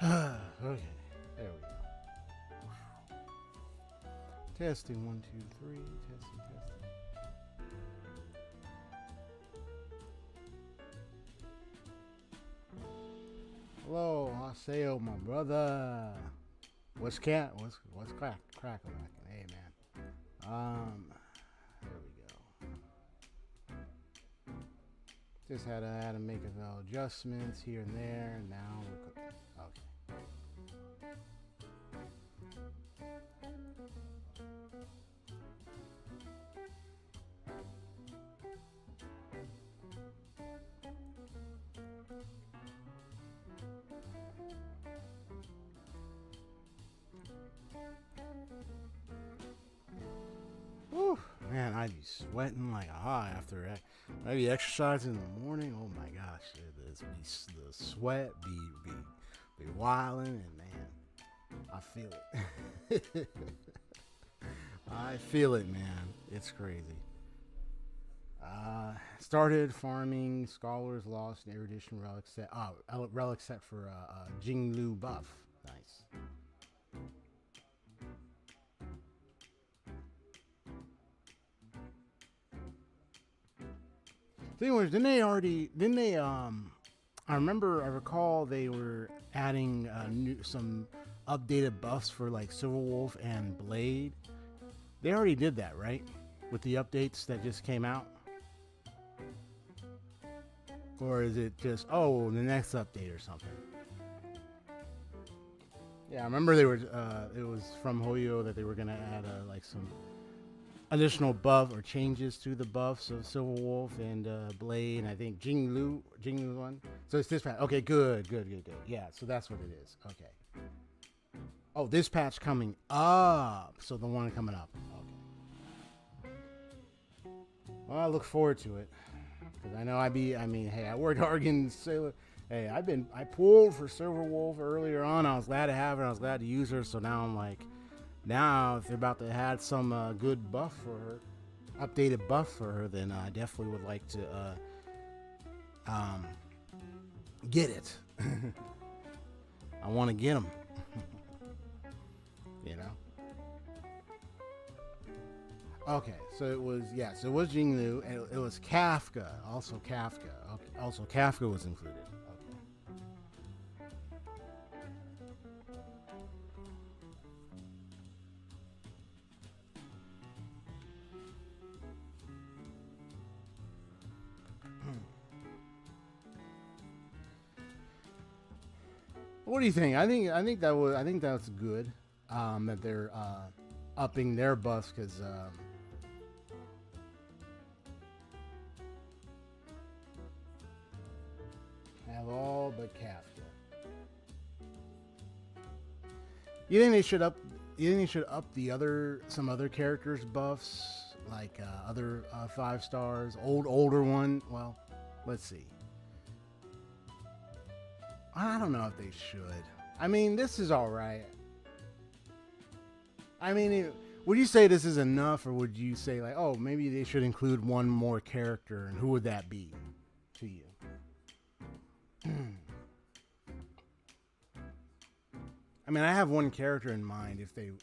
Okay, there we go. Testing 1, 2, 3. Testing, testing. Hello, Haseo, my brother. What's what's cracking? Hey man. There we go. Just had to make a few adjustments here and there. And now we're cooking. Okay. Whew, man, I'd be sweating like a hot after maybe exercising in the morning. Oh my gosh, the sweat be wilding, and man, I feel it. I feel it, man. It's crazy. Started farming Scholar's Lost and Erudition relic set. Relic set for Jinglu buff. Nice. So anyways, I recall they were adding some updated buffs for like Silverwolf and Blade. They already did that, right? With the updates that just came out? Or is it just, the next update or something? Yeah, I remember they were, it was from Hoyo that they were going to add like some additional buff or changes to the buffs of Silverwolf and Blade, and I think Jinglu one. So it's this patch. Okay, good. Yeah, so that's what it is. Okay. Oh, this patch coming up. So the one coming up. Okay. Well, I look forward to it. Because I know hey, I worked hard in Sailor. Hey, I pulled for Silverwolf earlier on. I was glad to have her. I was glad to use her. So now I'm like, if they're about to add some good buff for her, updated buff for her, then I definitely would like to get it. I want to get them. You know. Okay, so it was Jinglu, and it was Kafka. Also Kafka. Okay, also Kafka was included. What do you think? I think that's good. That they're upping their buffs because have all but Kafka. You think they should up? You think they should up some other characters' buffs, like other 5 stars, older one? Well, let's see. I don't know if they should. I mean, this is all right. I mean, would you say this is enough, or would you say like, oh, maybe they should include one more character, and who would that be to you? I mean, I have one character in mind if they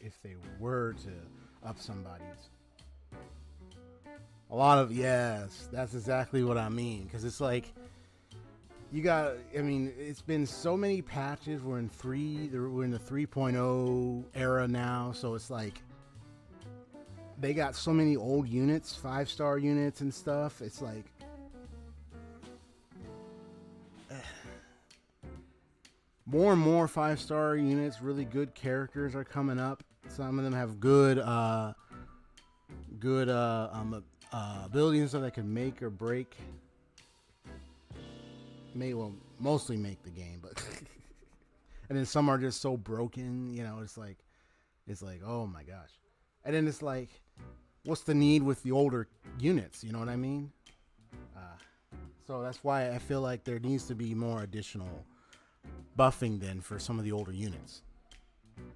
were to up somebody's. A lot of yes, that's exactly what I mean, because it's like it's been so many patches. We're in the 3.0 era now, so it's like they got so many old units, 5-star units and stuff. It's like more and more 5-star units, really good characters are coming up. Some of them have good abilities and stuff that can make or break. Mostly make the game, but and then some are just so broken, it's like oh my gosh. And then it's like, what's the need with the older units, you know what I mean? So that's why I feel like there needs to be more additional buffing then for some of the older units.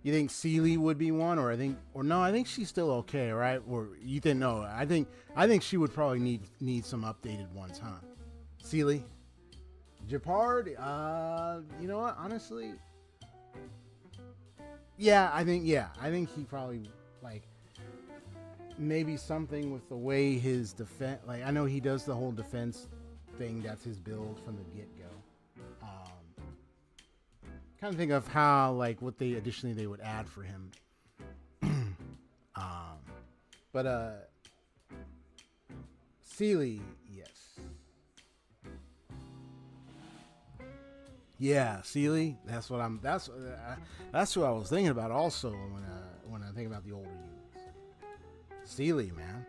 You think Sealy would be one, or no, I think she's still okay, right? Or you think no? I think she would probably need some updated ones, huh? Sealy? Japard, you know what? Honestly, I think he probably like maybe something with the way his defense. Like I know he does the whole defense thing. That's his build from the get go. Kind of think of how like what they additionally they would add for him. um, but Sealy, yes. Yeah, Sealy. That's what I'm. That's what I was thinking about. Also, when I think about the older units, Sealy, man.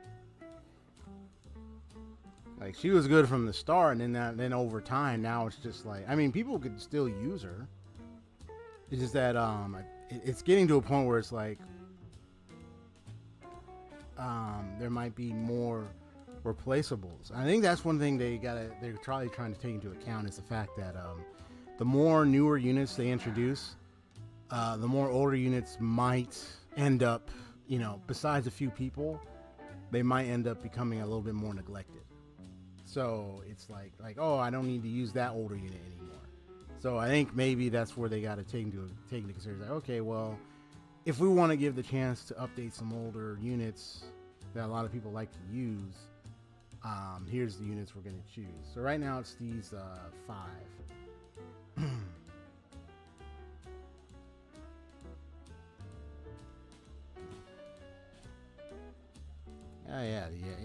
Like she was good from the start, and then over time, now it's just like I mean, people could still use her. It's just that it's getting to a point where it's like there might be more replaceables. I think that's one thing they're probably trying to take into account is the fact that the more newer units they introduce, the more older units might end up, besides a few people, they might end up becoming a little bit more neglected. So it's like, oh, I don't need to use that older unit anymore. So I think maybe that's where they got to take into consideration. Like, okay, well, if we want to give the chance to update some older units that a lot of people like to use, here's the units we're going to choose. So right now it's these 5.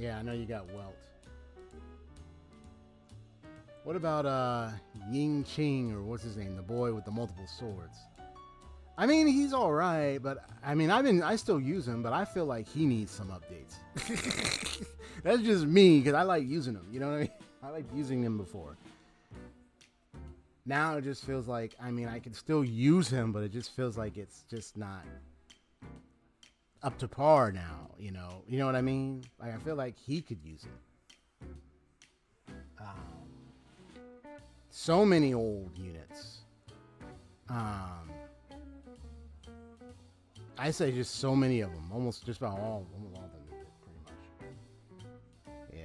Yeah. I know you got Welt. What about Ying Ching, or what's his name, the boy with the multiple swords? I mean, he's all right, but I mean, I still use him, but I feel like he needs some updates. That's just me because I like using him. You know what I mean? I like using him before. Now it just feels like, I mean, I can still use him, but it just feels like it's just not up to par now. You know what I mean? Like I feel like he could use it. So many old units. I say just so many of them. Almost just about all of them, pretty much.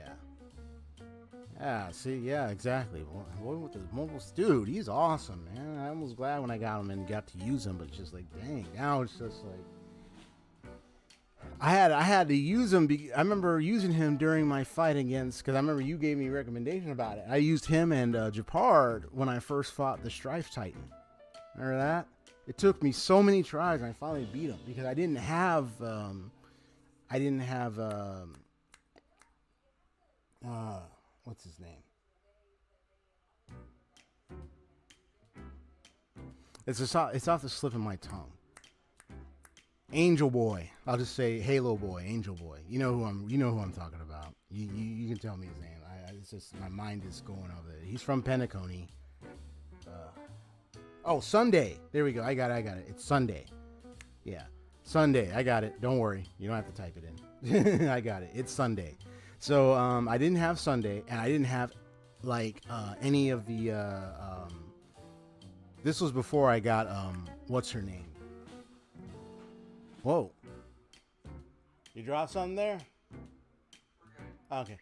Yeah. See, yeah, exactly. Boy with the mobile dude, he's awesome, man. I was glad when I got him and got to use him, but it's just like, dang, now it's just like I had to use him. I remember using him during my fight against, because I remember you gave me a recommendation about it. I used him and Japard when I first fought the Strife Titan. Remember that? It took me so many tries, and I finally beat him because I didn't have what's his name? It's off the slip of my tongue. Angel Boy. I'll just say Halo Boy, Angel Boy. You know who I'm talking about. You can tell me his name. It's just my mind is going over there. He's from Penacony. Sunday. There we go. I got it. It's Sunday. Yeah. Sunday. I got it. Don't worry. You don't have to type it in. I got it. It's Sunday. So I didn't have Sunday, and I didn't have any of the this was before I got what's her name? Whoa. You dropped something there? Okay.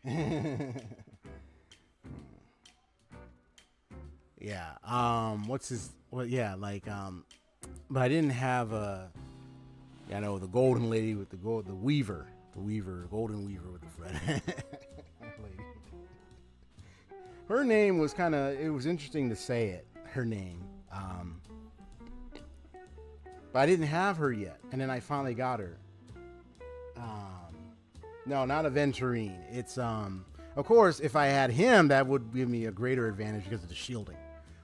Yeah. But I didn't have the golden lady with the golden weaver, golden weaver with the thread. Lady. Her name was it was interesting to say it, her name. But I didn't have her yet, and then I finally got her. No, not Aventurine. It's of course, if I had him, that would give me a greater advantage because of the shielding.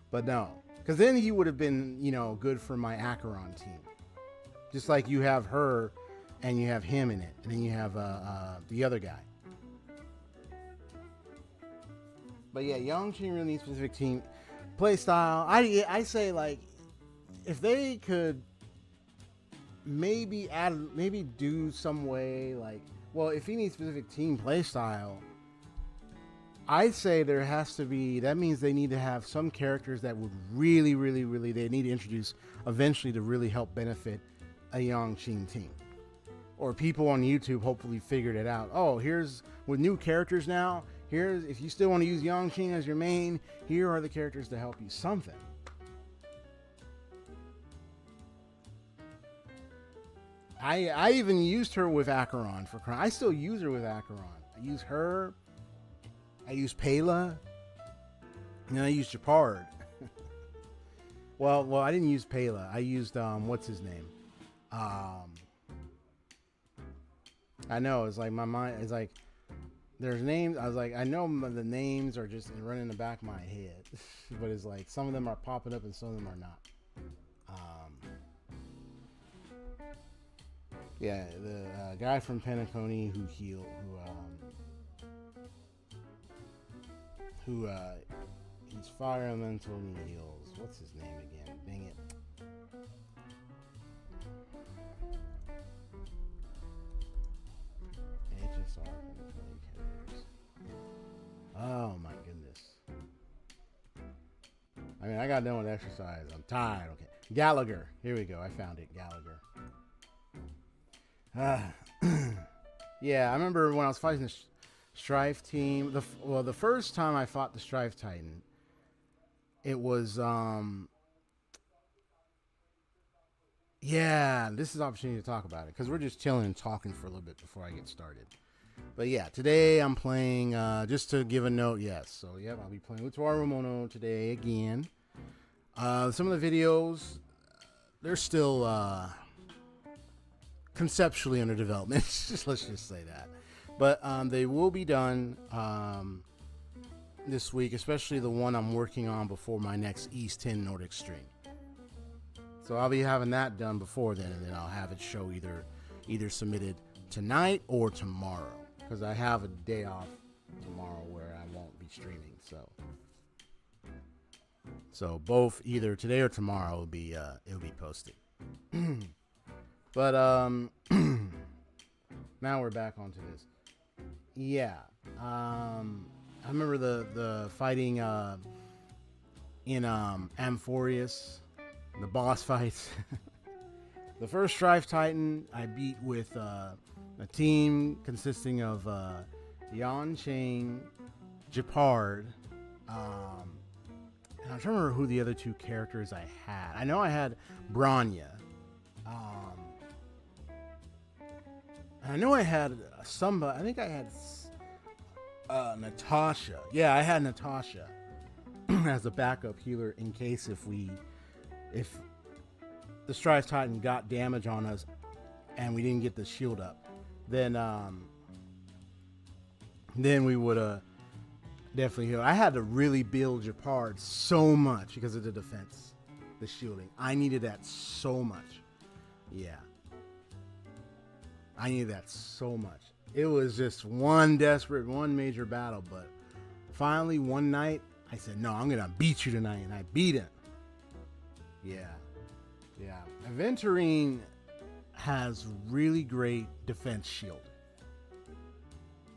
But no, because then he would have been, good for my Acheron team. Just like you have her, and you have him in it, and then you have the other guy. But yeah, Yangqing really needs specific team play style. I say if they could maybe do some way if he needs specific team play style, I'd say there has to be, that means they need to have some characters that would really, really, really, they need to introduce eventually to really help benefit a Yangqing team. Or people on YouTube hopefully figured it out. Oh, here's, with new characters now, here's, if you still want to use Yangqing as your main, here are the characters to help you. Something. I even used her with Acheron for crime. I still use her with Acheron. I use her. I use Pela. And I used Japard. well, I didn't use Pela. I used what's his name? I know, it's like my mind is like there's names. I was like, I know the names are just running in the back of my head, but it's like some of them are popping up and some of them are not. Yeah, the guy from Penacony who healed, who he's fire elemental and he heals. What's his name again? Dang it. HSR Penacony characters. Oh my goodness. I mean, I got done with exercise. I'm tired. Okay. Gallagher. Here we go. I found it. Gallagher. Yeah, I remember when I was fighting the Strife team. The first time I fought the Strife Titan, it was yeah. This is an opportunity to talk about it because we're just chilling and talking for a little bit before I get started. But yeah, today I'm playing. Just to give a note, yes. So yeah, I'll be playing Utawarerumono today again. Some of the videos, they're still conceptually under development. Let's just say that. But they will be done this week, especially the one I'm working on before my next East 10 Nordic stream. So I'll be having that done before then, and then I'll have it show either submitted tonight or tomorrow, because I have a day off tomorrow where I won't be streaming. So both either today or tomorrow it'll be posted. But now we're back onto this. Yeah. I remember the fighting in Amphorius, the boss fights. The first Strife Titan I beat with a team consisting of Yancheng, Japard, and I'm trying to remember who the other two characters I had. I know I had Branya. I know I had somebody. I think I had Natasha. Yeah, I had Natasha as a backup healer in case if the Strife Titan got damage on us and we didn't get the shield up, then we would definitely heal. I had to really build Japard so much because of the defense, the shielding. I needed that so much. Yeah. I needed that so much. It was just one major battle, but finally one night I said, no, I'm gonna beat you tonight, and I beat him. Yeah. Aventurine has really great defense shield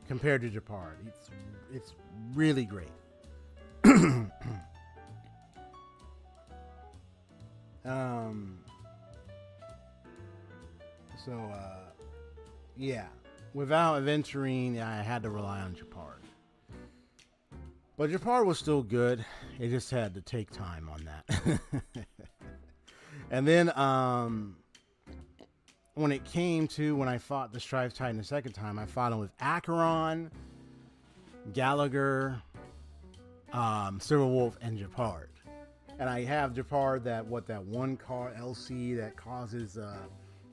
compared to Japard. It's really great. Yeah. Without Aventurine, I had to rely on Japard. But Japard was still good. It just had to take time on that. And then when it came to when I fought the Strife Titan the second time, I fought him with Acheron, Gallagher, Silver Wolf, and Japard. And I have Japard that one card LC that causes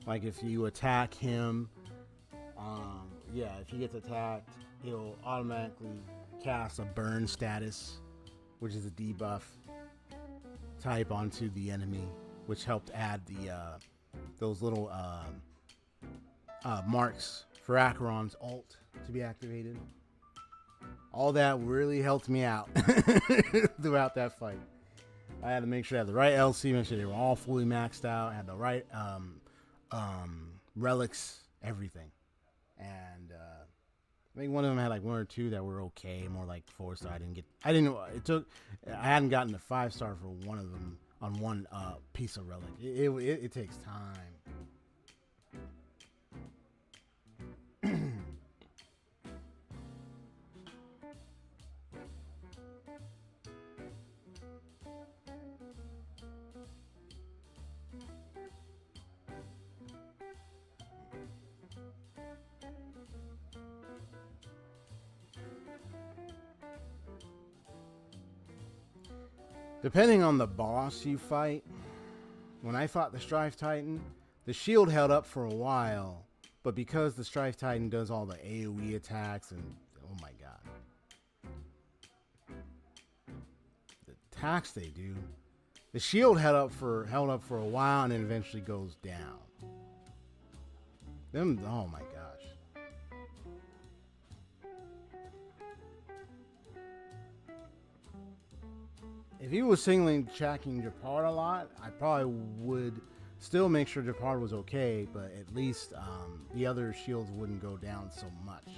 like if you attack him, if he gets attacked, he'll automatically cast a burn status, which is a debuff type onto the enemy, which helped add those little marks for Acheron's ult to be activated. All that really helped me out throughout that fight. I had to make sure I had the right LC, make sure they were all fully maxed out, had the right relics, everything. And I think one of them had like 1 or 2 that were okay, more like 4. So I hadn't gotten a 5-star for one of them on one piece of relic. It takes time. Depending on the boss you fight, when I fought the Strife Titan, the shield held up for a while, but because the Strife Titan does all the AoE attacks and oh my god, the attacks they do, the shield held up for a while and then eventually goes down. Them, oh my gosh. If he was singling checking Japard a lot, I probably would still make sure Japard was okay, but at least the other shields wouldn't go down so much.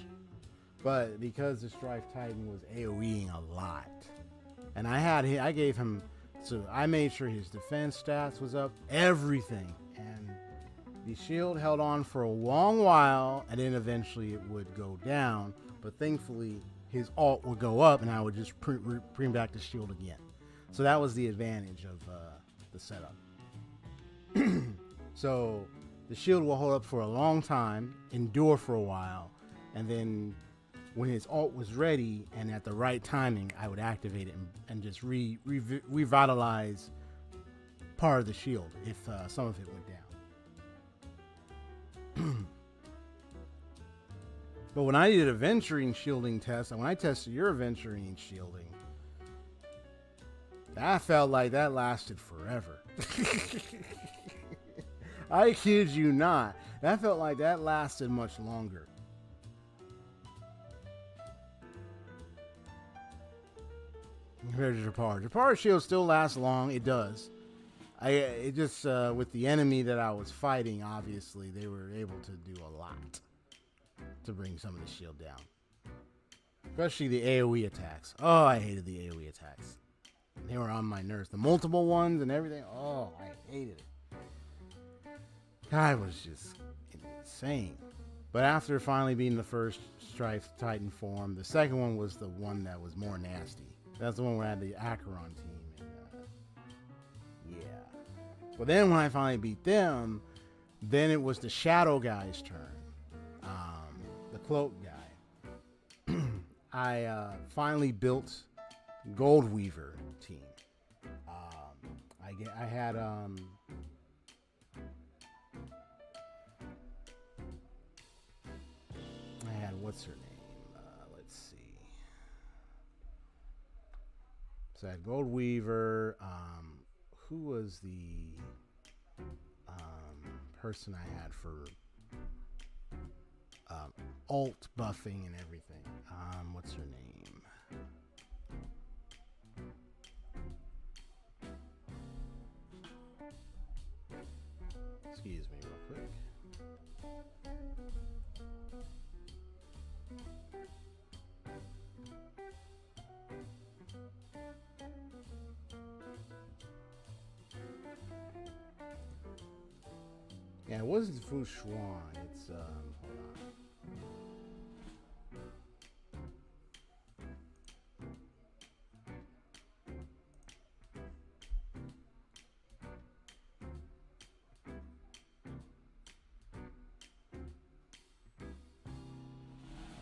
But because the Strife Titan was AoEing a lot, and I gave him, so I made sure his defense stats was up, everything, and the shield held on for a long while, and then eventually it would go down. But thankfully, his ult would go up, and I would just bring back the shield again. So that was the advantage of the setup. So the shield will hold up for a long time, endure for a while, and then when his ult was ready and at the right timing, I would activate it and just revitalize part of the shield if some of it went down. But when I did a venturing shielding test, and when I tested your venturing shielding, I felt like that lasted forever. I kid you not. That felt like that lasted much longer. Compared to Japard. Japard's shield still lasts long. It does. It just, with the enemy that I was fighting, obviously, they were able to do a lot to bring some of the shield down. Especially the AoE attacks. Oh, I hated the AoE attacks. They were on my nerves. The multiple ones and everything. Oh, I hated it. I was just insane. But after finally beating the first Strife Titan form, the second one was the one that was more nasty. That's the one where I had the Acheron team. And, yeah. But then when I finally beat them, then it was the Shadow guy's turn. The Cloak guy. I finally built Gold Weaver team. I had what's her name? Let's see. So I had Gold Weaver. Who was the person I had for alt buffing and everything? What's her name? Excuse me real quick. Yeah, it wasn't Fu Xuan. It's hold on.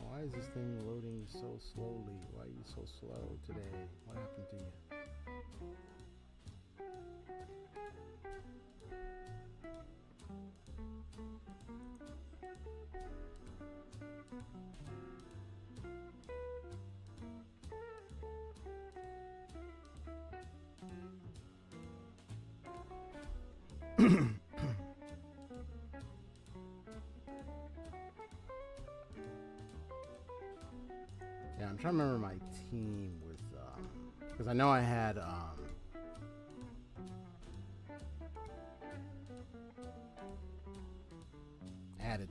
Why is this thing loading so slowly? Why are you so slow today? What happened to you? Yeah, I'm trying to remember my team with, because I know I had, a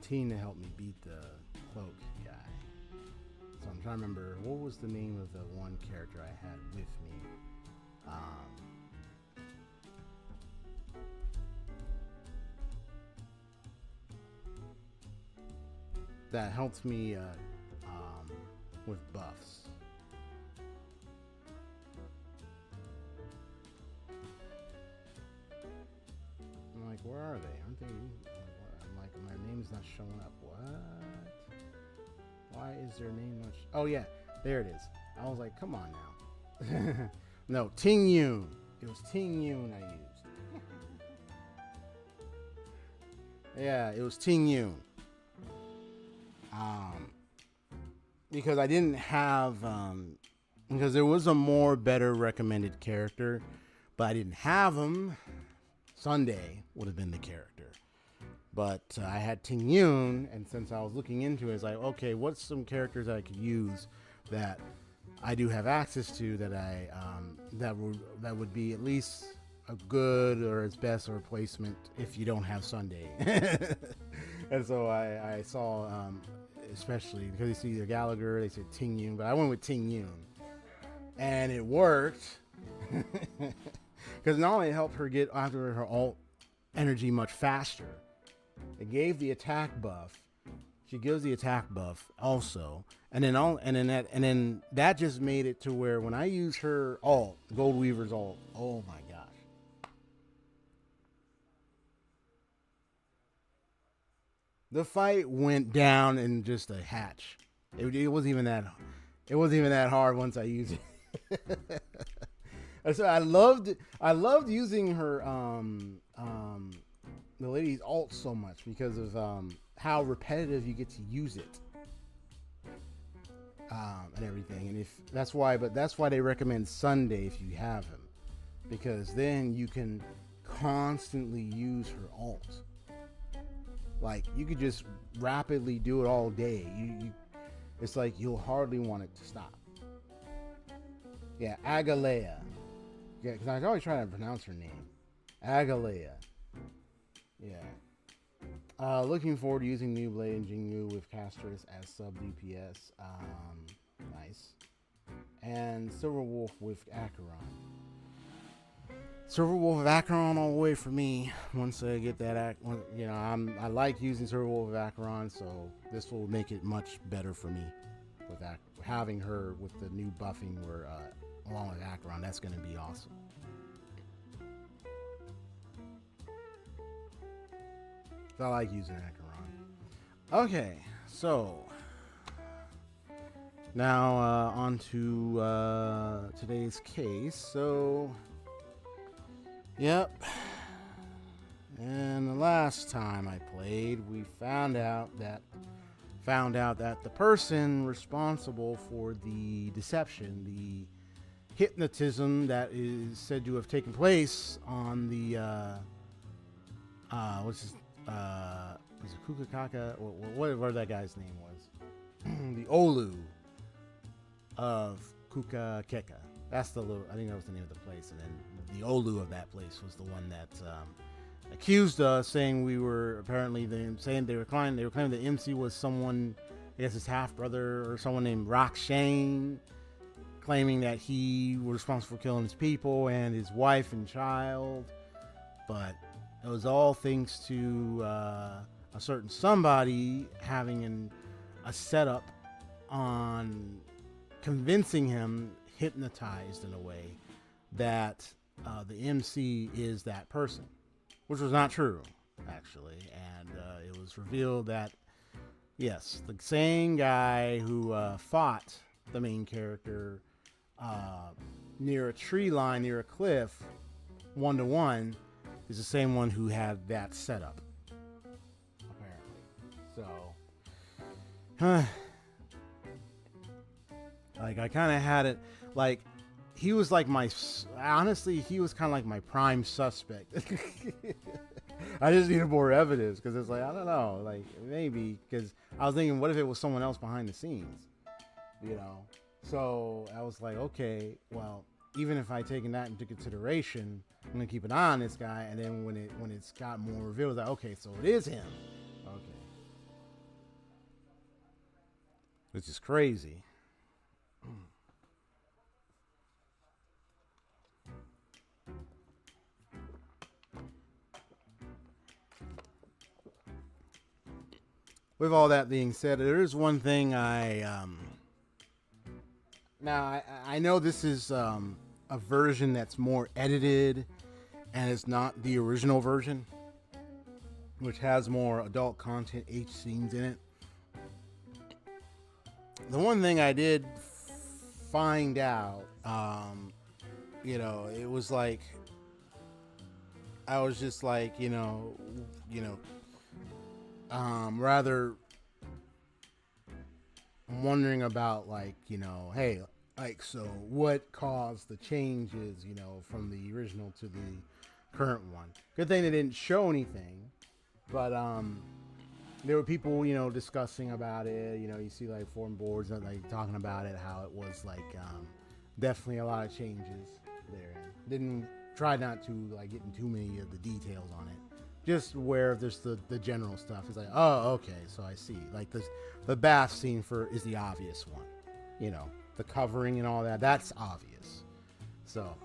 team to help me beat the Cloak guy. So I'm trying to remember, what was the name of the one character I had with me? That helped me with buffs. I'm like, where are they? Aren't they? I'm like, my name's not showing up. What? Why is their name not? Oh yeah, there it is. I was like, come on now. No, Ting Yun. It was Ting Yun I used. Yeah, it was Ting Yun. Because I didn't have because there was a more better recommended character, but I didn't have him. Sunday would have been the character, but I had Ting Yun, and since I was looking into it, it's like, okay, what's some characters that I could use that I do have access to that that would be at least a good or its best a replacement if you don't have Sunday. And so I saw, especially because it's either Gallagher, they said Ting Yun, but I went with Ting Yun, and it worked because not only it helped her get after her alt energy much faster, it gave the attack buff. She gives the attack buff also, and then that just made it to where when I use her alt, Gold Weaver's alt, oh my gosh. The fight went down in just a hatch. It wasn't even that. It wasn't even that hard once I used it. So I loved using her the lady's alt so much because of how repetitive you get to use it and everything. And if that's why they recommend Sunday if you have him, because then you can constantly use her alt. Like you could just rapidly do it all day. It's like you'll hardly want it to stop. Yeah, Agalea. Yeah, because I was always trying to pronounce her name. Agalea. Yeah. Looking forward to using New Blade and Jingyu with Castris as sub DPS. Nice. And Silver Wolf with Acheron. Silver Wolf of Acheron all the way for me. Once I get that, I like using Silver Wolf of Acheron, so this will make it much better for me with having her with the new buffing where along with Acheron. That's going to be awesome. So I like using Acheron. Okay, so now on to today's case. So. Yep. And the last time I played, we found out that the person responsible for the deception, the hypnotism that is said to have taken place on the was it Kukakaka or whatever that guy's name was, the Olu of Kukakeka. That's I think that was the name of the place, and then the Olu of that place was the one that accused us, saying we were apparently they were claiming the MC was someone, I guess his half brother or someone named Rock Shane, claiming that he was responsible for killing his people and his wife and child. But it was all thanks to a certain somebody having a setup on convincing him, hypnotized in a way, that the MC is that person, which was not true, actually. And it was revealed that, yes, the same guy who fought the main character near a tree line, near a cliff, 1-to-1, is the same one who had that setup, apparently. So, like, I kind of had it, like, he was like honestly, he was kind of like my prime suspect. I just needed more evidence, because it's like, I don't know, like, maybe, because I was thinking, what if it was someone else behind the scenes, So I was like, okay, well, even if I taken that into consideration, I'm gonna keep an eye on this guy, and then when it's got more revealed, like, okay, so it is him. Okay. Which is crazy. With all that being said, there is one thing now I know this is a version that's more edited and it's not the original version, which has more adult content, H scenes in it. The one thing I did find out it was like I was just like, rather wondering about like, hey, like, so what caused the changes, from the original to the current one? Good thing they didn't show anything, but there were people, discussing about it. You see like forum boards that like talking about it, how it was like definitely a lot of changes there. Didn't try not to like get into too many of the details on it. Just where there's the general stuff. It's like, oh, okay, so I see. Like the bath scene is the obvious one. The covering and all that. That's obvious. So,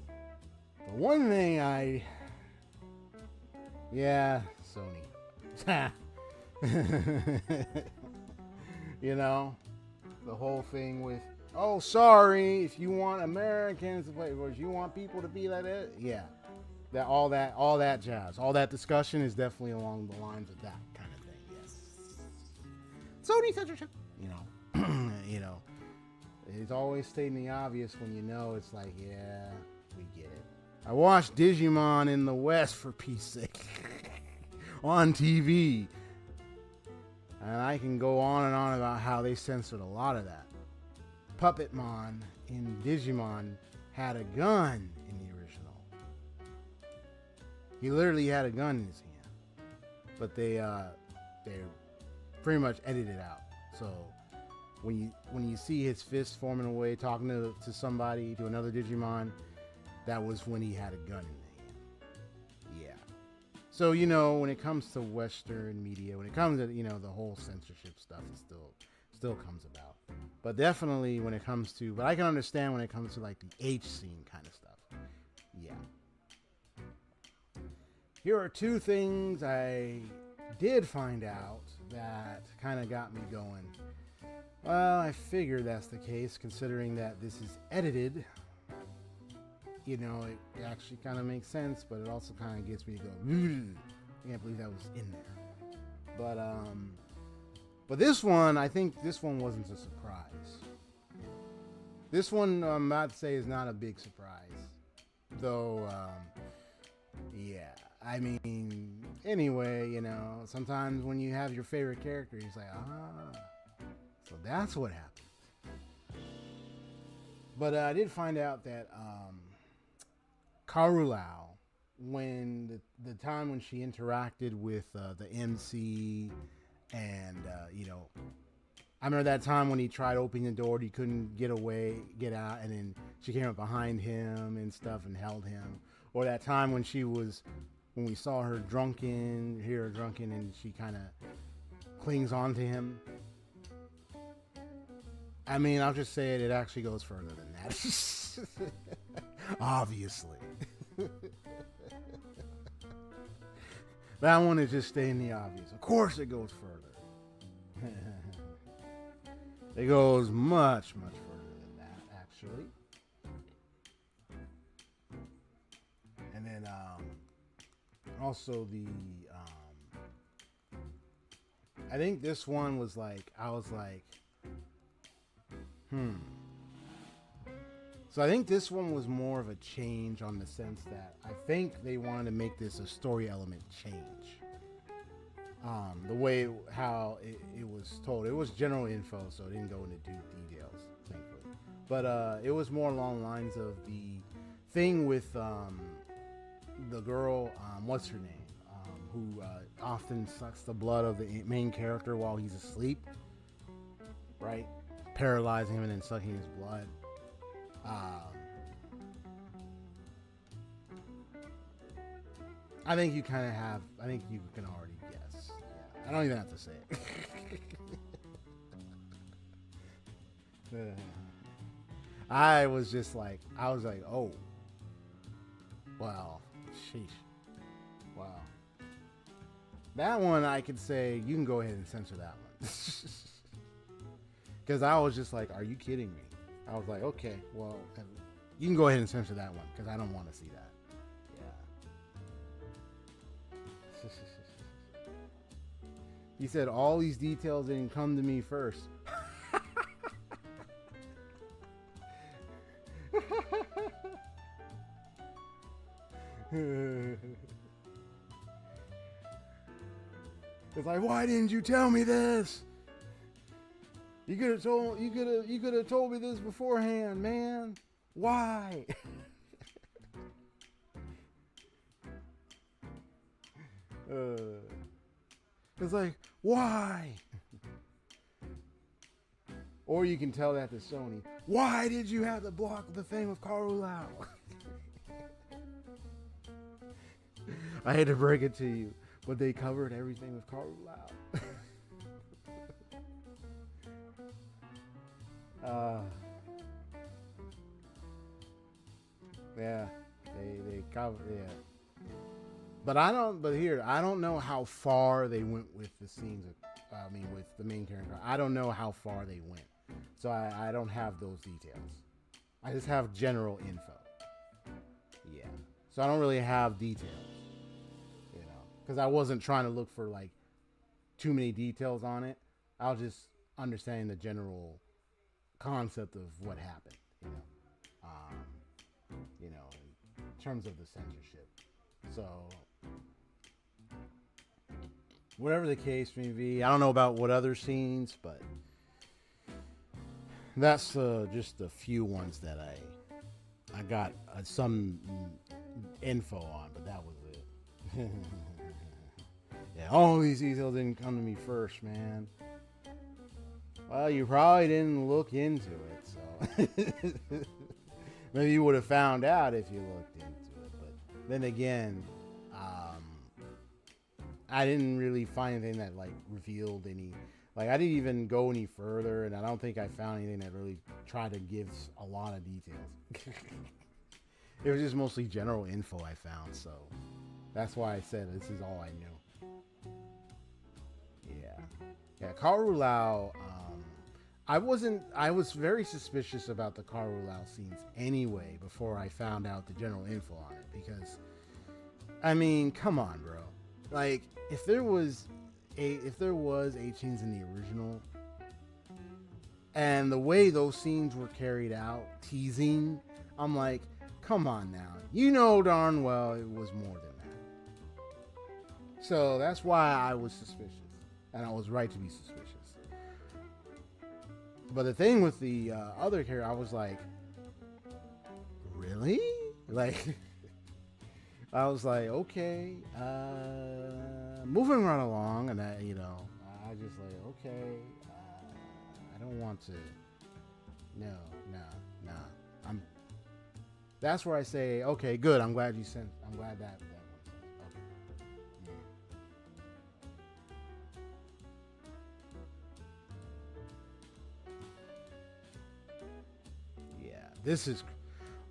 the one thing Sony. The whole thing with, oh, sorry, if you want Americans to play, or if you want people to be like that, yeah, all that jazz, all that discussion is definitely along the lines of that kind of thing. Yes, Sony censorship. It's always stating the obvious when it's like, yeah, we get it. I watched Digimon in the West, for peace sake, on TV. And I can go on and on about how they censored a lot of that. Puppetmon in Digimon had a gun in the original. He literally had a gun in his hand. But they pretty much edited it out. So when you see his fist forming away, talking to somebody, to another Digimon, that was when he had a gun in the hand. Yeah. So, when it comes to Western media, when it comes to, the whole censorship stuff, it still comes about. But definitely when it comes to, but I can understand when it comes to like the H scene kind of stuff. Yeah. Here are two things I did find out that kind of got me going. Well, I figure that's the case, considering that this is edited. It actually kind of makes sense, but it also kind of gets me to go, I can't believe that was in there. But this one, I think this one wasn't a surprise. This one, I'm about to say, is not a big surprise. Though, yeah. I mean, anyway, sometimes when you have your favorite character, it's like, so that's what happened. But I did find out that Hakuowlo, when the time when she interacted with the MC, and I remember that time when he tried opening the door, he couldn't get out, and then she came up behind him and stuff and held him. Or that time when we saw her drunken, and she kind of clings on to him. I mean, I'll just say it actually goes further than that. Obviously. That one is just stating the obvious. Of course it goes further. It goes much, much further than that, actually. And then also I think this one was like, I was like, So I think this one was more of a change on the sense that I think they wanted to make this a story element change. The way how it was told. It was general info, so it didn't go into details, thankfully. But it was more along the lines of the thing with the girl, what's her name? Who often sucks the blood of the main character while he's asleep, right? Paralyzing him and then sucking his blood. I think you kind of have. I think you can already guess. Yeah, I don't even have to say it. I was like, oh, wow, sheesh, wow. That one I could say you can go ahead and censor that one. Because I was just like, are you kidding me? I was like, okay, well, you can go ahead and censor that one because I don't want to see that. Yeah. He said all these details didn't come to me first. It's like, why didn't you tell me this? You could have told me this beforehand, man. Why? It's like, why? Or you can tell that to Sony. Why did you have to block the thing with Hakuowlo? I hate to break it to you, but they covered everything with Hakuowlo. Yeah, they covered, yeah. But I don't know how far they went with the scenes with the main character. I don't know how far they went. So I don't have those details. I just have general info. Yeah. So I don't really have details. Because I wasn't trying to look for like too many details on it. I was just understanding the general concept of what happened, in terms of the censorship. So whatever the case may be, I don't know about what other scenes, but that's just a few ones that I got some info on, but that was it. Yeah, all these details didn't come to me first, man. Well, you probably didn't look into it, so maybe you would have found out if you looked into it. But then again, I didn't really find anything that like revealed any. Like, I didn't even go any further, and I don't think I found anything that really tried to give a lot of details. It was just mostly general info I found, so that's why I said this is all I knew. Yeah, Hakuowlo. I was very suspicious about the Hakuowlo scenes anyway before I found out the general info on it, because, I mean, come on, bro. Like, if there was 8 scenes in the original, and the way those scenes were carried out, teasing, I'm like, come on now. You know darn well it was more than that. So that's why I was suspicious. And I was right to be suspicious. But the thing with the other character, I was like, really? Like, I was like, okay, moving right along, and I just like, okay, I don't want to. No. That's where I say, okay, good. I'm glad that one. Okay. Yeah, this is.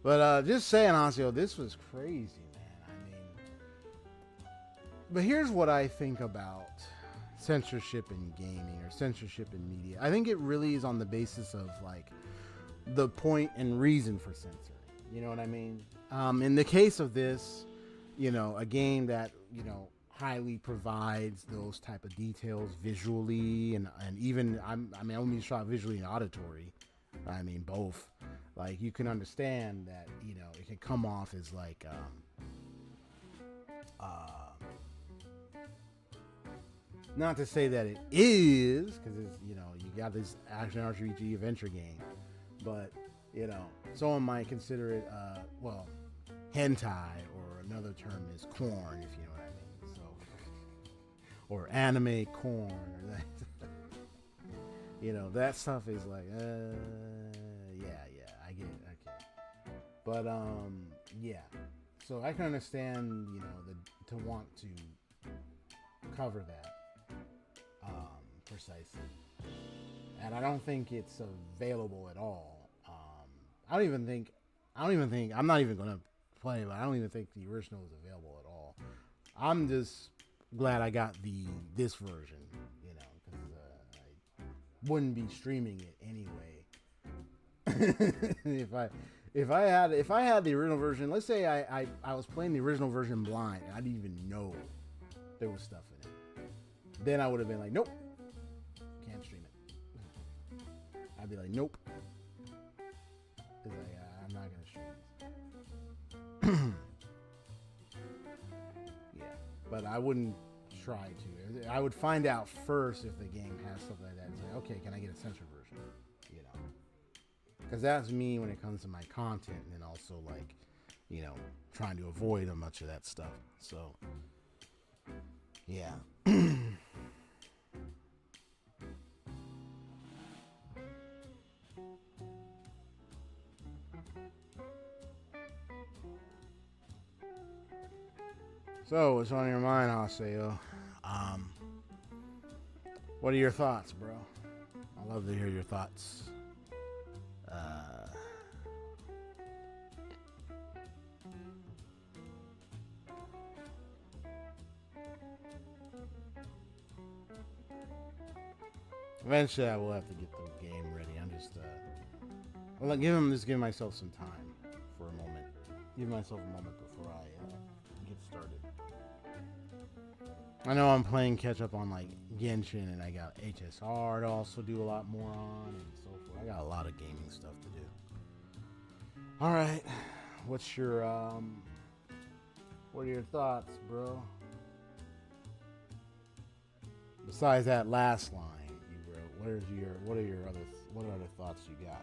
But just saying, honestly, this was crazy, man. I mean, but here's what I think about censorship in gaming or censorship in media. I think it really is on the basis of like the point and reason for censoring. You know what I mean? In the case of this, a game that highly provides those type of details visually and even I only shot visually and auditory. I mean both. Like, you can understand that it can come off as like not to say that it is, because it's you got this action RPG adventure game, but someone might consider it hentai, or another term is corn, if you know what I mean. So, or anime corn, or that. That stuff is like I get it. But yeah, so I can understand to want to cover that precisely, and I don't think it's available at all. I'm not even gonna play, but I don't even think the original is available at all. I'm just glad I got this version, because I wouldn't be streaming it anyway. if I had the original version, let's say I was playing the original version blind and I didn't even know there was stuff in it, then I would have been like, nope, can't stream it. I'd be like, nope, because I'm not gonna stream this. Yeah, but I wouldn't try to. I would find out first if the game has stuff like that. It's like, okay, can I get a censored version? You know, because that's me when it comes to my content, and also like, you know, trying to avoid a much of that stuff. So, yeah. So, what's on your mind, Haseo? What are your thoughts, bro? I love to hear your thoughts. Eventually, I will have to get the game ready. I'm just, well, give myself some time for a moment. Give myself a moment before I get started. I know I'm playing catch up on like Genshin, and I got HSR to also do a lot more on, and so forth. I got a lot of gaming stuff to do. All right, what's your what are your thoughts, bro? Besides that last line you wrote, what other thoughts you got?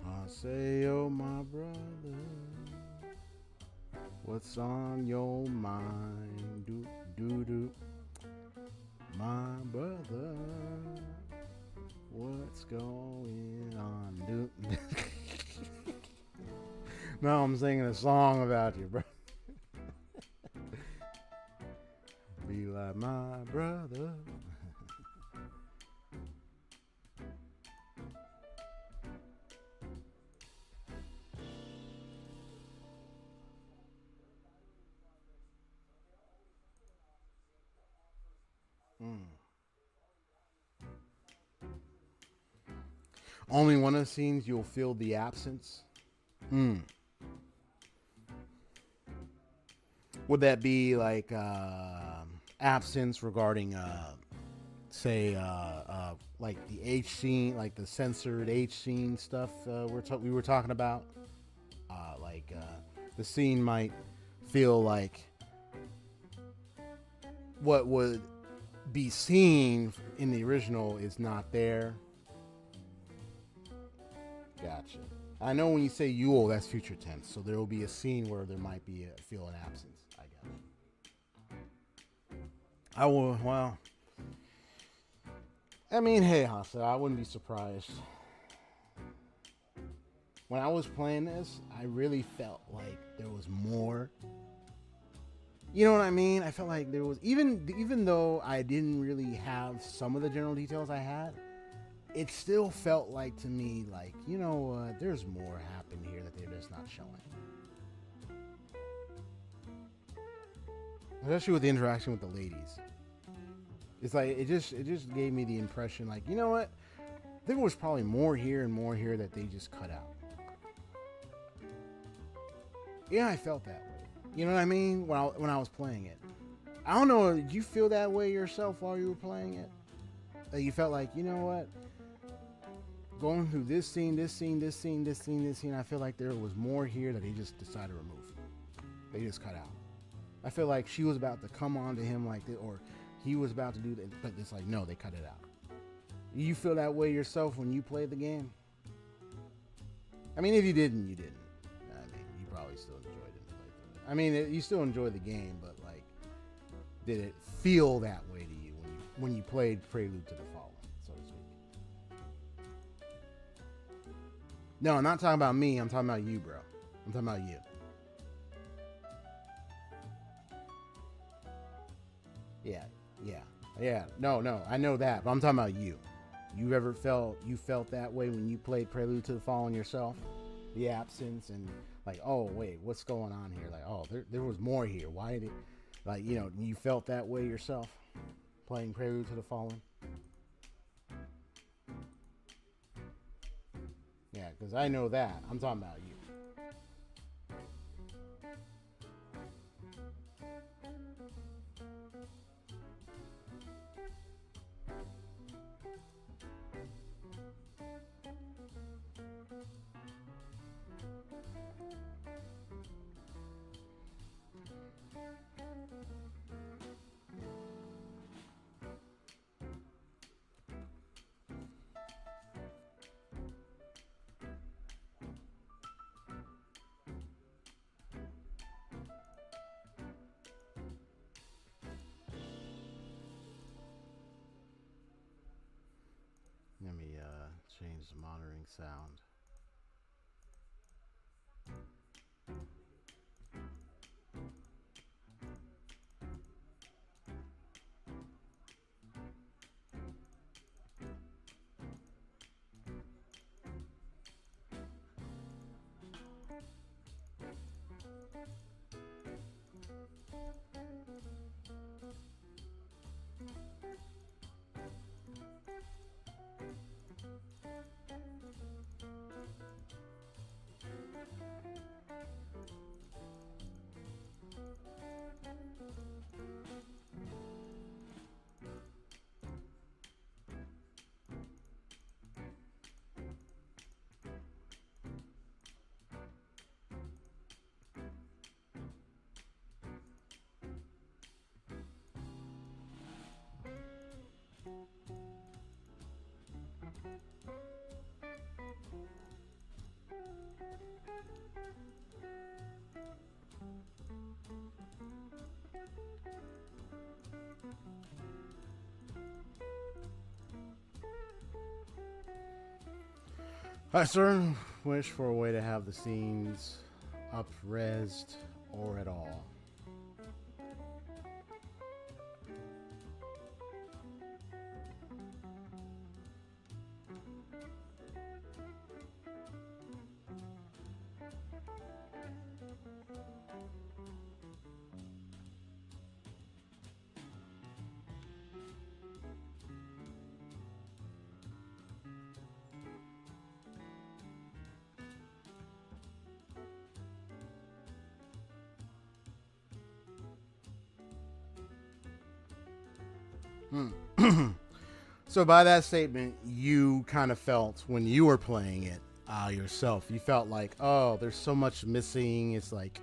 I say, oh my brother, what's on your mind? Do do do, my brother, what's going on? Do. No, I'm singing a song about you, bro. Be like my brother. Only one of the scenes you'll feel the absence. Would that be like absence regarding, say, like the H scene, like the censored H scene stuff we were talking about? The scene might feel like what would be seen in the original is not there. Gotcha. I know when you say Yule, that's future tense, so there will be a scene where there might be feel an absence. I guess. I will. Well, I mean, hey, Hasa, I wouldn't be surprised. When I was playing this, I really felt like there was more. You know what I mean? I felt like there was, even though I didn't really have some of the general details I had, it still felt like to me like, you know, there's more happening here that they're just not showing. Especially with the interaction with the ladies. It's like it just gave me the impression like, you know what? There was probably more here that they just cut out. Yeah, I felt that way. You know what I mean? When I was playing it. I don't know, did you feel that way yourself while you were playing it? That you felt like, you know what? Going through this scene, I feel like there was more here that they just decided to remove. They just cut out. I feel like she was about to come on to him like this, or he was about to do that, but it's like, no, they cut it out. You feel that way yourself when you played the game? I mean, if you didn't, you didn't. I mean, you probably still enjoyed it. I mean, you still enjoyed the game, but like, did it feel that way to you when you played Prelude to the Fallen, so to speak? No, I'm not talking about me. I'm talking about you, bro. I'm talking about you. Yeah, yeah. No, I know that, but I'm talking about you. You felt that way when you played Prelude to the Fallen yourself? The absence and like, oh wait, what's going on here? Like, oh, there was more here. Why did it? Like, you felt that way yourself playing Prelude to the Fallen? Yeah, because I know that. I'm talking about you. Let me change the monitoring sound. I certainly wish for a way to have the scenes up-resed or at all. So by that statement, you kind of felt when you were playing it yourself, you felt like, oh, there's so much missing. It's like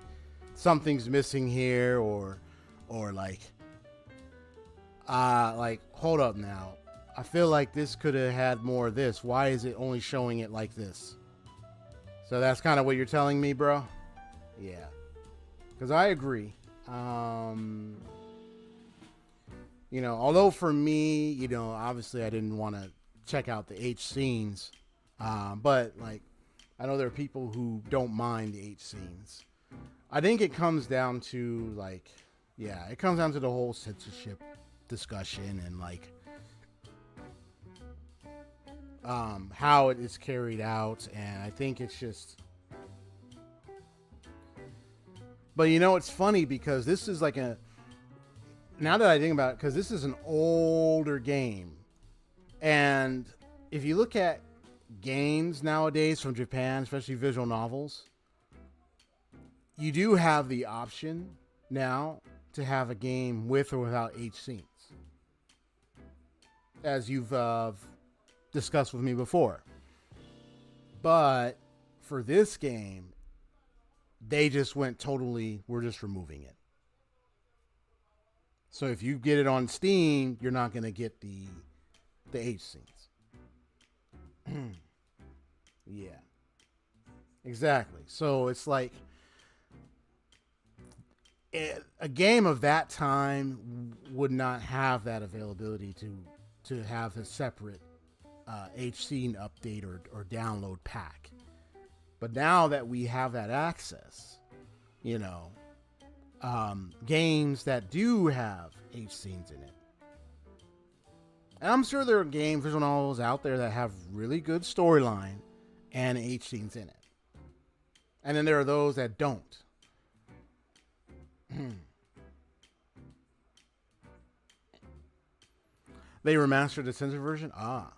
something's missing here, or like hold up now. I feel like this could have had more of this. Why is it only showing it like this? So that's kind of what you're telling me, bro. Yeah, because I agree. Although for me, obviously I didn't want to check out the H scenes, but like, I know there are people who don't mind the H scenes. I think it comes down to like, yeah, it comes down to the whole censorship discussion and like, how it is carried out, and I think it's just. But it's funny because this is like now that I think about it, because this is an older game. And if you look at games nowadays from Japan, especially visual novels, you do have the option now to have a game with or without H scenes. As you've discussed with me before. But for this game, they just went totally, we're just removing it. So if you get it on Steam, you're not going to get the H scenes. Yeah. Exactly. So it's like a game of that time would not have that availability to have a separate H scene update or download pack. But now that we have that access, games that do have H scenes in it. And I'm sure there are game visual novels out there that have really good storyline and H scenes in it. And then there are those that don't. They remastered the censored version? Ah.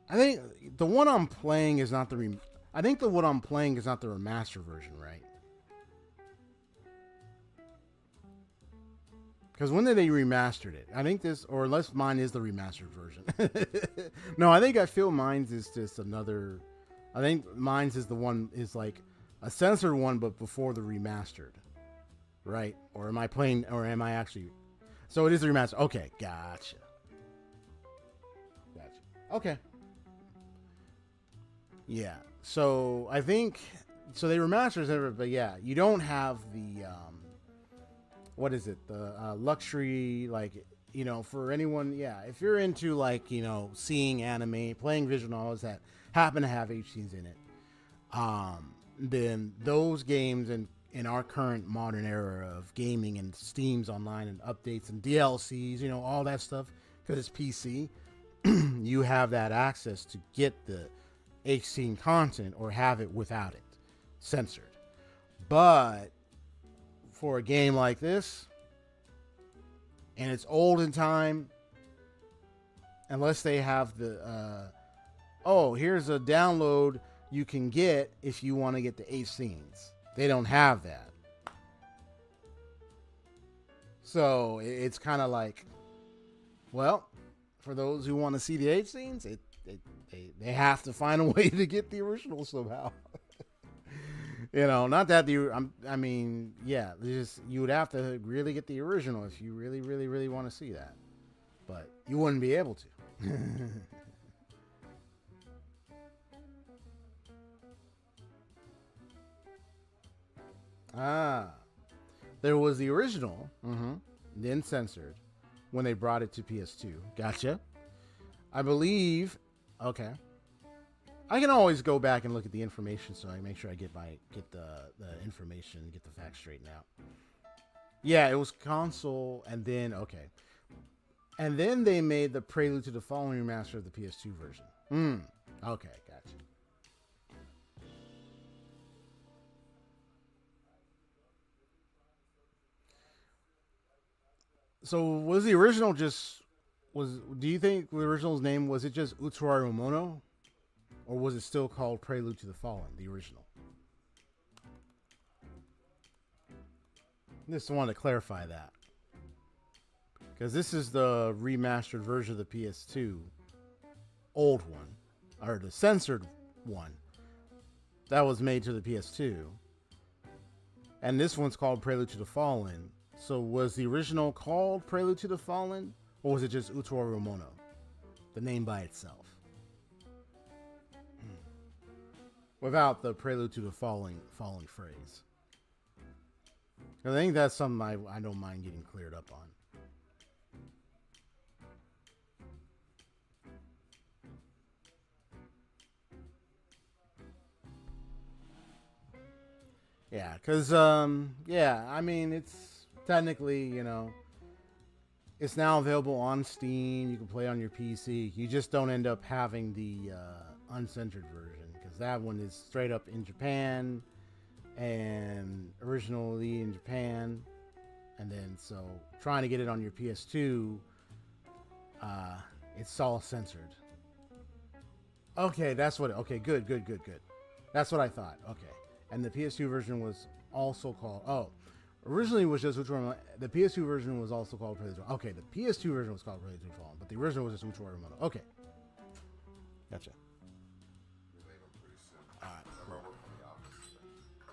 I think the one I'm playing is not the I think the one I'm playing is not the remastered version, right? Because when did they remastered it? I think this, or unless mine is the remastered version. No, I feel mine's is just another. I think mine's is the one is like a censored one, but before the remastered, right? Or am I playing? Or am I actually? So it is the remastered. Okay, gotcha. Okay. Yeah. So I think so. They remastered it, but yeah, you don't have the. What is it? The luxury, like, you know, for anyone, yeah. If you're into, like, you know, seeing anime, playing visual novels that happen to have H scenes in it, then those games in our current modern era of gaming and Steam's online and updates and DLCs, you know, all that stuff, because it's PC, you have that access to get the H scene content or have it without it censored. But for a game like this, and it's old in time, unless they have the here's a download you can get if you want to get the H scenes. They don't have that. So it's kind of like, well, for those who want to see the H scenes, they have to find a way to get the original somehow. You know, not that I mean, yeah, just you would have to really get the original if you really, really, really want to see that, but you wouldn't be able to. There was the original, then censored when they brought it to PS2. Gotcha. I believe. Okay. I can always go back and look at the information, so I make sure I get the information, get the facts straightened out. Yeah, it was console, and then and then they made the Prelude to the Fallen remaster of the PS2 version. Okay, gotcha. So was the original just was? Do you think the original's name was it just Utawarerumono? Or was it still called Prelude to the Fallen, the original? Just wanted to clarify that. Because this is the remastered version of the PS2, old one, or the censored one, that was made to the PS2. And this one's called Prelude to the Fallen. So was the original called Prelude to the Fallen? Or was it just Utawarerumono, the name by itself? Without the Prelude to the falling phrase. I think that's something I don't mind getting cleared up on. Yeah, because, yeah, I mean, it's technically, you know, it's now available on Steam. You can play on your PC. You just don't end up having the uncensored version. That one is straight up in Japan and originally in Japan, and then so trying to get it on your PS2, it's all censored. Okay, that's what. Okay, good. That's what I thought. Okay, and the PS2 version was also called. Oh, originally it was just Utawarerumono. The PS2 version was also called Prelude. Okay, the PS2 version was called Prelude to the Fallen, but the original was just Utawarerumono. Okay, gotcha.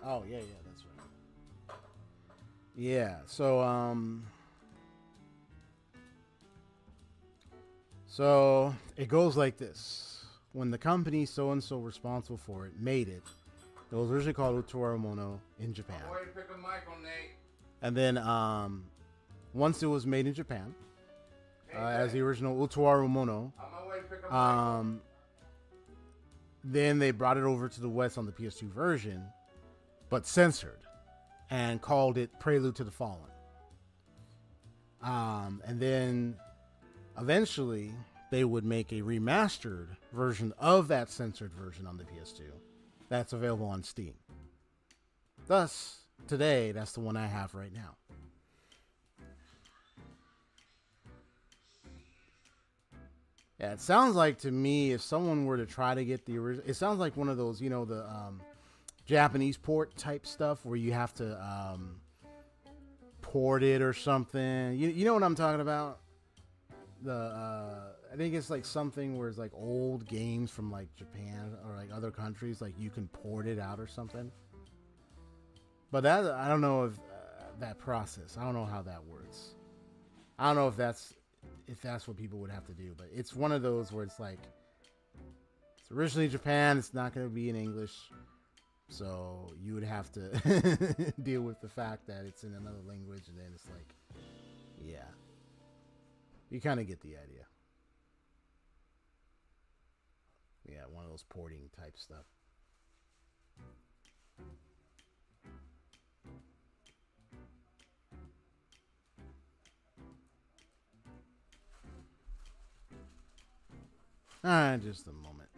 Oh, yeah, that's right. Yeah, so it goes like this. When the company so-and-so responsible for it made it, it was originally called Utawarerumono in Japan. And then once it was made in Japan, as the original Utawarerumono, then they brought it over to the West on the PS2 version, but censored. and called it Prelude to the Fallen. And then eventually they would make a remastered version of that censored version on the PS2 that's available on Steam. Thus, today, that's the one I have right now. Yeah, it sounds like to me, if someone were to try to get the original, it sounds like one of those, you know, the Japanese port type stuff where you have to port it or something. You know what I'm talking about? I think it's like something where it's like old games from like Japan or like other countries, like you can port it out or something. But that, I don't know if that process, I don't know how that works. I don't know if that's what people would have to do, but it's one of those where it's like, it's originally Japan, it's not going to be in English, so you would have to deal with the fact that it's in another language, and then it's like, yeah, you kind of get the idea. Yeah, one of those porting type stuff. Just a moment.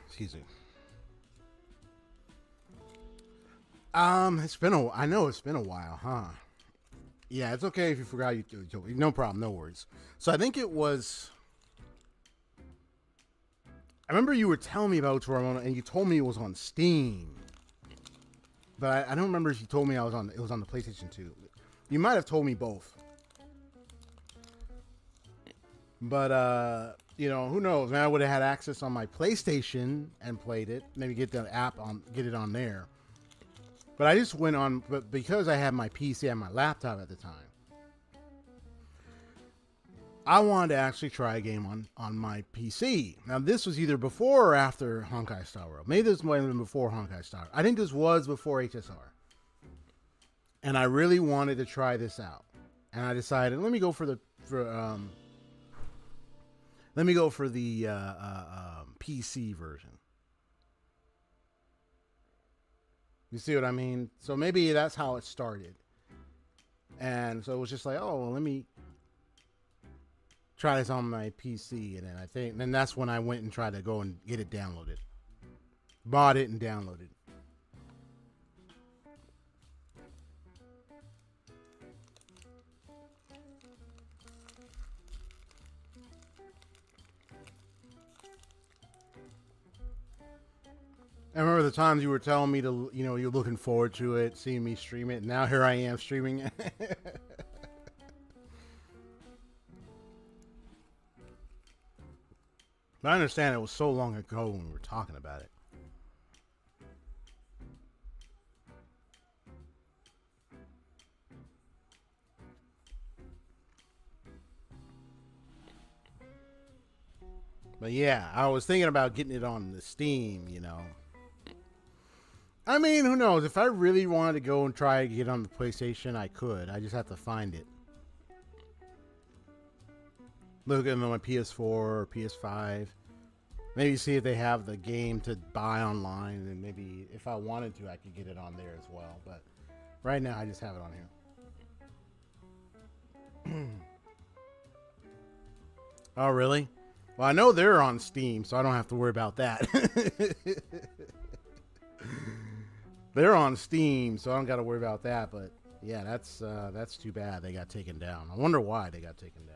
Excuse me. I know it's been a while, huh? Yeah, it's okay if you forgot. No problem, no worries. So I think it was. I remember you were telling me about Utawarerumono, and you told me it was on Steam. But I don't remember if you told me it was on the PlayStation 2. You might have told me both. But you know, who knows? Man, I would have had access on my PlayStation and played it. Maybe get the app get it on there. But I just went on, but because I had my PC and my laptop at the time, I wanted to actually try a game on my PC. Now, this was either before or after Honkai Star Rail. Maybe this might have been before Honkai Star. I think this was before HSR. And I really wanted to try this out. And I decided, let me go for the PC version. You see what I mean? So maybe that's how it started. And so it was just like, oh, well, let me try this on my PC. And then that's when I went and tried to go and get it downloaded. Bought it and downloaded it. I remember the times you were telling me to, you're looking forward to it, seeing me stream it. And now here I am streaming it. But I understand it was so long ago when we were talking about it. But yeah, I was thinking about getting it on the Steam. I mean, who knows? If I really wanted to go and try to get on the PlayStation, I could. I just have to find it. Look at my PS4 or PS5. Maybe see if they have the game to buy online, and maybe if I wanted to, I could get it on there as well. But right now, I just have it on here. Oh, really? Well, I know they're on Steam, so I don't have to worry about that. They're on Steam, so I don't got to worry about that. But yeah, that's too bad they got taken down. I wonder why they got taken down.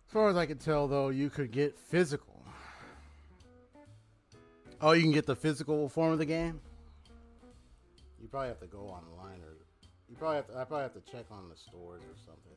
As far as I can tell, though, you could get physical. Oh, you can get the physical form of the game? You probably have to go online, or I probably have to check on the stores or something.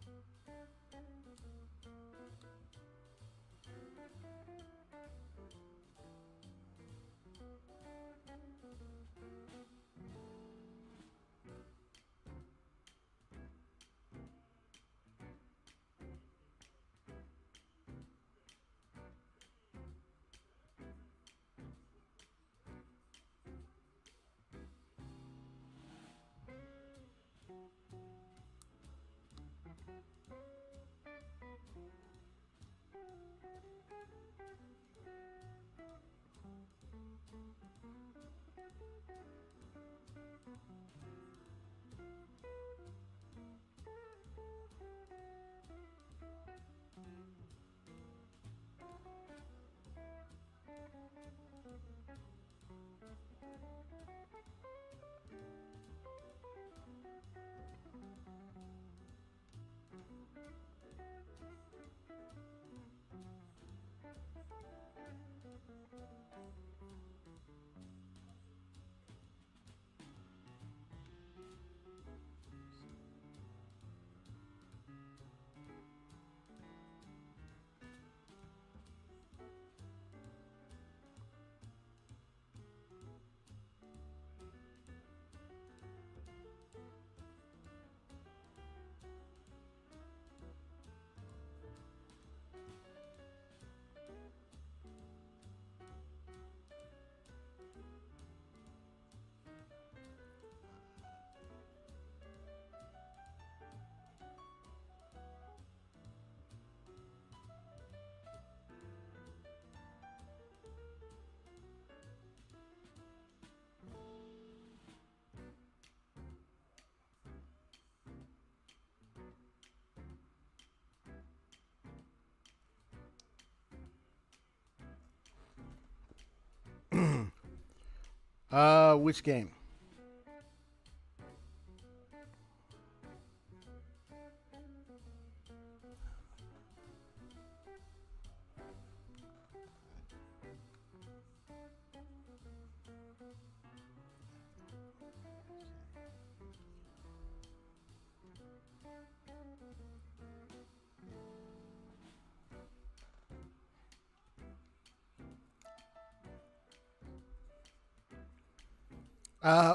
Which game?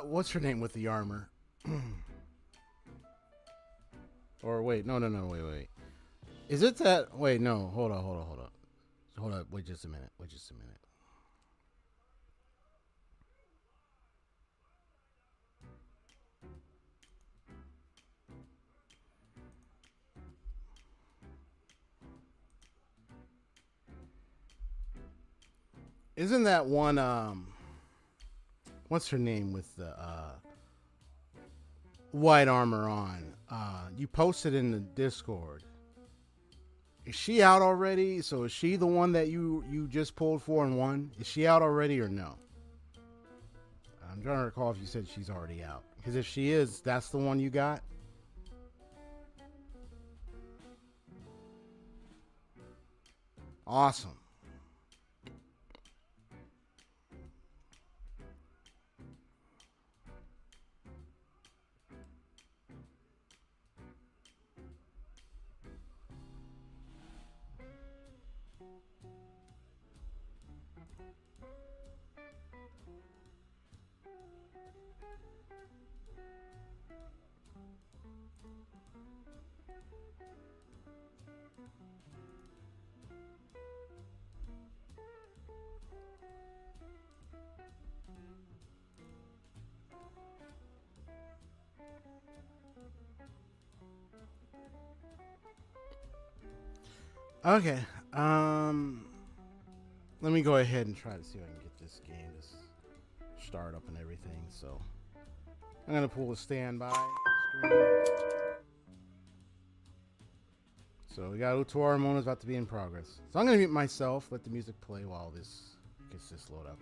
What's her name with the armor? Or wait, no, wait. Is it that? Wait, no, hold on. Wait just a minute. Isn't that one? What's her name with the white armor on? You posted in the Discord. Is she out already? So is she the one that you just pulled for and won? Is she out already or no? I'm trying to recall if you said she's already out. Because if she is, that's the one you got. Awesome. Okay. Let me go ahead and try to see if I can get this game to start up and everything. So I'm gonna pull a standby screen. So we got Utawarerumono about to be in progress. So I'm gonna mute myself, let the music play while this gets this load up.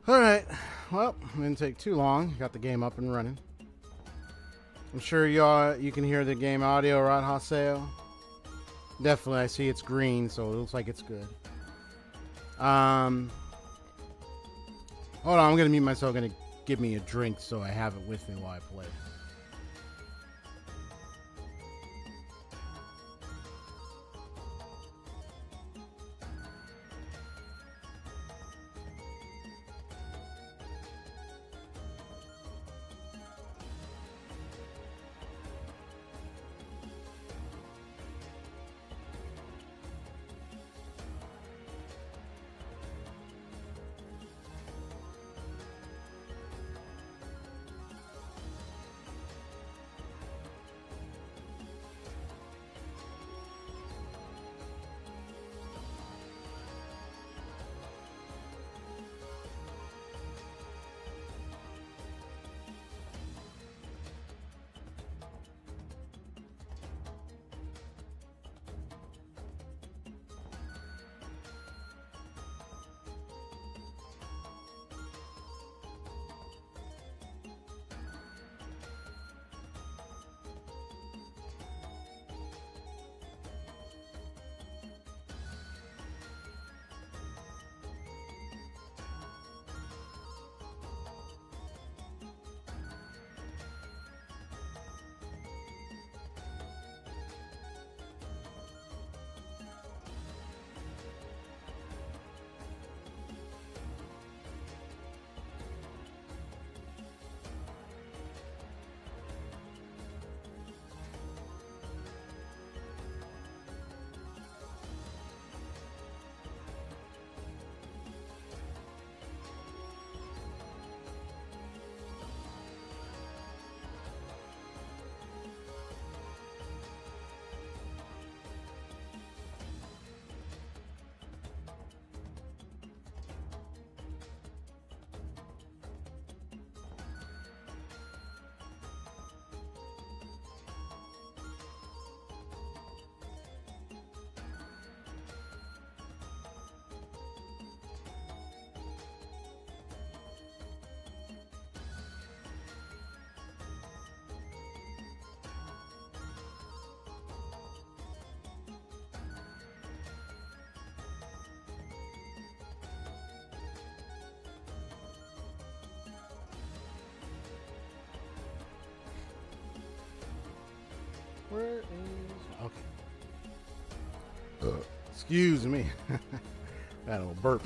All right. Well, it didn't take too long. Got the game up and running. I'm sure you can hear the game audio, right, Haseo? Definitely. I see it's green, so it looks like it's good. Hold on. I'm gonna mute myself. Gonna give me a drink so I have it with me while I play. Where is... Okay. Excuse me. Got a little burp.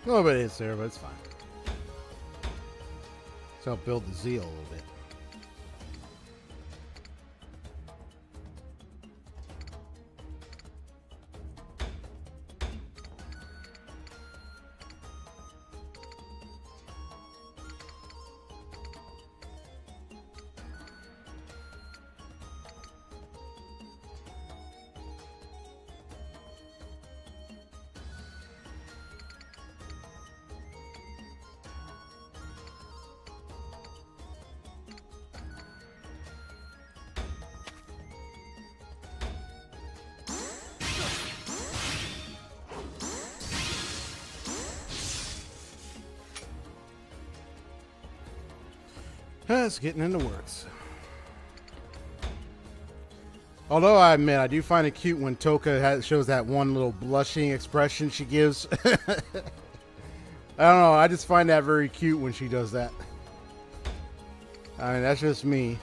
A little bit is there, but it's fine. So help build the zeal a little bit. It's getting in the works. Although I admit, I do find it cute when Toka shows that one little blushing expression she gives. I don't know. I just find that very cute when she does that. I mean, that's just me.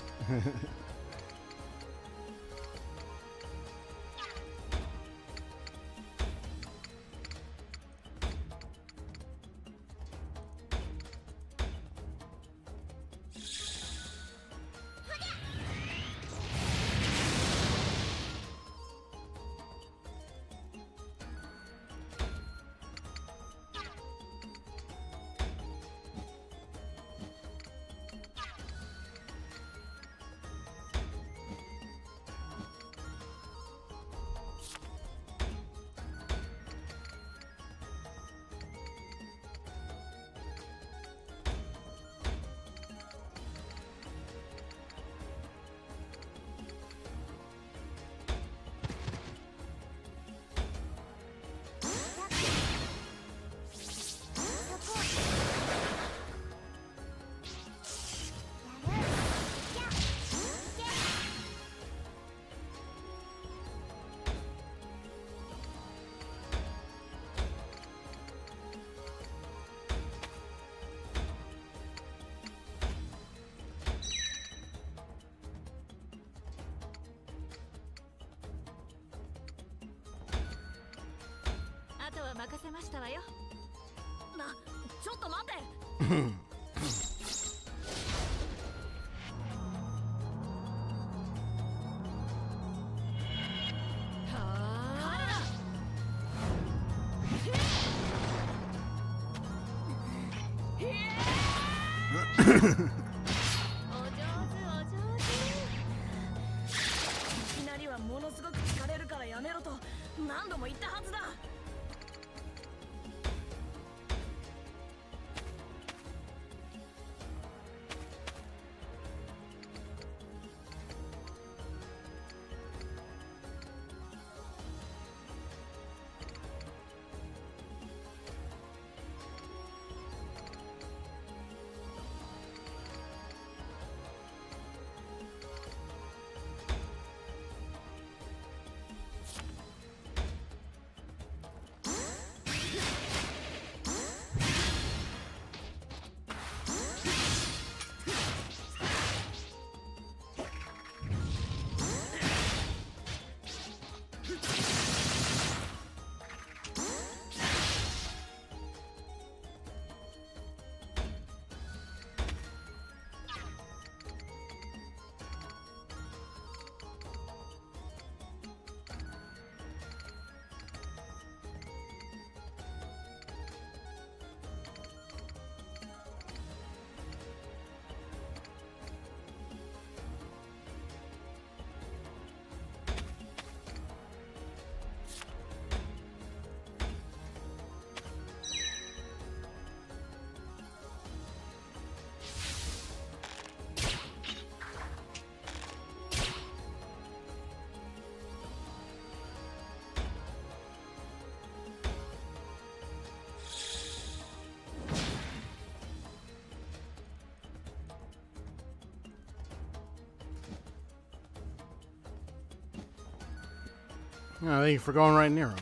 Oh, thank you for going right near him.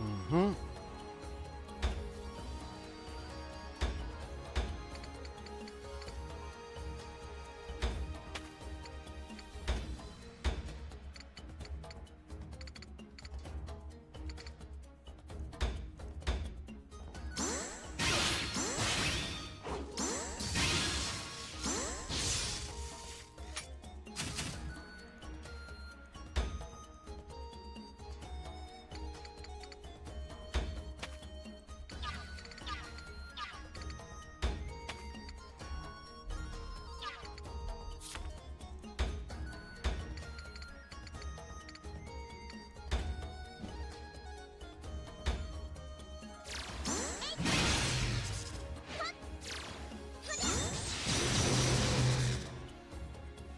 Mm-hmm.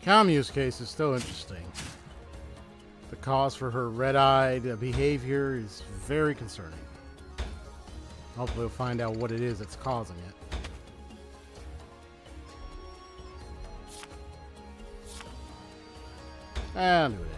Kamu's case is still interesting. The cause for her red-eyed behavior is very concerning. Hopefully we'll find out what it is that's causing it. I'll do it anyway.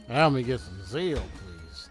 Help me get some zeal, please.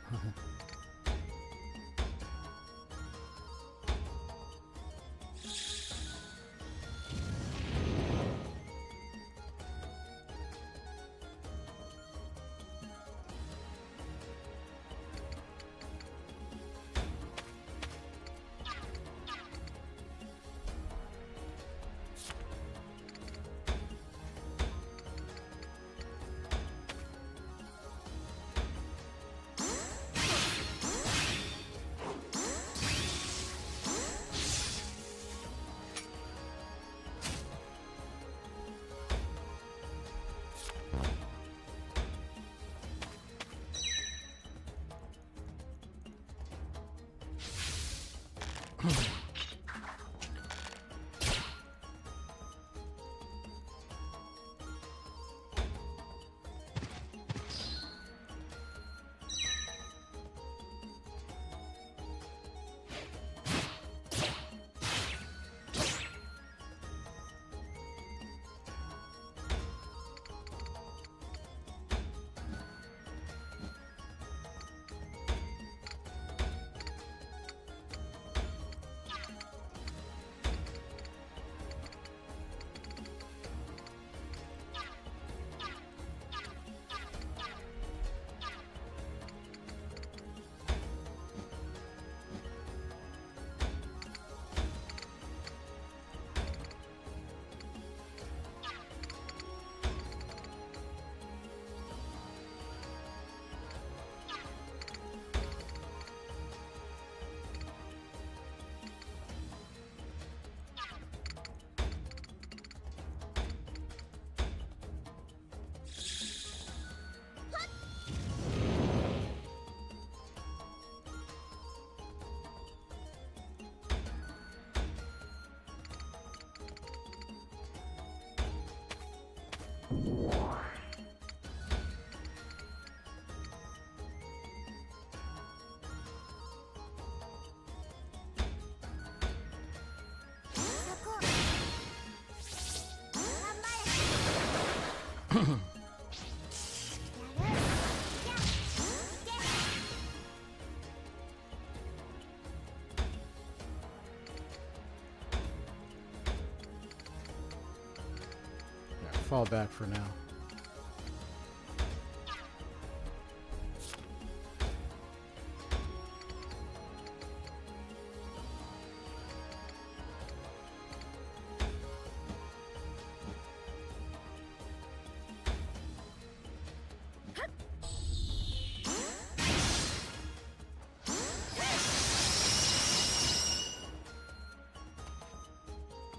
Fall back for now.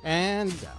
And down.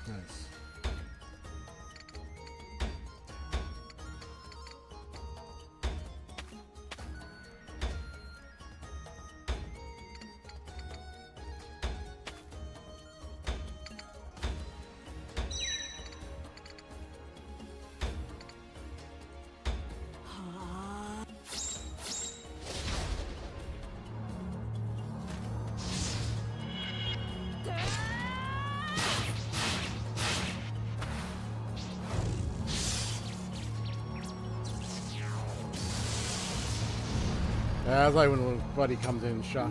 Nice. That's like when a little buddy comes in and shot.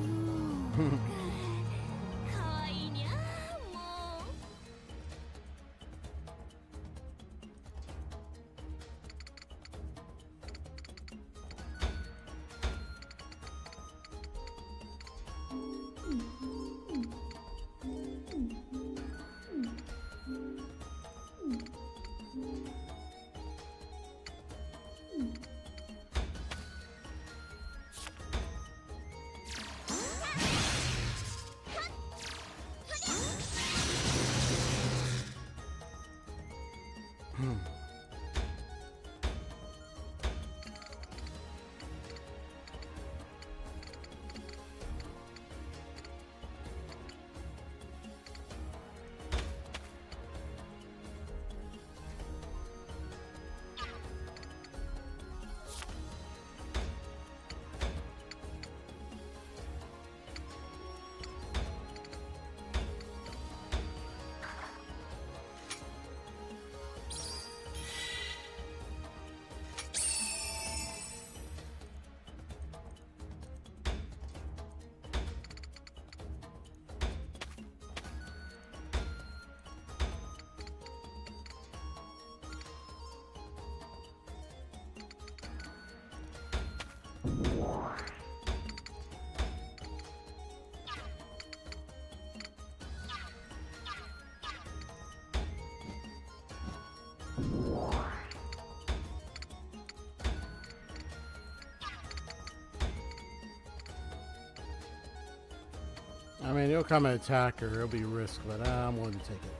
I mean, he'll come and attack or it'll be risk, but I'm willing to take it.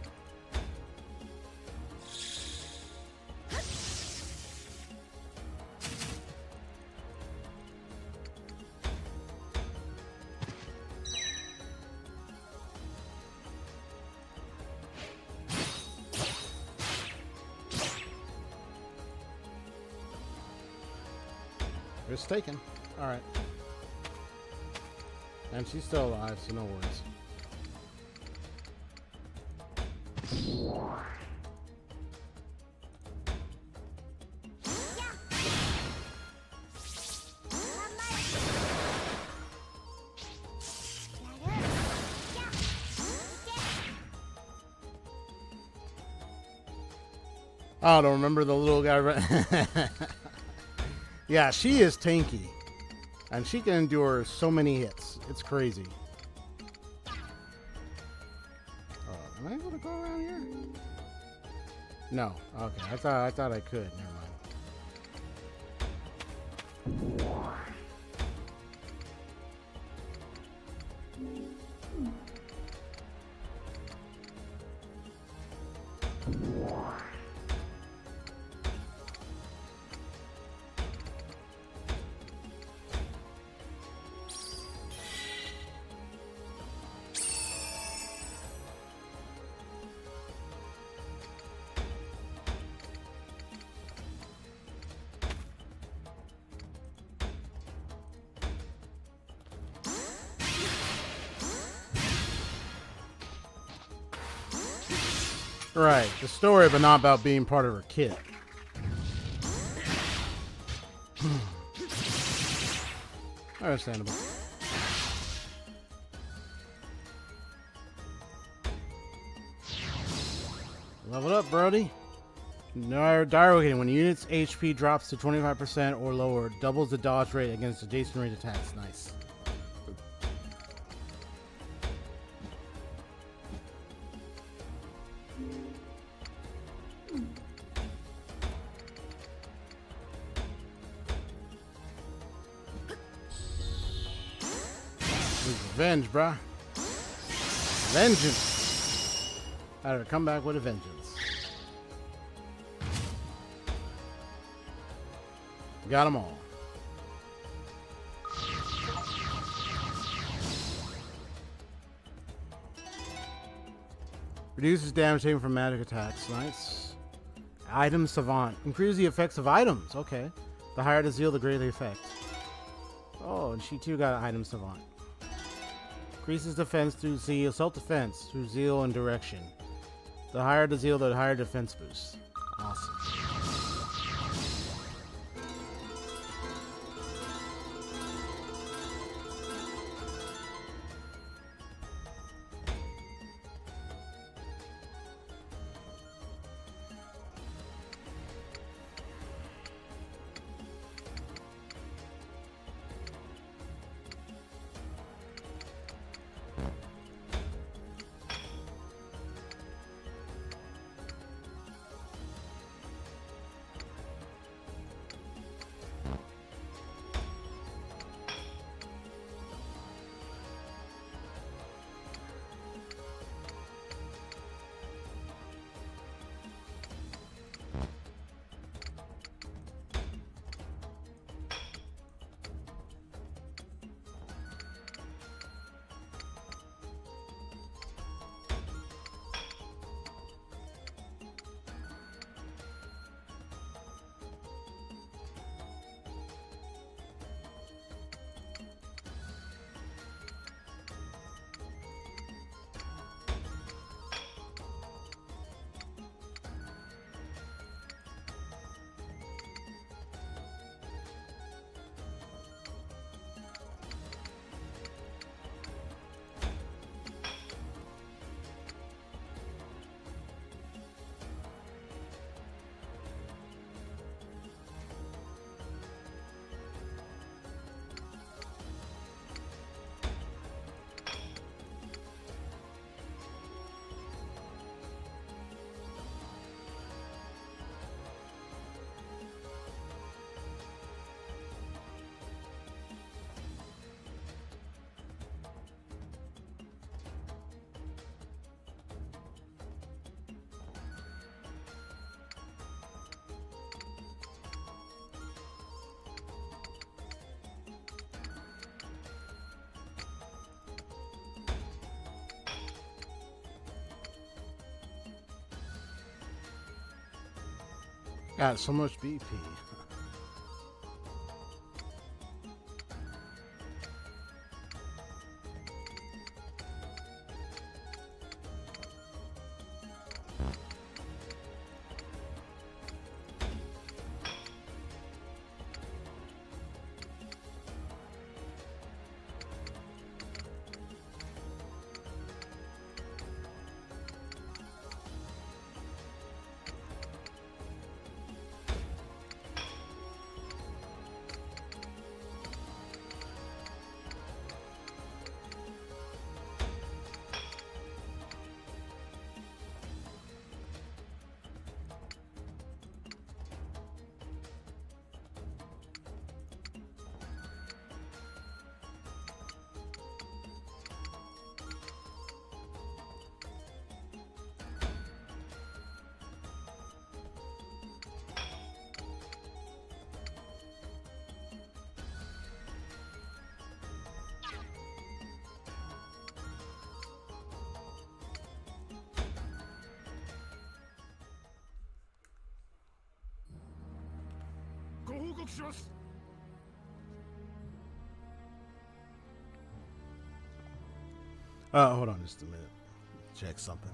Risk taken. All right. And she's still alive, so no worries. Oh, I don't remember the little guy. Yeah, she is tanky. And she can endure so many hits. It's crazy. Oh, am I able to go around here? No. Okay. I thought I could. Never mind. Right, the story, but not about being part of her kit. Understandable. Level up, Brody. No, dire when units' HP drops to 25% or lower, doubles the dodge rate against adjacent range attacks. Nice. Revenge, bruh. Vengeance. I had to come back with a vengeance. Got them all. Reduces damage taken from magic attacks. Nice. Item Savant. Increases the effects of items. Okay. The higher the zeal, the greater the effect. Oh, and she too got Item Savant. Increases defense through zeal, self-defense through zeal and direction. The higher the zeal, the higher defense boost. Awesome. Got so much BP. Hold on just a minute. Check something.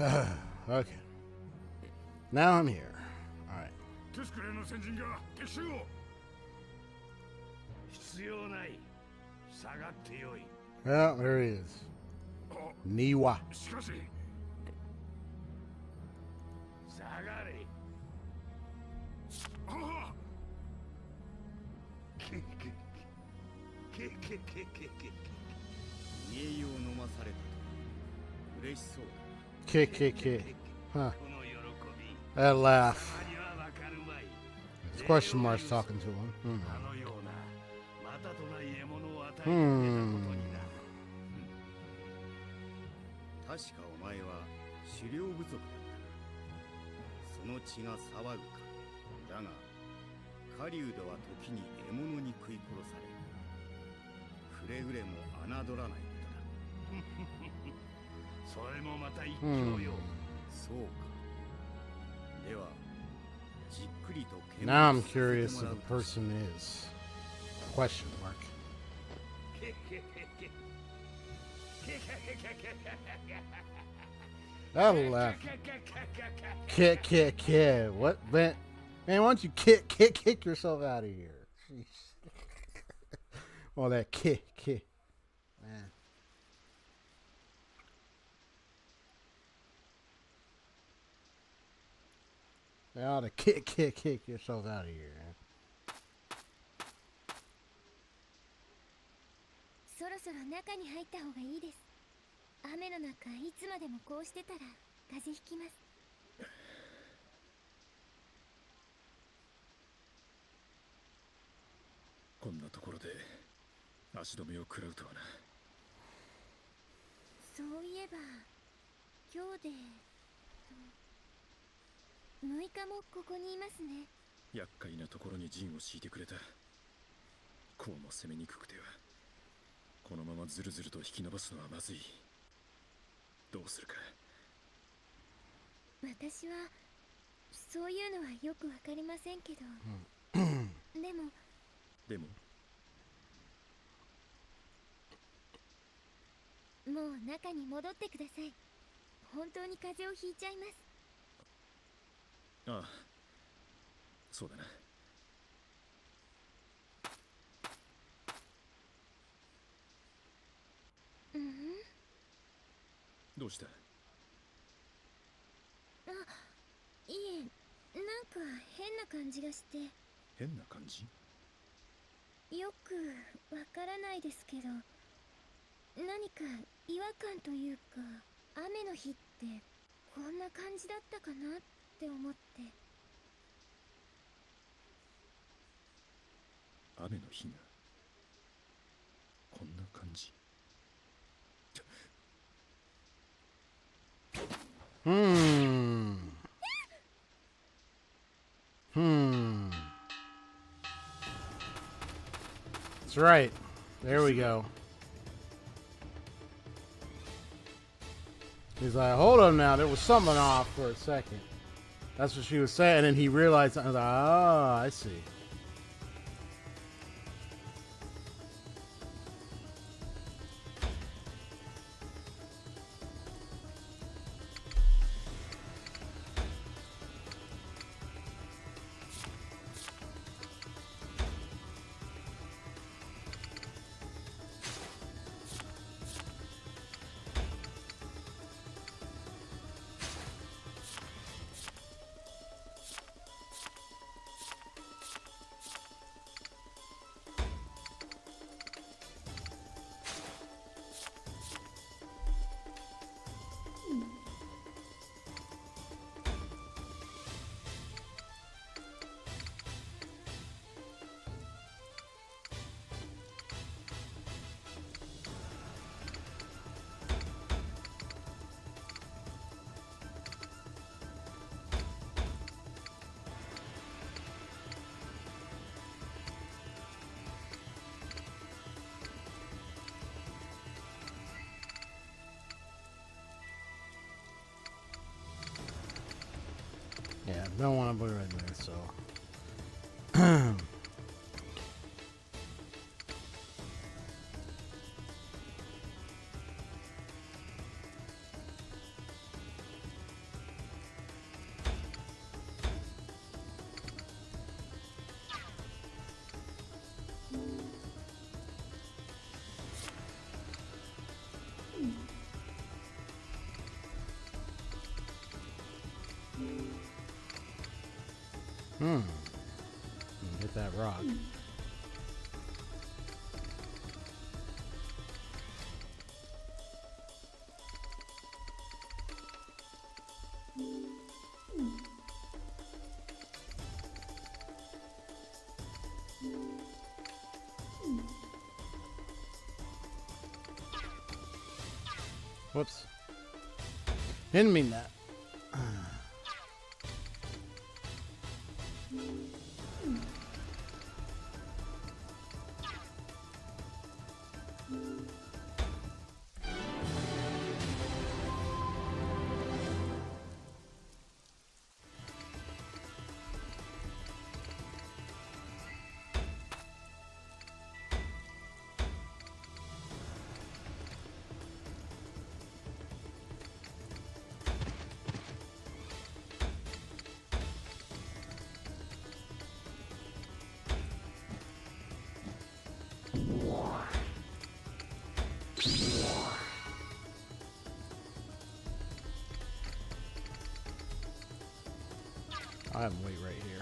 Okay. Now I'm here. All right. Well, there he is. Niwa. Kick. Huh. That laugh. It's question marks talking to him. Hmm. 確かお前は狩猟部族だった。その血が騒ぐか。だが、狩人は時に獲物に食い殺され、くれぐれも侮らないことだ。それもまた一興よ。そうか。では、じっくりと。 Now I'm curious who the person is. Question mark. That'll laugh. Kick. What? Man, why don't you kick yourself out of here? Jeez. All that kick. Man. They ought to kick yourself out of here. そろそろ中に入った方がいいです。雨の中いつまでもこうしてたら風邪ひきます。こんなところで足止めを食らうとはな。そういえば今日で6日もここにいますね。厄介なところに陣を敷いてくれた。こうも攻めにくくてはこのままずるずると引き伸ばすのはまずい。どうするか。私はそういうのはよくわかりませんけど、でももう中に戻ってください。本当に風邪をひいちゃいます。ああ、そうだな。どうした？あ、いえ、なんか変な感じがして。変な感じ？よくわからないですけど、何か違和感というか、雨の日ってこんな感じだったかなって思って。雨の日がこんな感じ。That's right. There we go. He's like, hold on now. There was something off for a second. That's what she was saying. And then he realized, I was like, oh, I see. Yeah, don't want to put it right there, so. Hit that rock. Whoops. Didn't mean that. I have weight right here.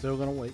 Still gonna wait.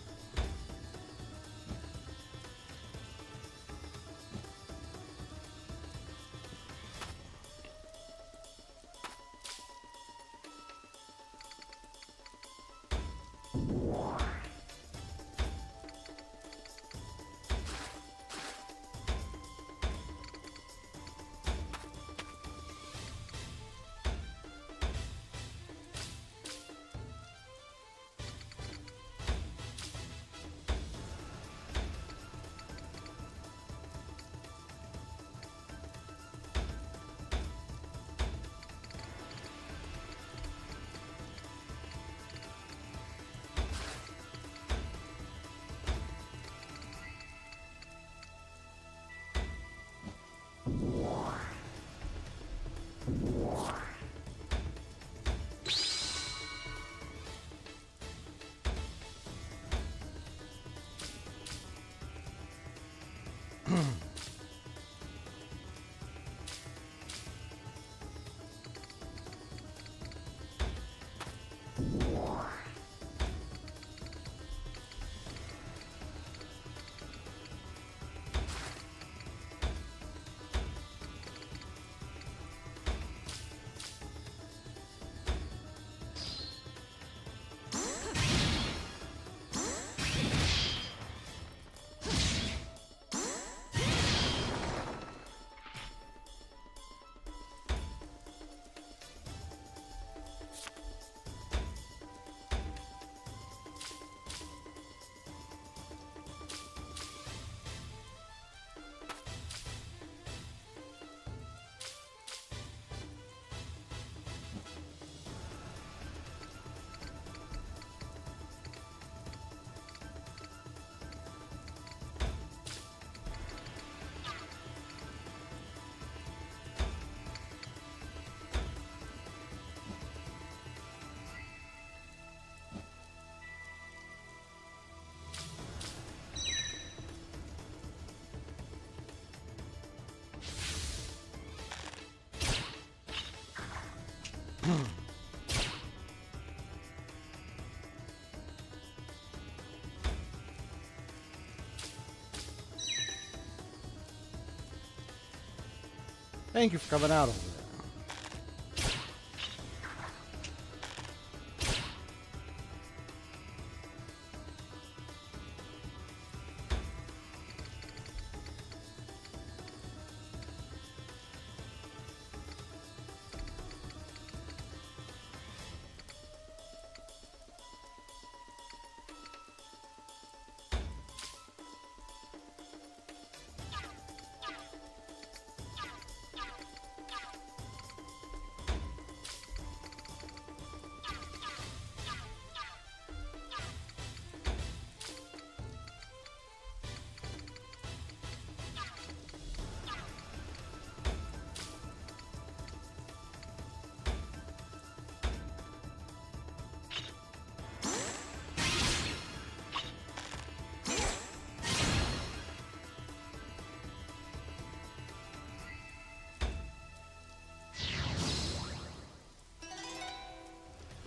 Thank you for coming out over there.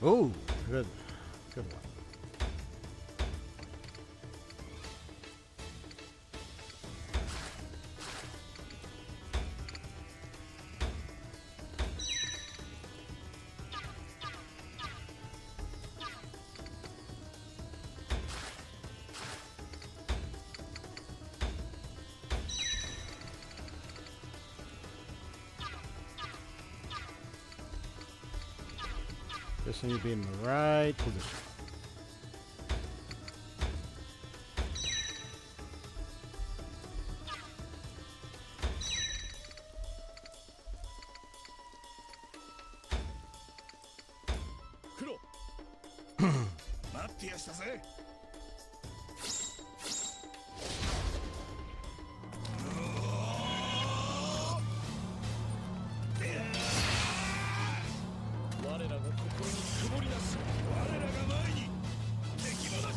Oh, good one. Just need to be in the right position. Kuro! 待ってやしたぜ。我らが心に曇りなし。我らが前に敵もなし。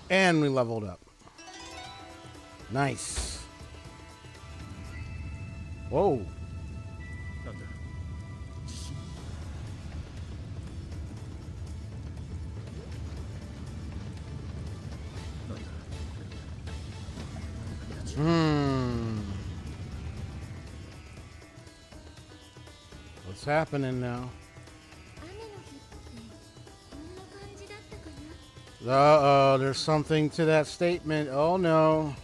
And we leveled up. Nice. Whoa. なんだ。自信。なんだ。 What's happening now? 雨の日ってこんな感じだったかな。 Uh-oh, there's something to that statement. Oh no.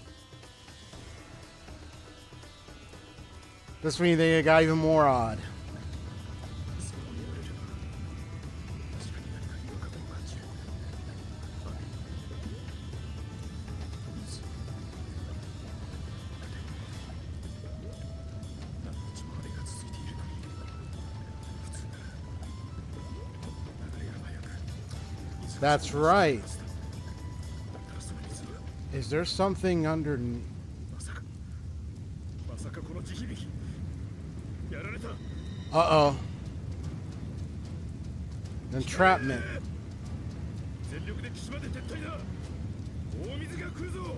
This means they got even more odd. そう言われれば確かに何か違和感を感じる。水。何日も雨が続いているのに普通なら流れが速く水が That's right. だったらその水は Is there something underneath? まさかこの地響きやられた。 Uh-oh. Entrapment. 全力で岸まで撤退だ。大水が来るぞ。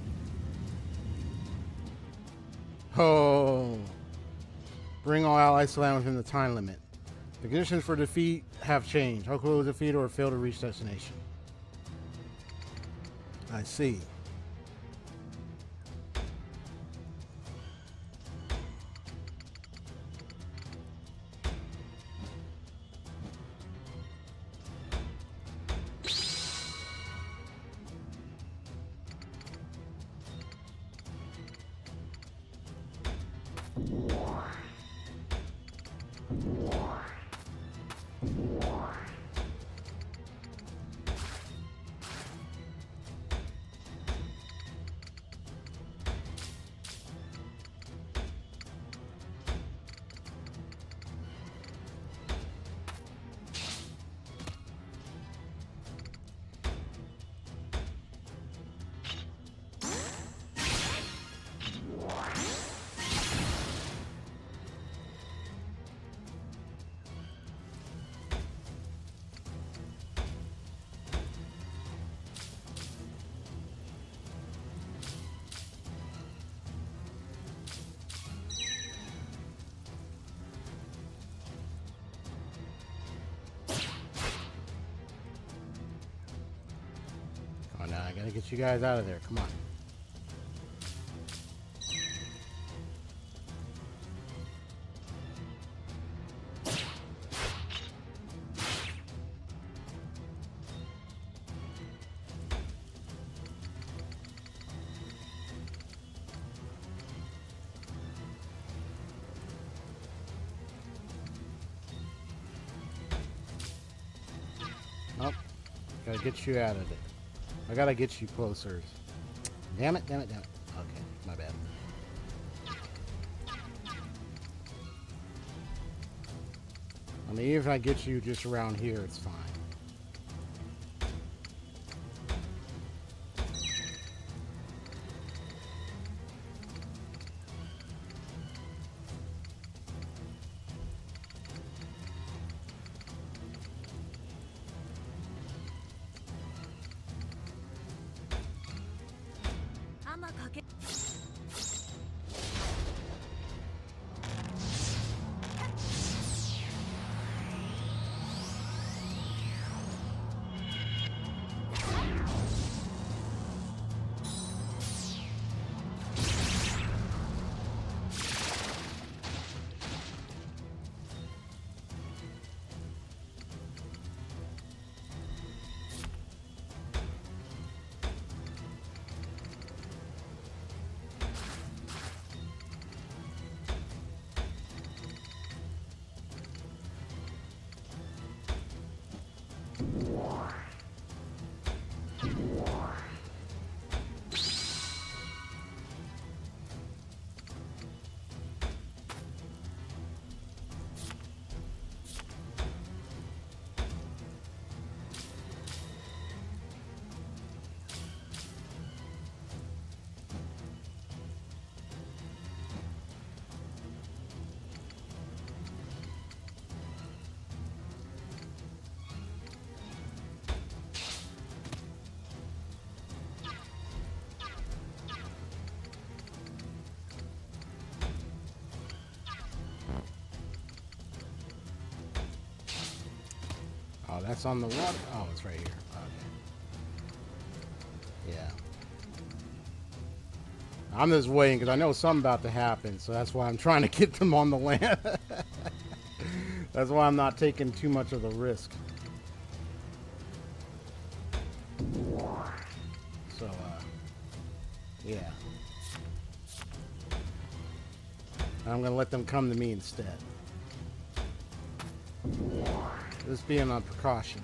Oh. Bring all allies to land within the time limit. The conditions for defeat have changed. Hakuowlo defeat or fail to reach destination. I see. Gotta get you guys out of there. Come on. Nope. Gotta get you out of it. I gotta get you closer. Damn it, damn it, damn it. Okay, my bad. I mean, even if I get you just around here, it's fine. Oh, that's on the water. Oh, it's right here. Okay. Yeah. I'm just waiting because I know something about to happen, so that's why I'm trying to get them on the land. That's why I'm not taking too much of the risk. So, yeah. I'm going to let them come to me instead. Just being on precaution.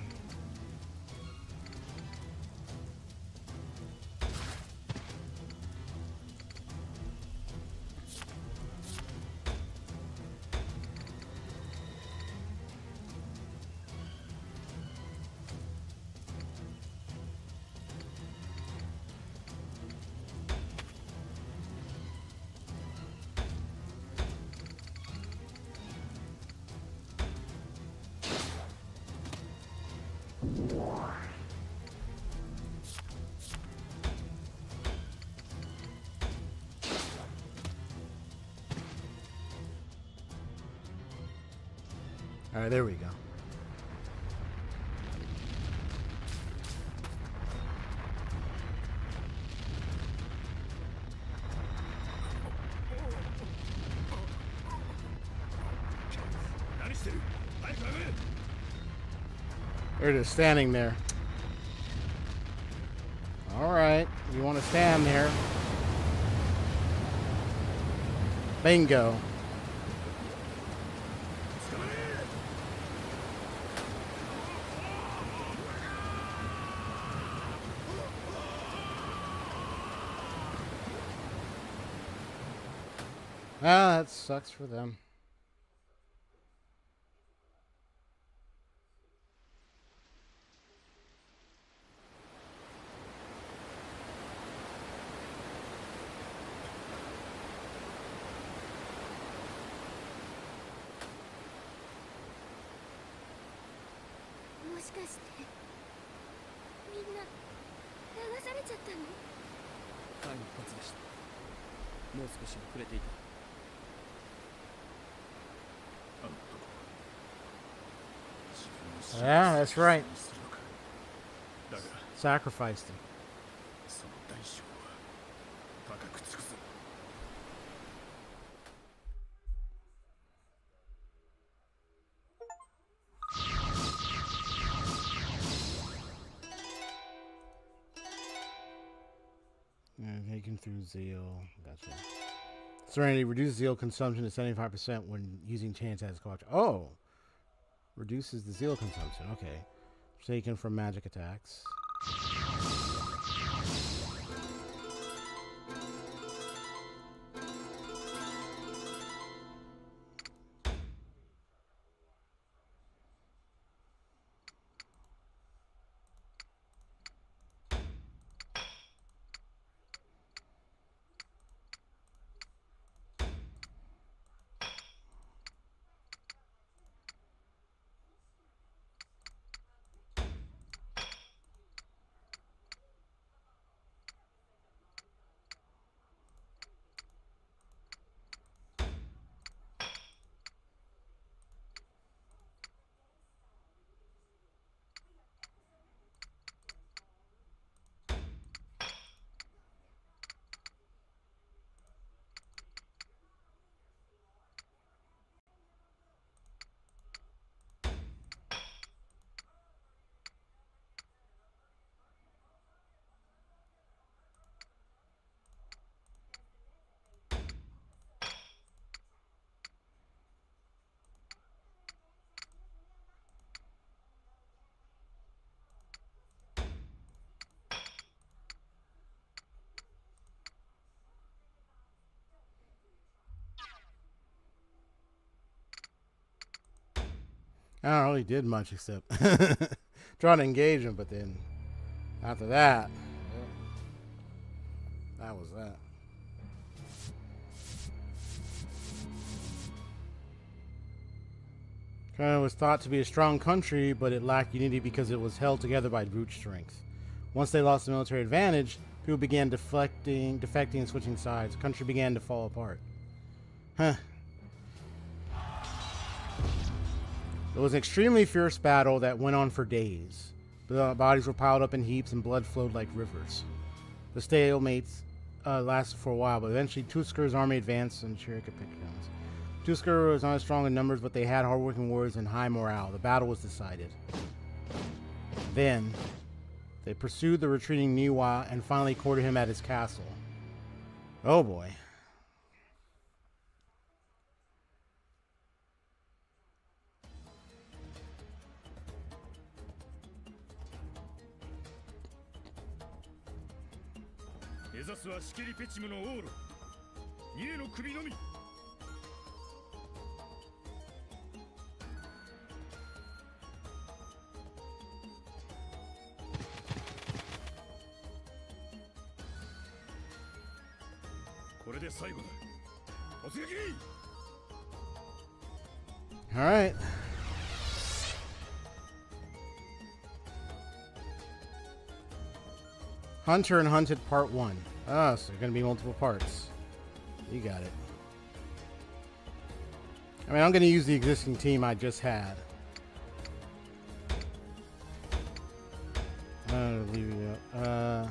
All right, there we go. They're just standing there. All right, you want to stand there? Bingo. Ah, that sucks for them. Yeah, that's right. Sacrificed him. awaken through zeal. Gotcha. Serenity reduces zeal consumption to 75% when using chance as coach. Oh, reduces the zeal consumption. Okay, taken from magic attacks. I don't really did much except trying to engage him, but then after that, that was that. China was thought to be a strong country, but it lacked unity because it was held together by brute strength. Once they lost the military advantage, people began defecting and switching sides. The country began to fall apart. Huh. It was an extremely fierce battle that went on for days. The bodies were piled up in heaps and blood flowed like rivers. The stalemates lasted for a while, but eventually Tusker's army advanced and Chirika picked guns. Tusker was not as strong in numbers, but they had hardworking warriors and high morale. The battle was decided. Then, they pursued the retreating Niwa and finally quartered him at his castle. Oh boy. All right. Hunter and Hunted Part 1. Oh, so there's going to be multiple parts. You got it. I mean, I'm going to use the existing team I just had. Leave it up.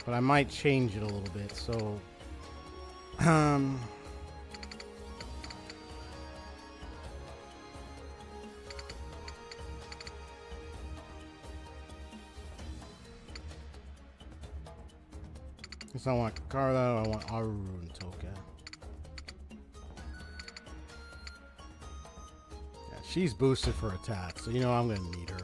But I might change it a little bit, so... I want Carlo, I want Aru and Toka. Yeah, she's boosted for attack, so you know I'm gonna need her.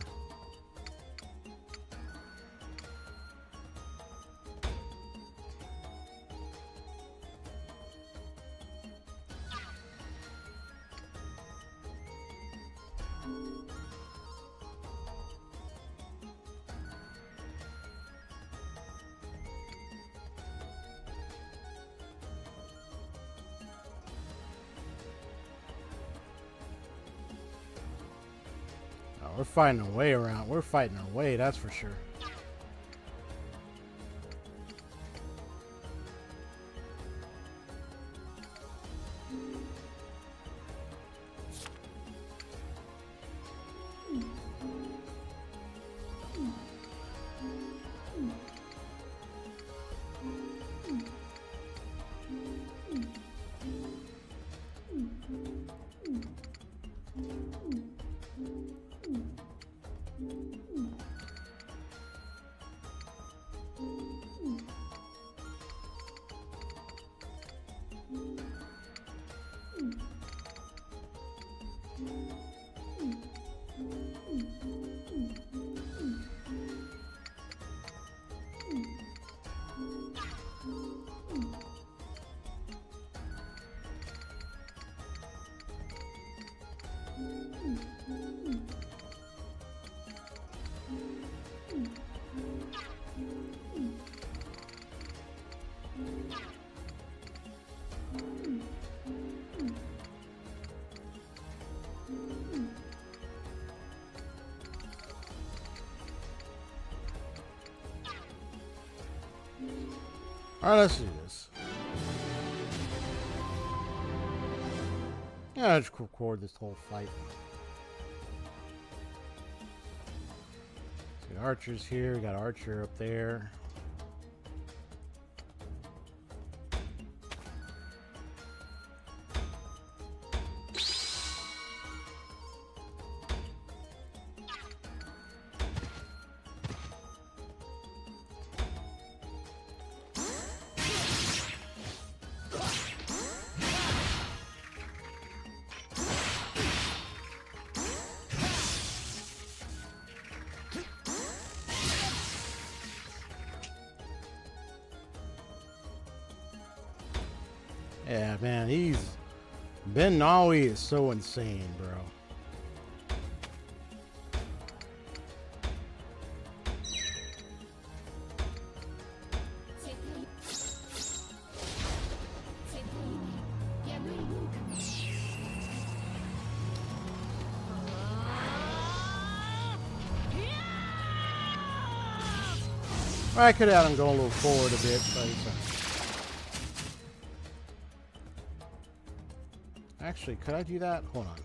We're fighting our way around. We're fighting our way, that's for sure. Alright, let's do this. Yeah, let's record this whole fight. So Archer's here, we got Archer up there. Yeah, man, Ben Nawi is so insane, bro. I could have had him go a little forward a bit, but he's actually, could I do that? Hold on.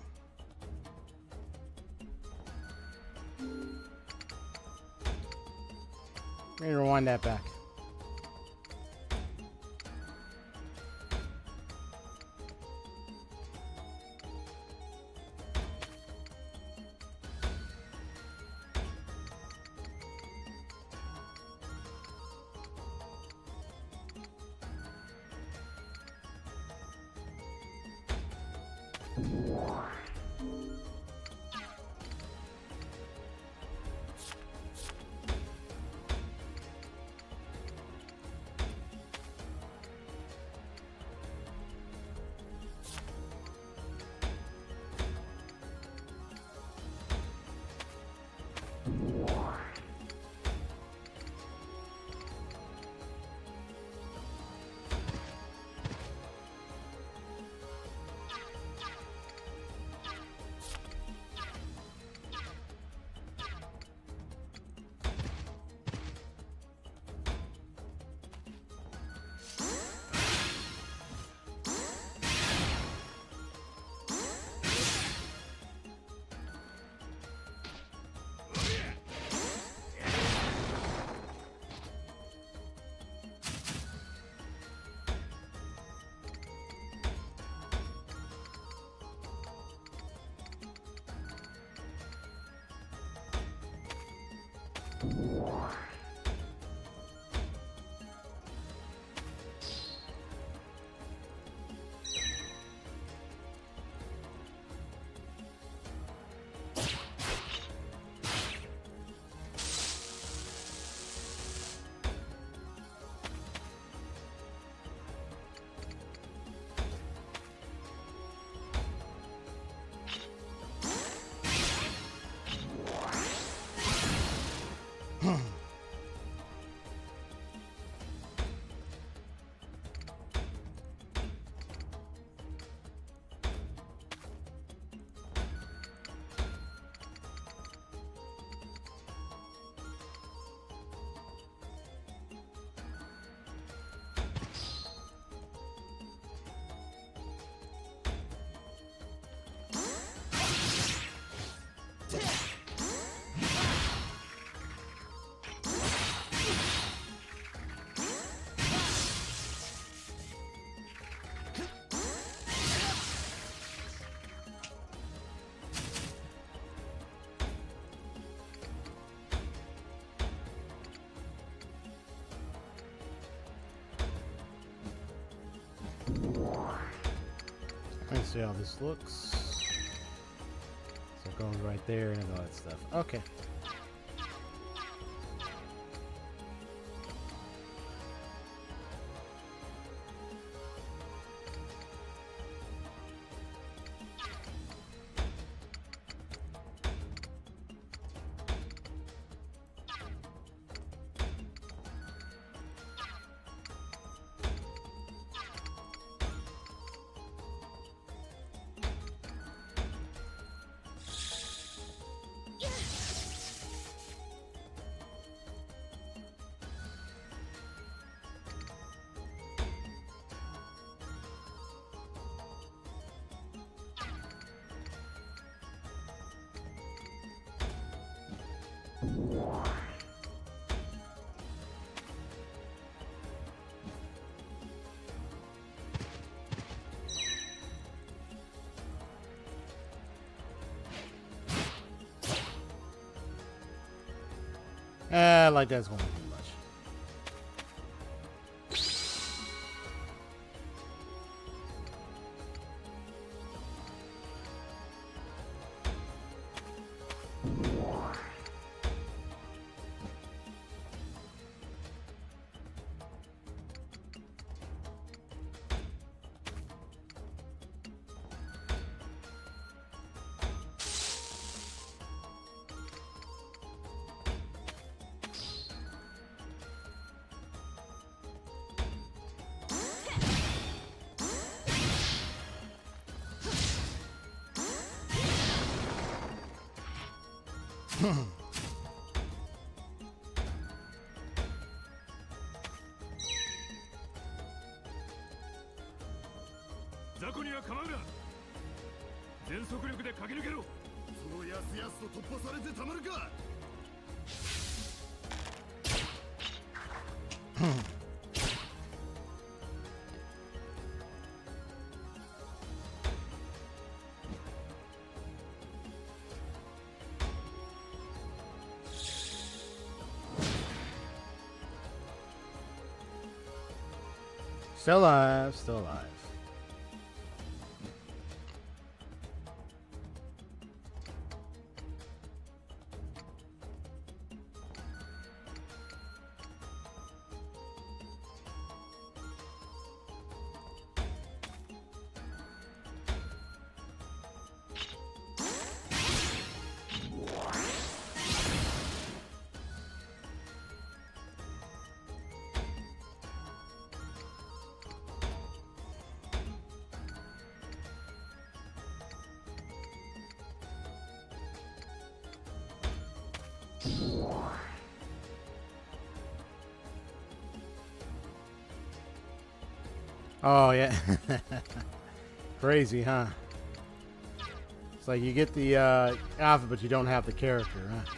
Let me rewind that back. Let's see how this looks. So it goes right there and all that stuff. Okay. Like that's going to do much. Still alive, still alive. Oh yeah. Crazy, huh? It's like you get the outfit, but you don't have the character, huh?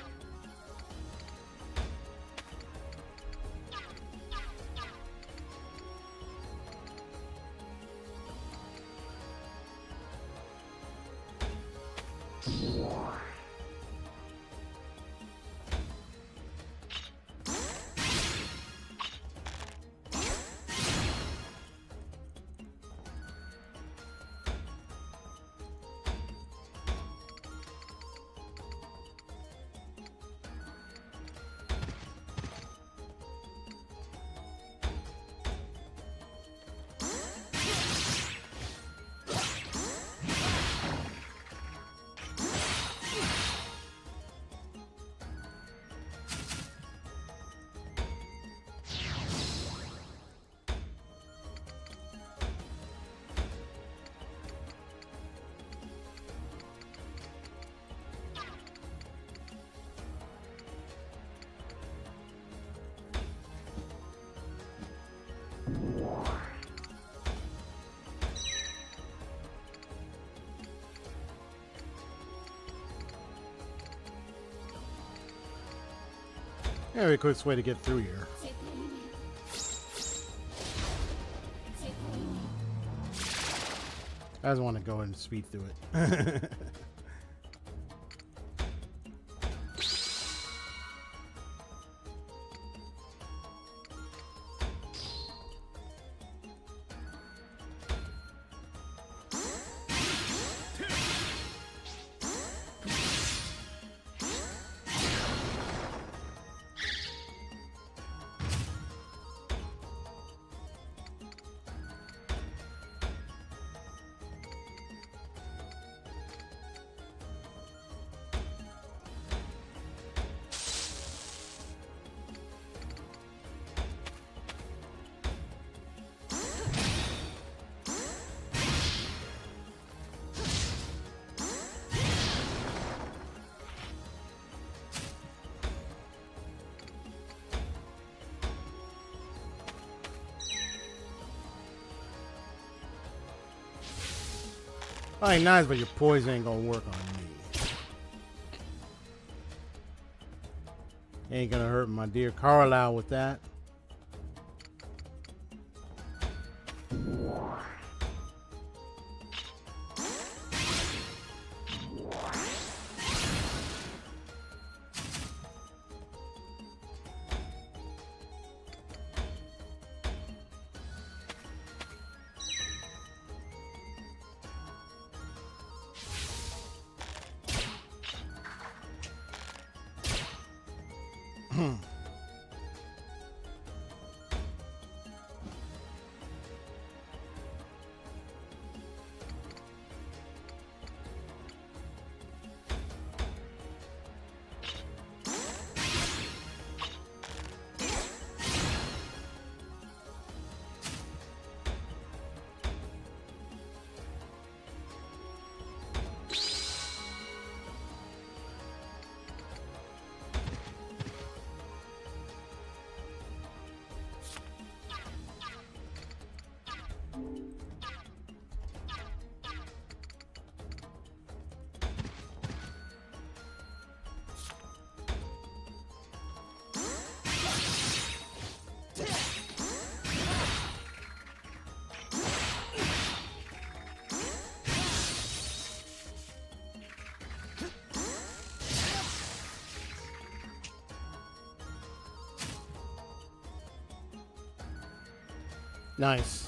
Very quick way to get through here. I just want to go and speed through it. I ain't nice, but your poison ain't gonna work on me. Ain't gonna hurt my dear Carlisle with that. Nice.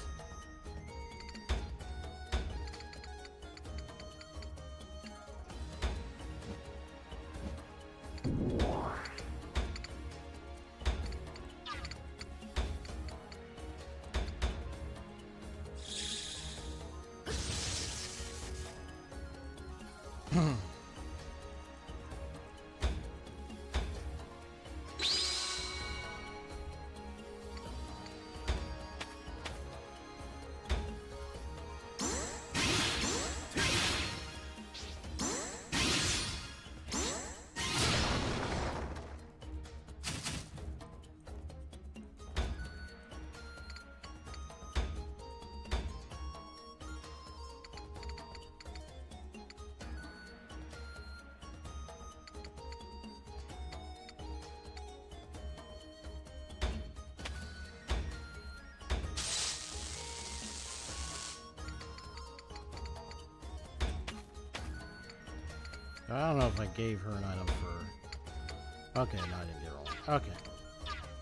I don't know if I gave her an item for... Okay, no, I didn't get it wrong. Okay.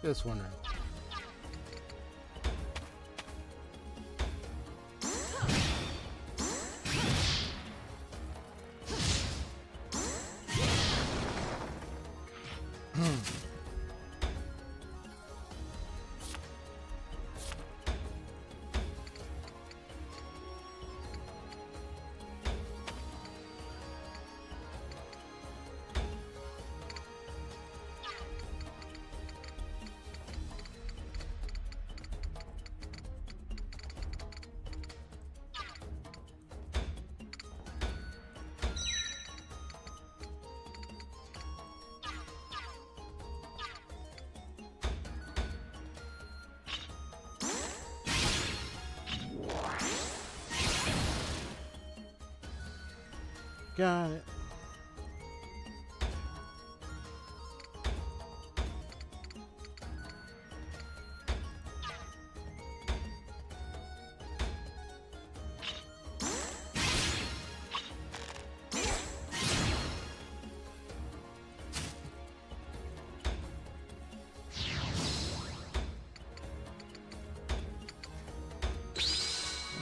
Just wondering. Got it.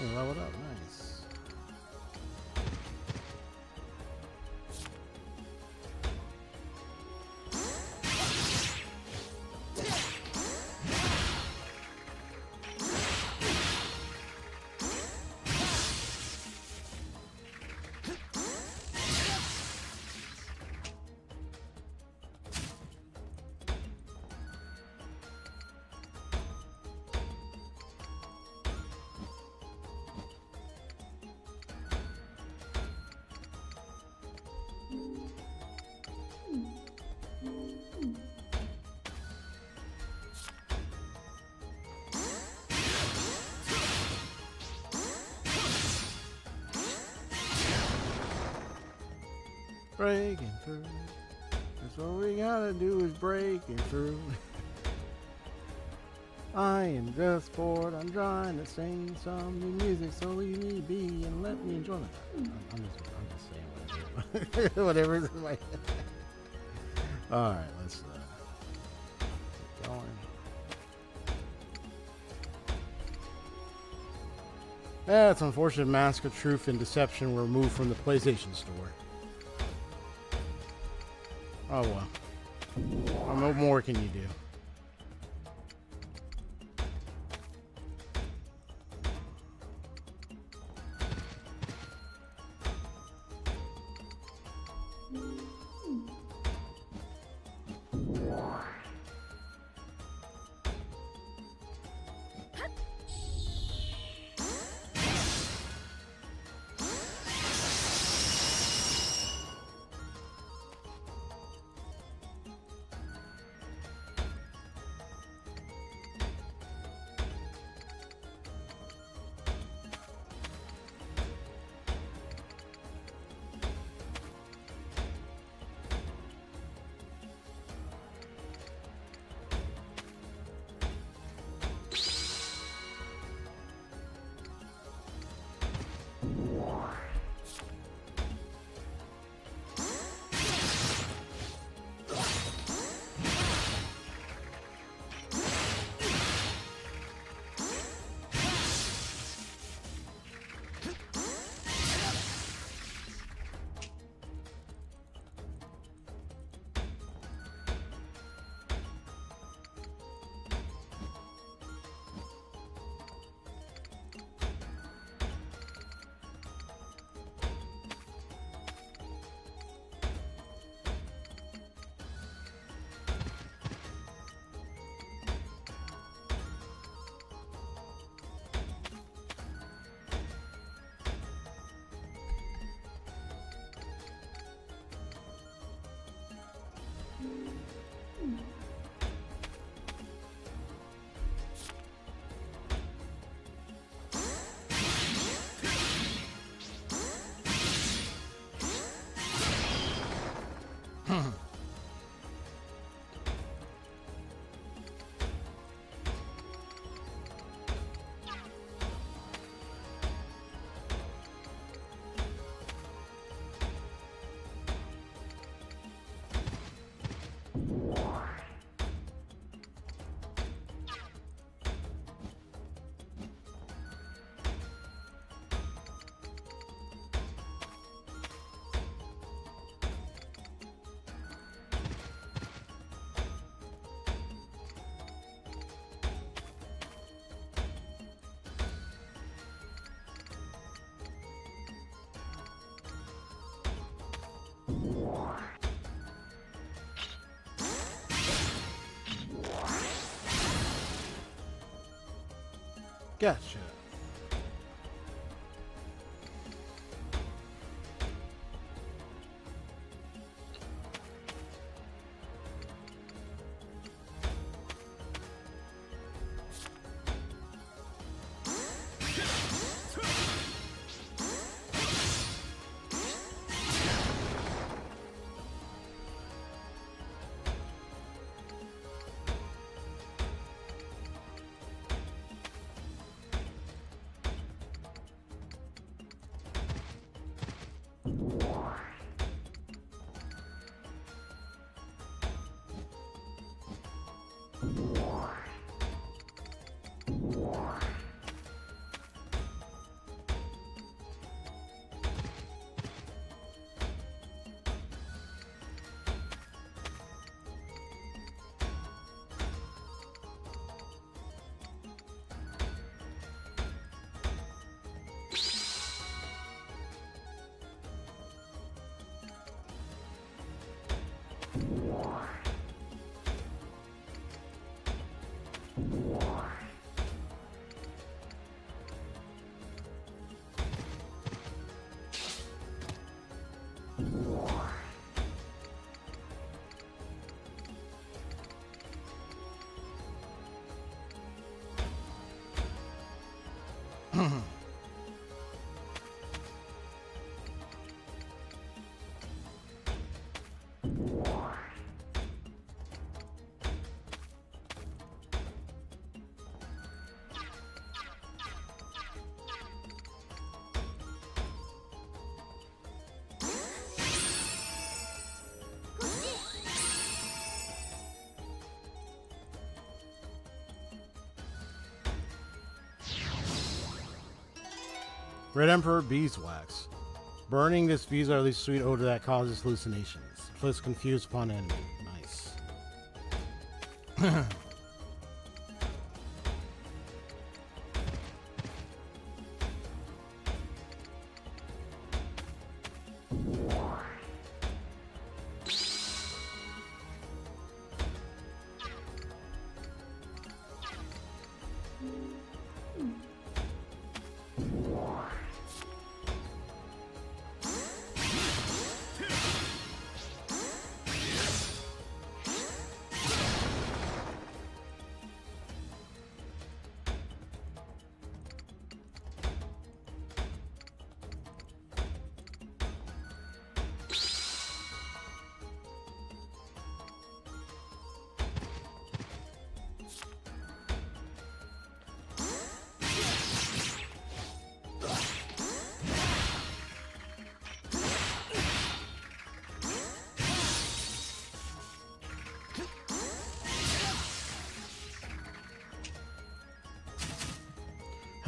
Oh, leveled up, nice. Breaking through. That's all we gotta do is breaking through. I am just bored. I'm trying to sing some new music, so leave me be and let me enjoy it. I'm just saying whatever. Whatever's in my head. All right, let's keep going. That's unfortunate. Mask of Truth and Deception were removed from the PlayStation Store. Oh well. What more can you do? Gotcha. Red Emperor beeswax. Burning this bizarrely sweet odor that causes hallucinations. Inflicts confused upon enemy. Nice.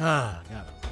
Ah, got it.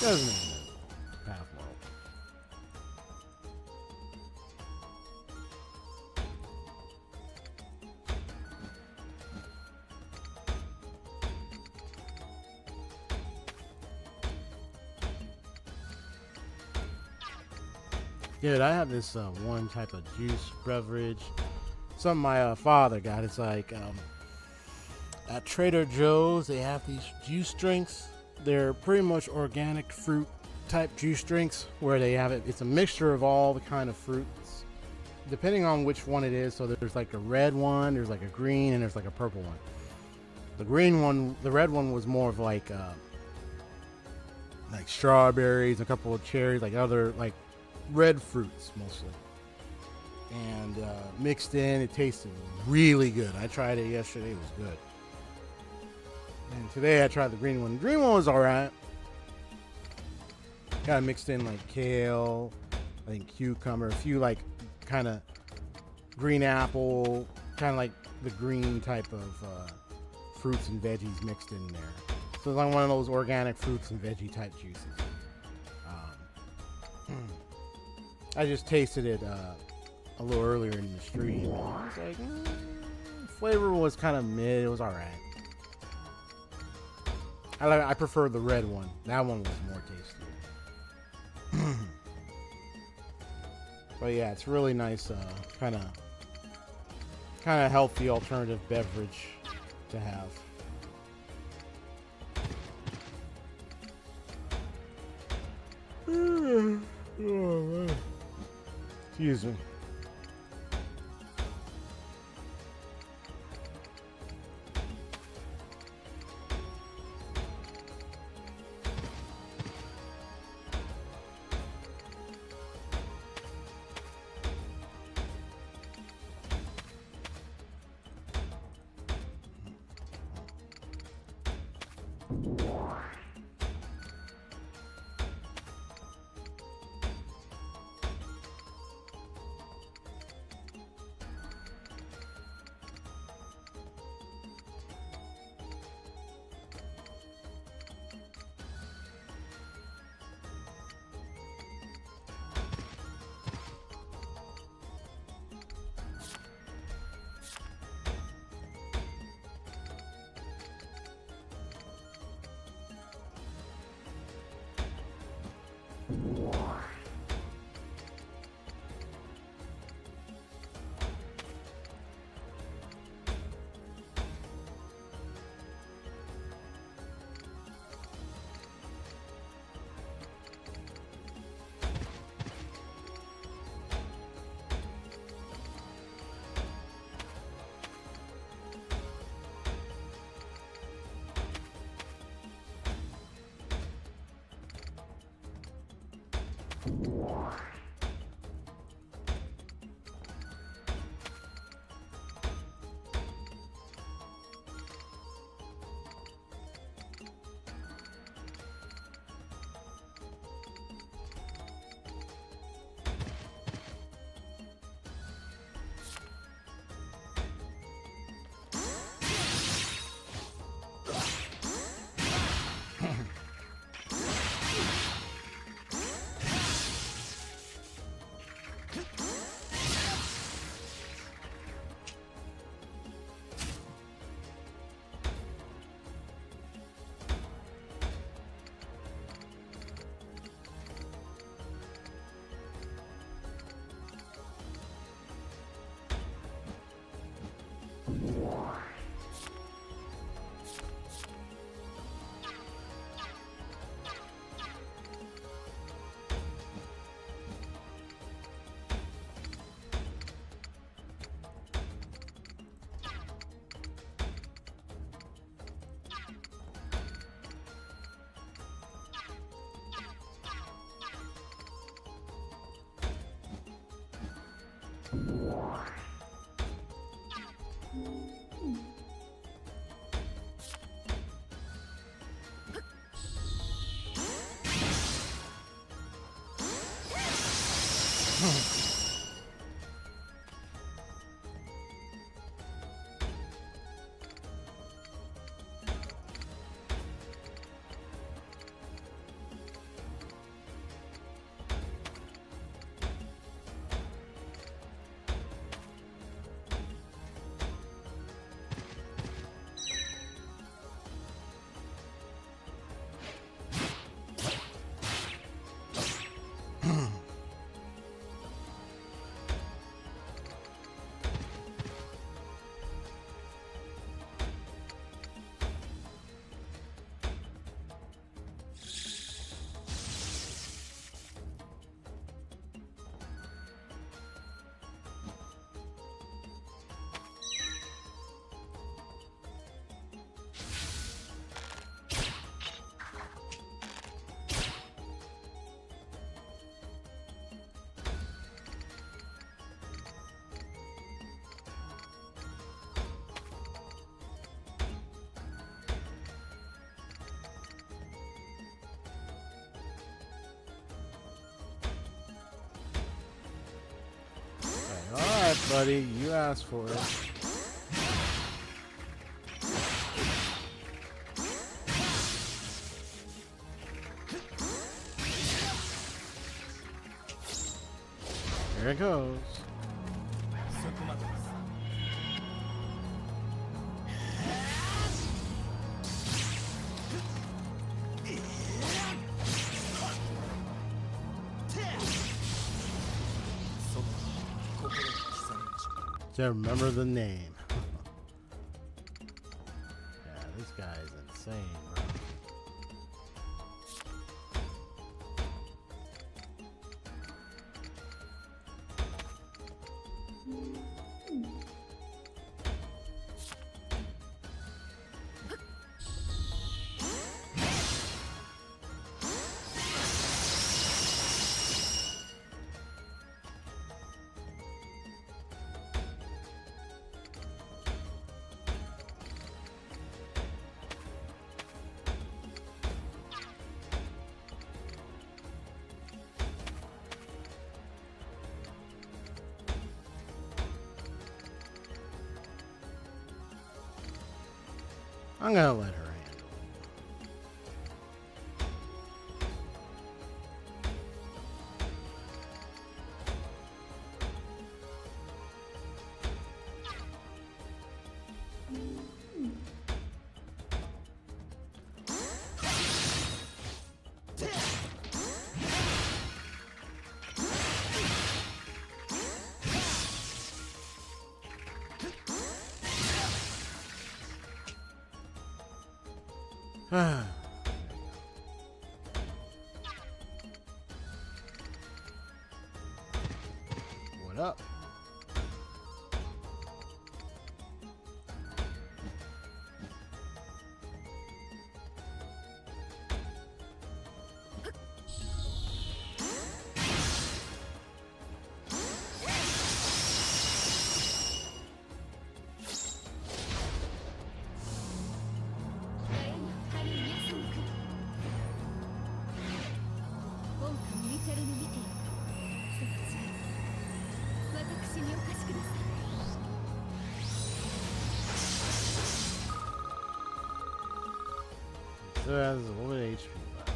Doesn't even half well. Dude, I have this one type of juice beverage. Something my father got. It's like at Trader Joe's, they have these juice drinks. They're pretty much organic fruit type juice drinks where they have it. It's a mixture of all the kind of fruits, depending on which one it is. So there's like a red one, there's like a green, and there's like a purple one. The red one was more of like strawberries, a couple of cherries, like other like red fruits mostly, and mixed in. It tasted really good. I tried it yesterday. It was good. And today I tried the green one. The green one was alright. Kind of mixed in like kale, I think cucumber, a few like kind of green apple, kind of like the green type of fruits and veggies mixed in there. So it's like one of those organic fruits and veggie type juices. I just tasted it a little earlier in the stream. I was like, flavor was kind of mid. It was all right. I prefer the red one. That one was more tasty. But yeah, it's really nice, kind of healthy alternative beverage to have. Oh, man. Excuse me. buddy. You asked for it. Here it goes. To remember the name. Yeah, this guy is insane, bro. I'm gonna let her handle it. What up? So it has a little bit of HP left.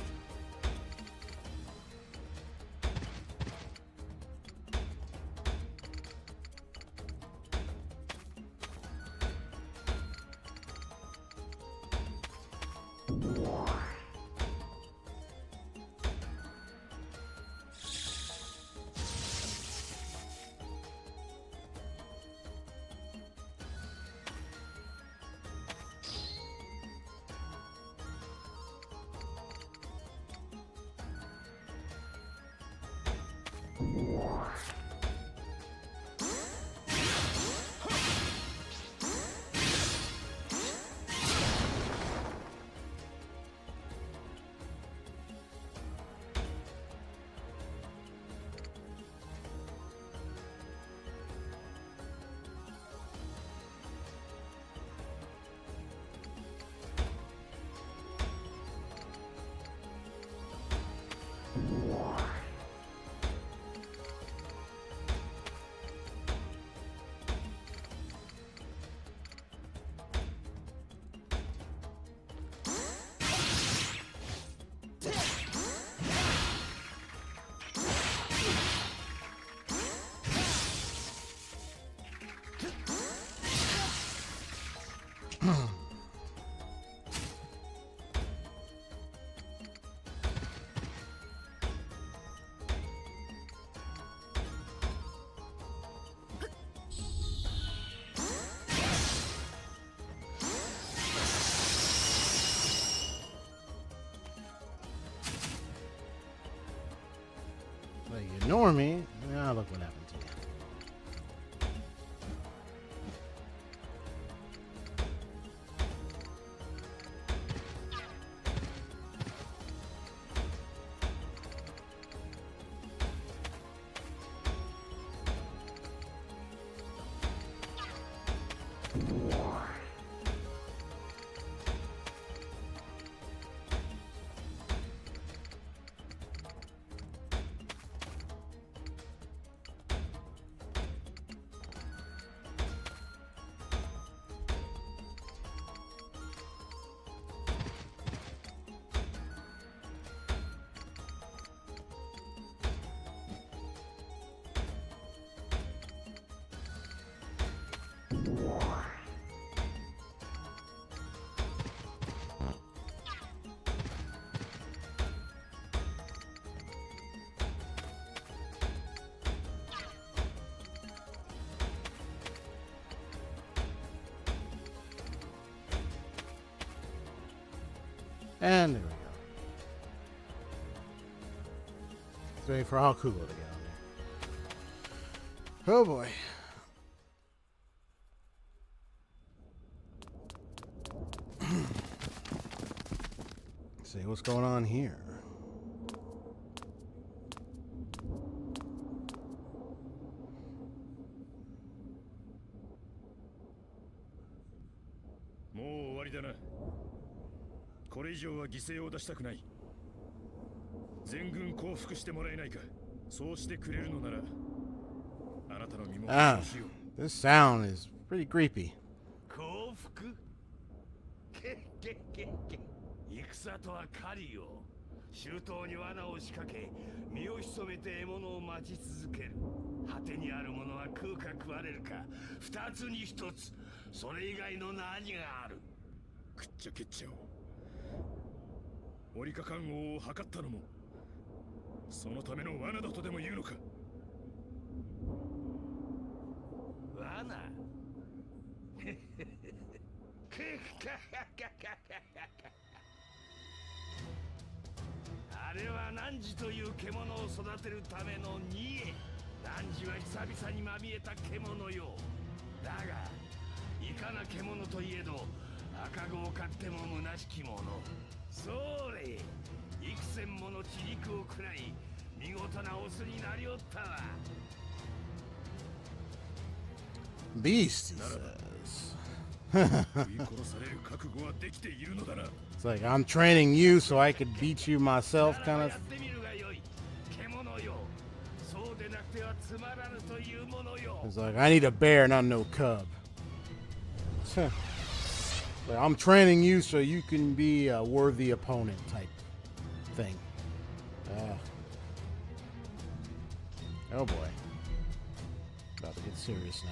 Well, you ignore me. Now look what happened to you. And there we go. Let's wait for Hakuowlo to get on there. Oh boy. Let's see what's going on here. Mo 終わりだな。これ以上は犠牲を出したくない。全軍降伏してもらえないか。そうしてくれるのなら、あなたの身も保証しよう。This sound is pretty creepy. 降伏戦とは狩りを周到に罠を仕掛け身を潜めて獲物を待ち続ける。果てにあるものは食うか食われるか二つに一つ。それ以外の何がある。くっちゃけっちゃを折りかかん王を測ったのもそのための罠だとでも言うのか。罠あれは汝という獣を育てるための煮え。汝は久々にまみえた獣よ。だがいかな獣といえど赤子を飼っても虚しきもの。それ幾千もの血肉を食らい見事なオスになりおったわ。 Beast, he says. 食い殺される覚悟はできているのだな。 It's like, I'm training you so I could beat you myself, kind や of. ってみるがよい。獣よ。そうでなくてはつまらぬというものよ。 It's like, I need a bear, not no cub. Like, I'm training you so you can be a worthy opponent type thing. Oh boy. About to get serious now.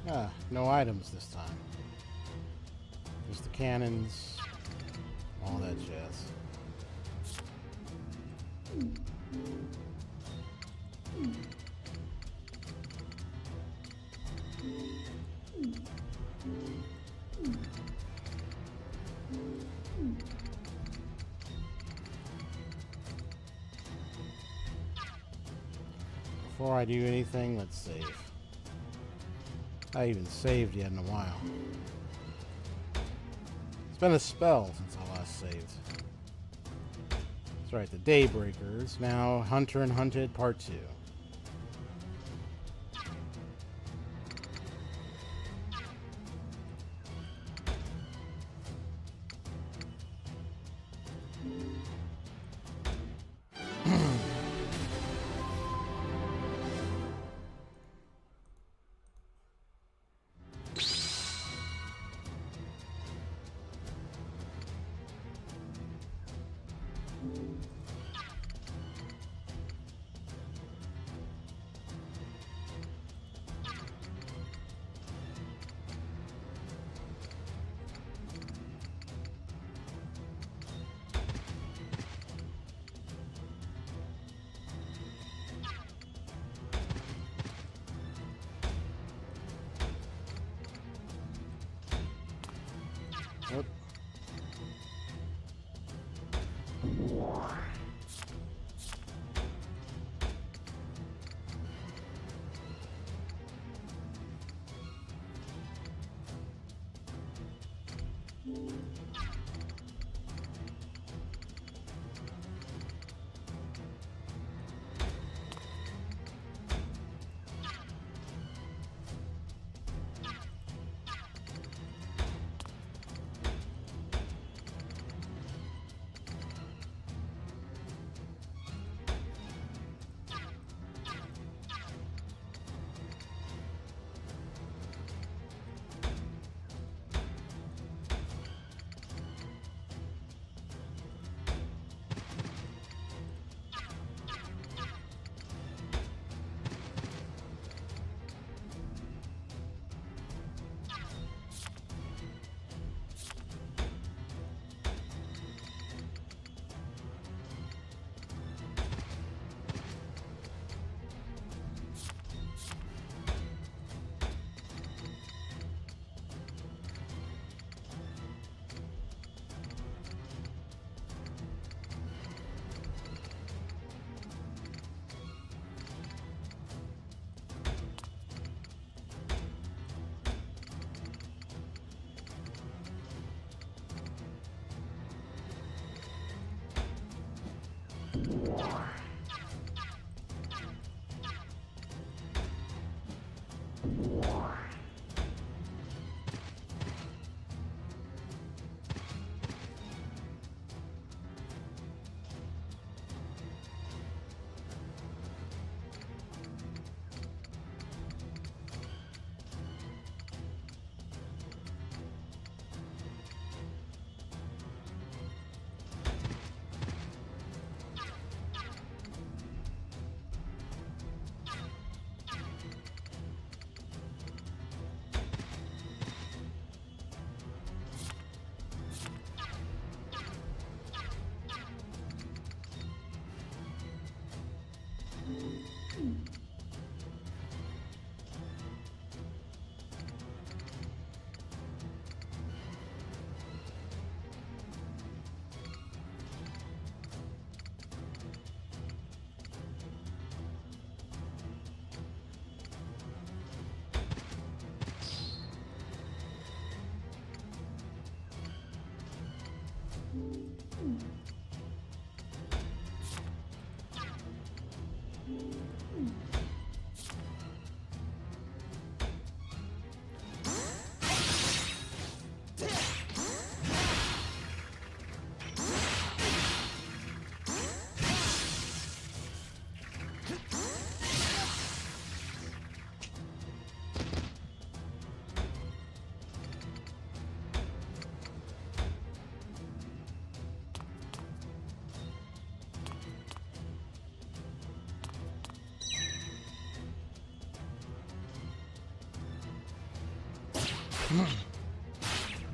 Ah, no items this time. Just the cannons, all that jazz. Before I do anything, let's save. I haven't saved yet in a while. It's been a spell since I last saved. That's right, the Daybreakers. Now Hunter and Hunted Part 2.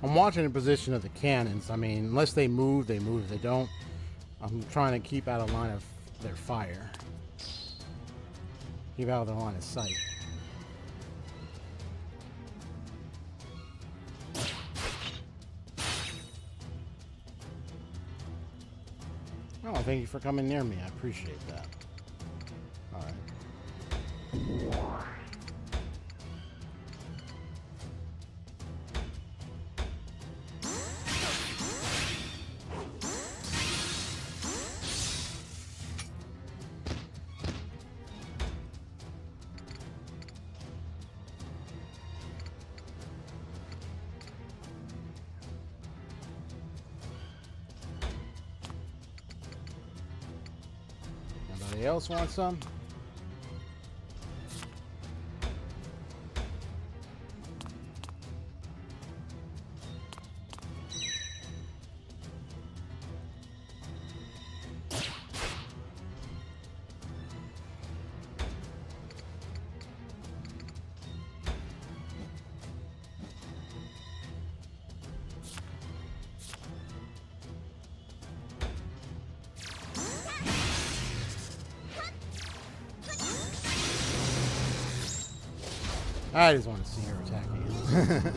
I'm watching the position of the cannons. I mean, unless they move, they move. If they don't, I'm trying to keep out of line of their fire. Keep out of their line of sight. Oh, thank you for coming near me. I appreciate that. All right. Anybody else want some? I just want to see her attacking.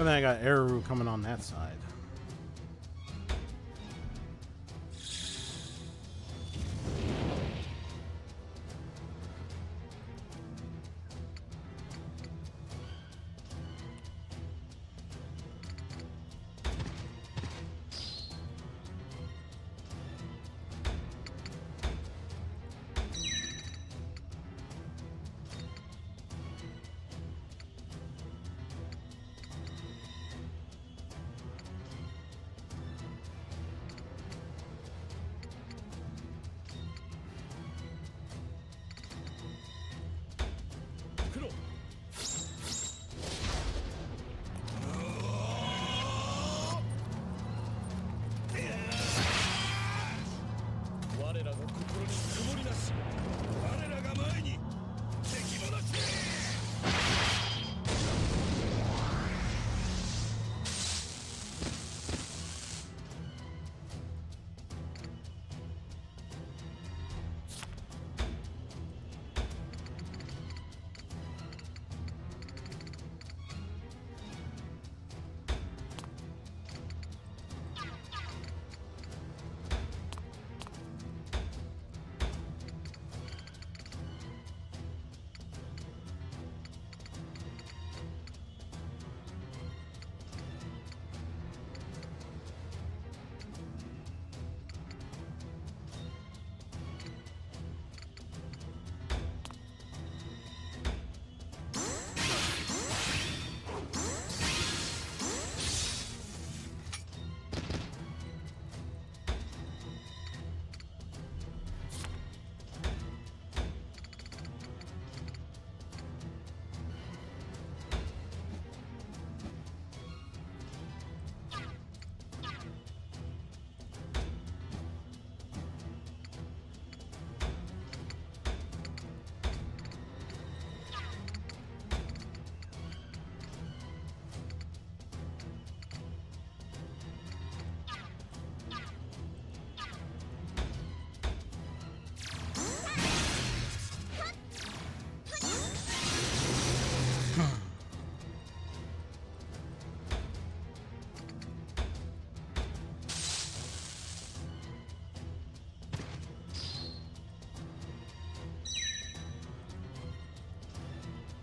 And then I got Eru coming on that side.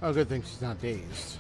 Oh, good thing she's not dazed.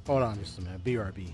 Hold on just a minute. BRB.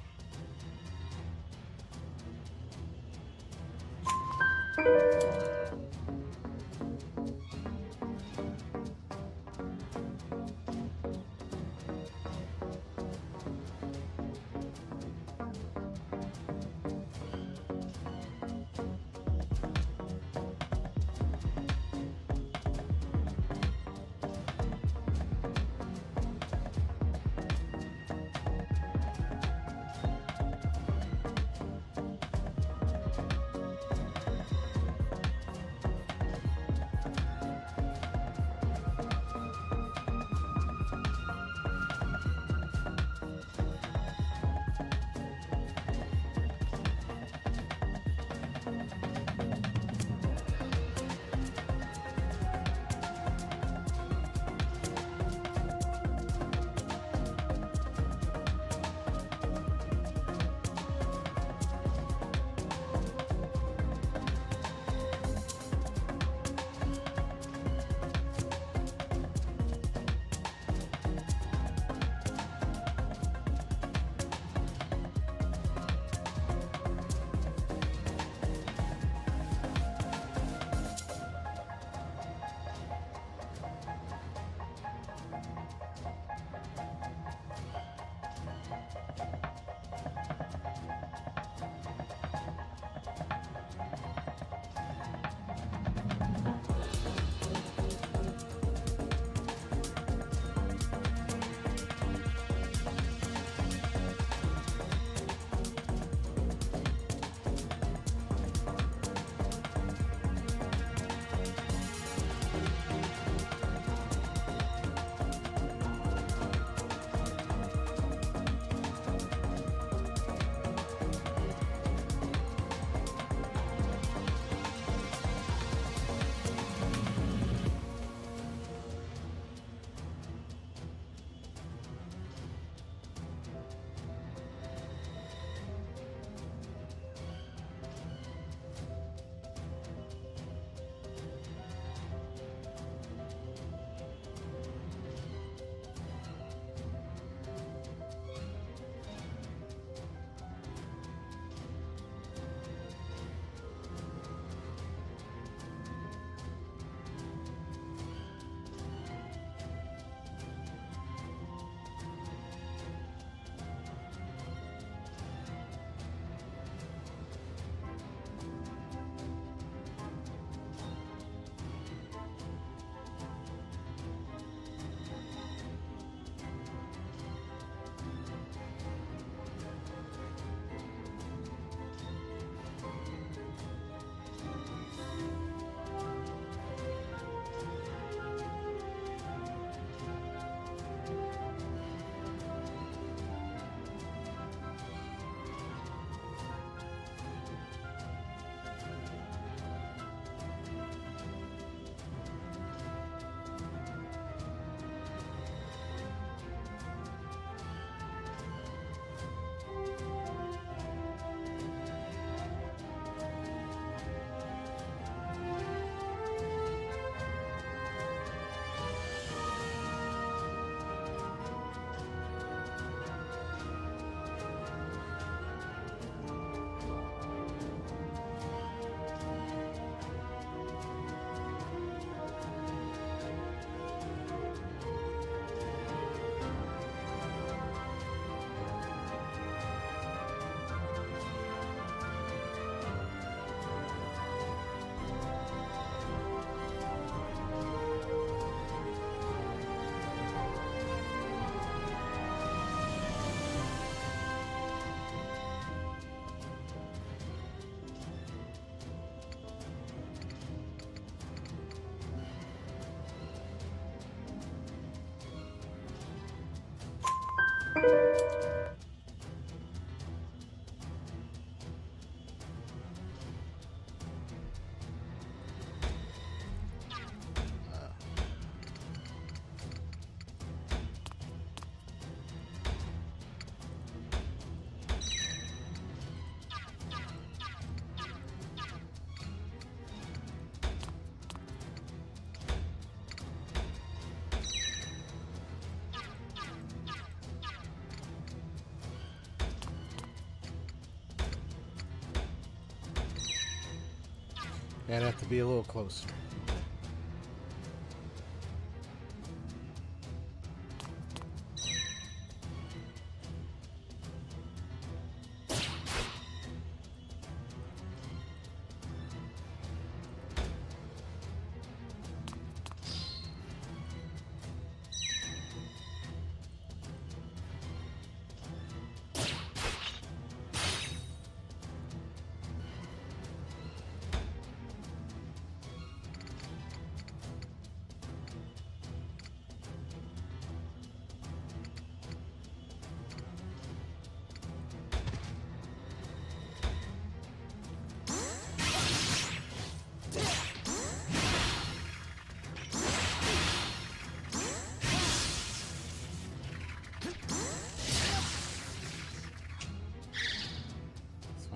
I'd have to be a little closer.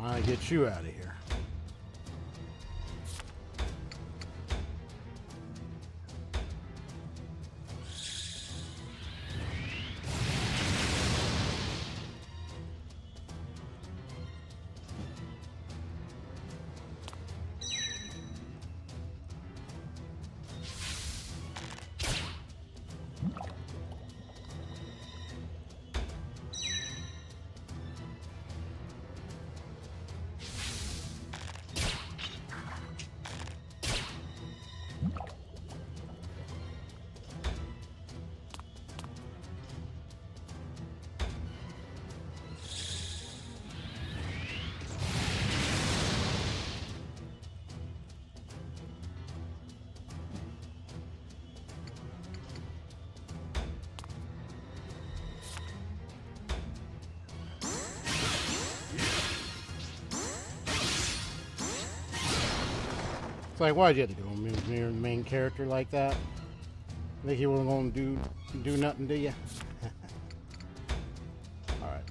I get you out of here. It's like, why'd you have to do a main character like that? Think he wasn't gonna do nothing to you? All right.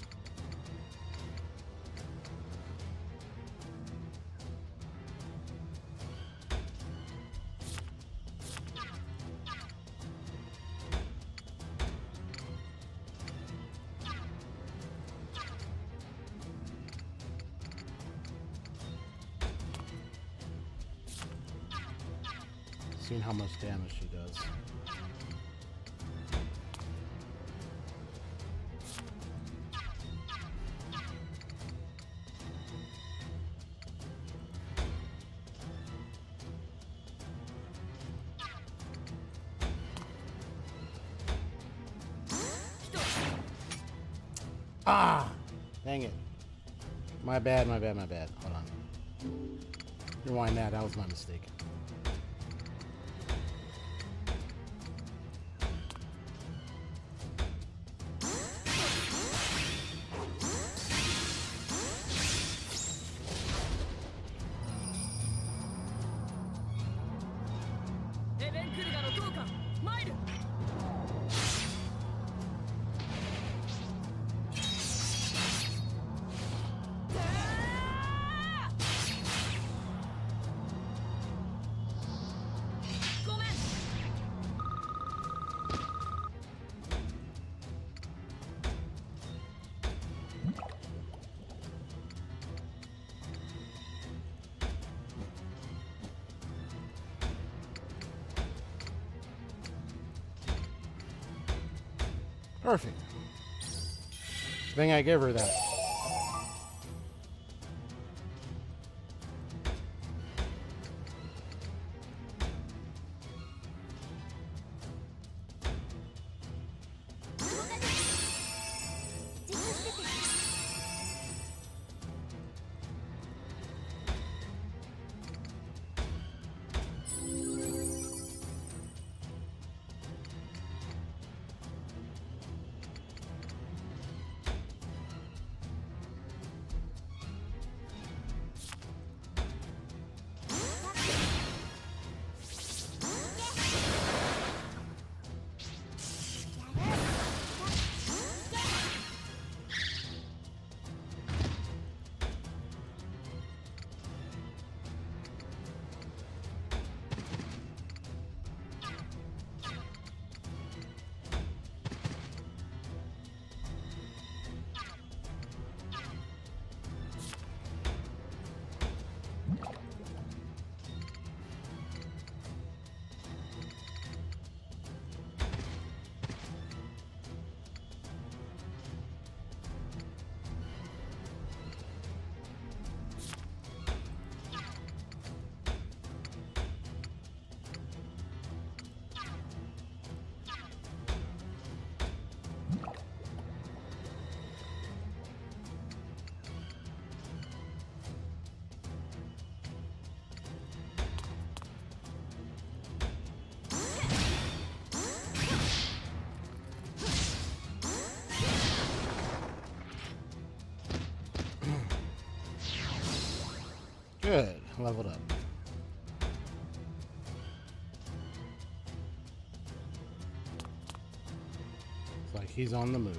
Seeing how much damage she does. Ah! Dang it. My bad. Hold on. Rewind that. That was my mistake. Perfect. Thing I give her that. Good. Leveled up. It's like he's on the move.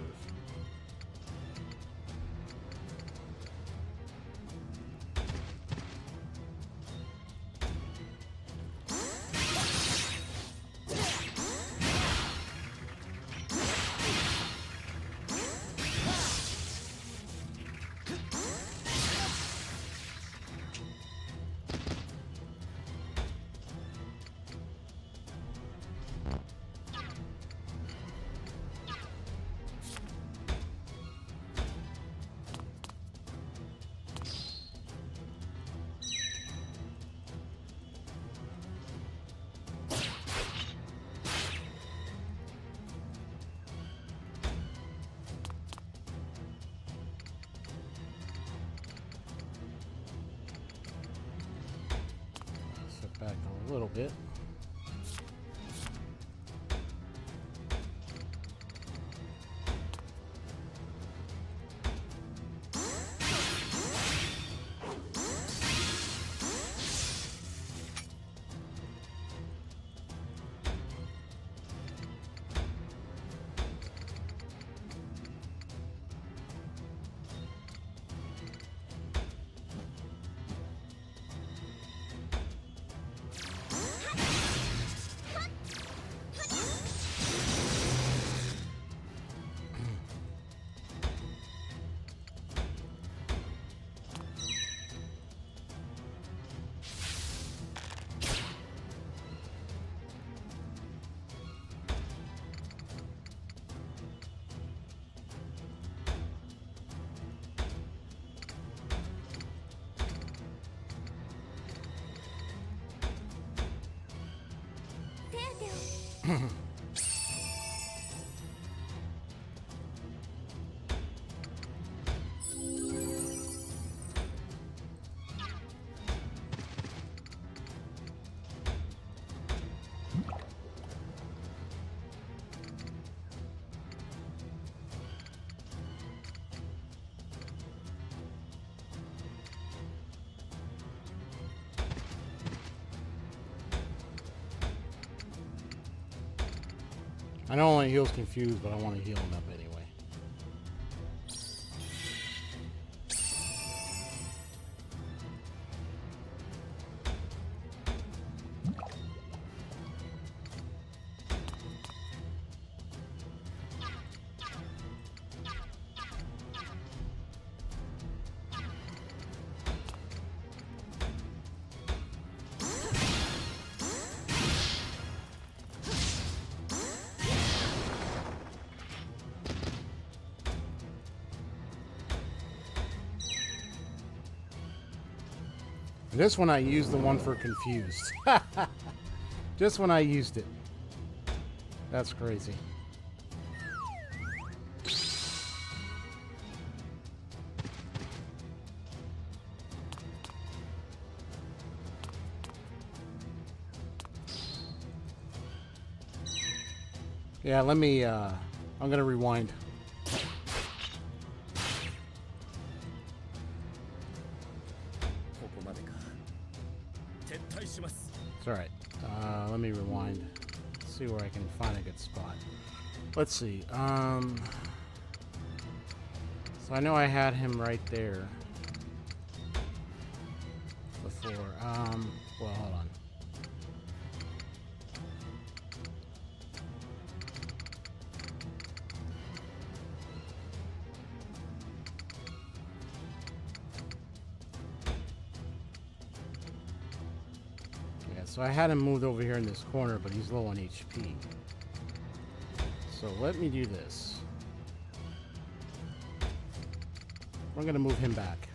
Back a little bit. I know only heals confused, but I want to heal him up anyway. This one I used the one for confused. Just when I used it. That's crazy. Yeah, let me, I'm gonna rewind. It's alright. Let me rewind. See where I can find a good spot. Let's see. So I know I had him right there before. Well, hold on. So I had him moved over here in this corner, but he's low on HP. So let me do this. We're going to move him back.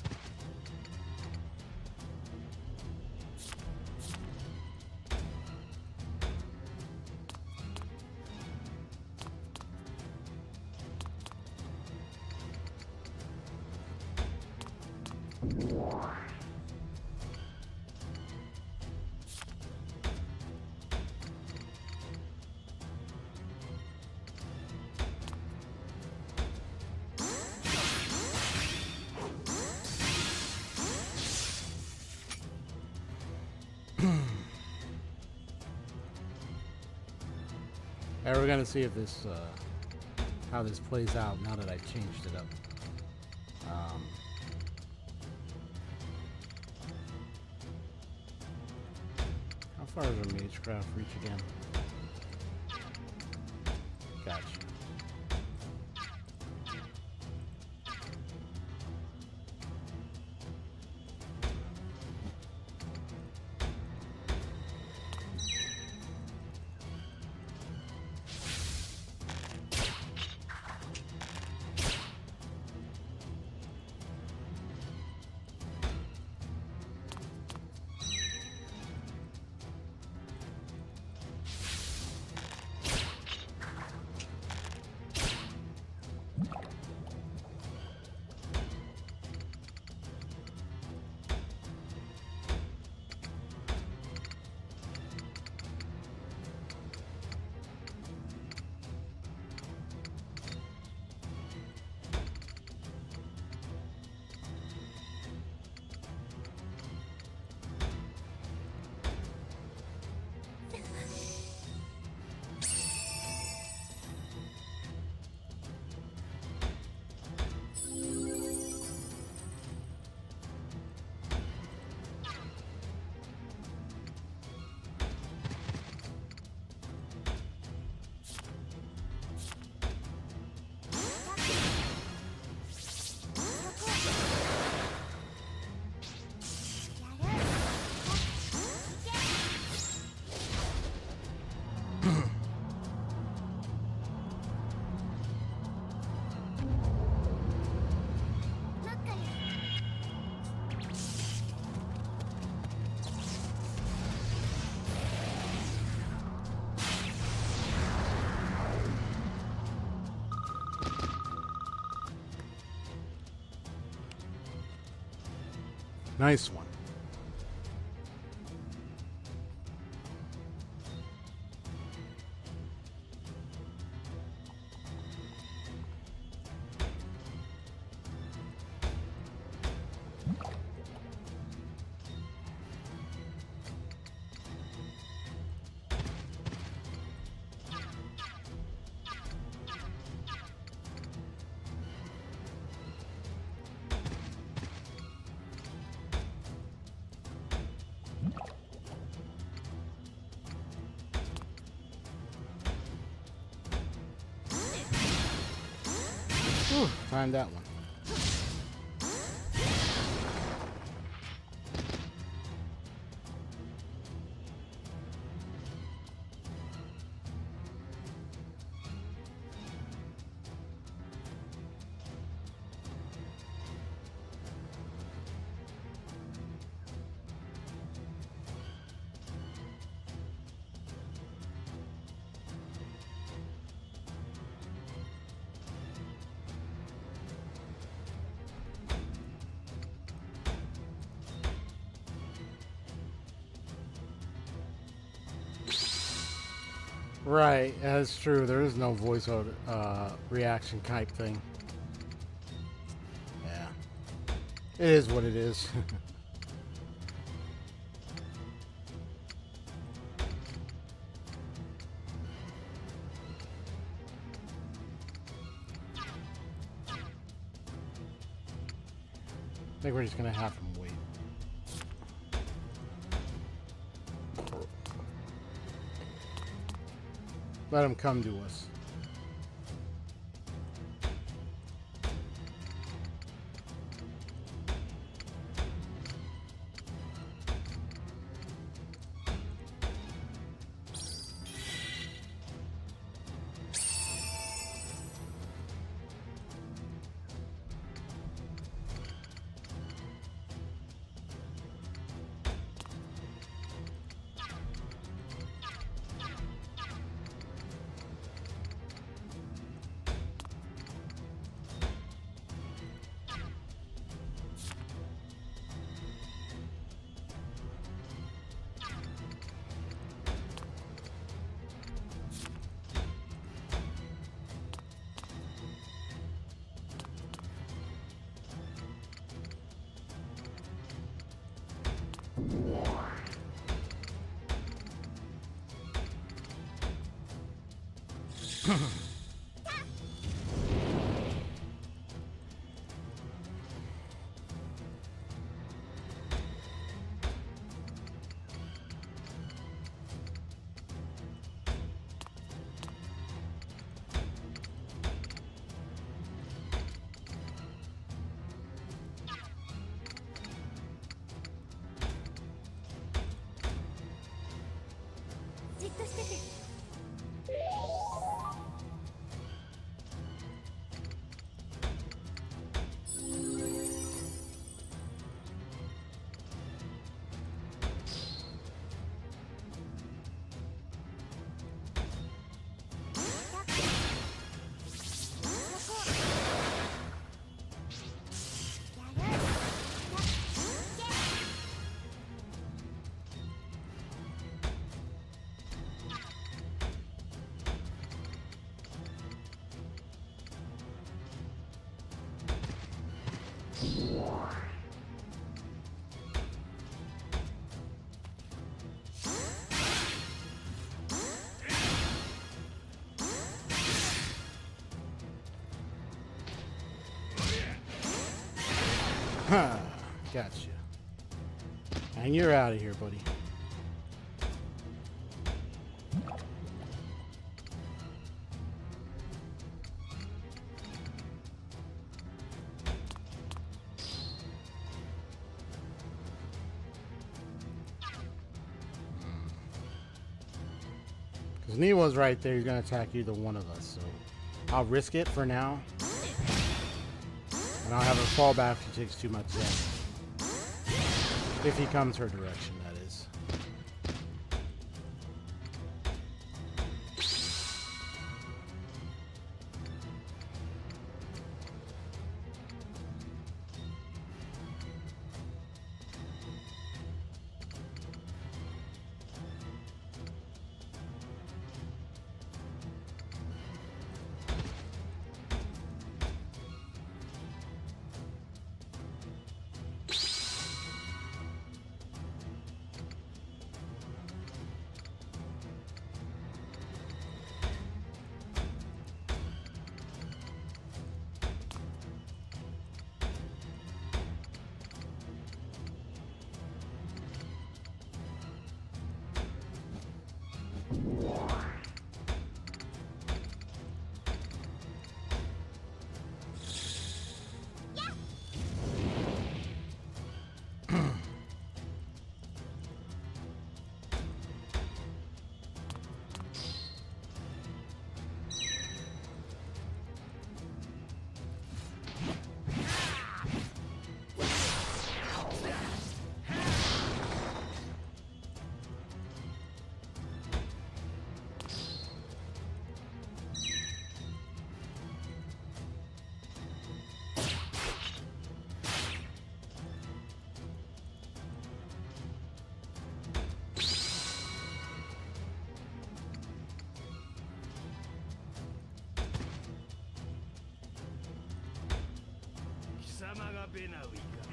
Alright, we're gonna see if this, how this plays out now that I've changed it up. How far does our magecraft reach again? Gotcha. Nice one. Whew, timed that one. Right, that's true. There is no voice reaction type thing. Yeah. It is what it is. I think we're just gonna have him wait. Let him come to us. じっとしてて。Huh. Gotcha. And you're out of here, buddy. Because Niwa's right there. He's going to attack either one of us. So I'll risk it for now. And I'll have a fallback if he takes too much damage. If he comes her direction, that is.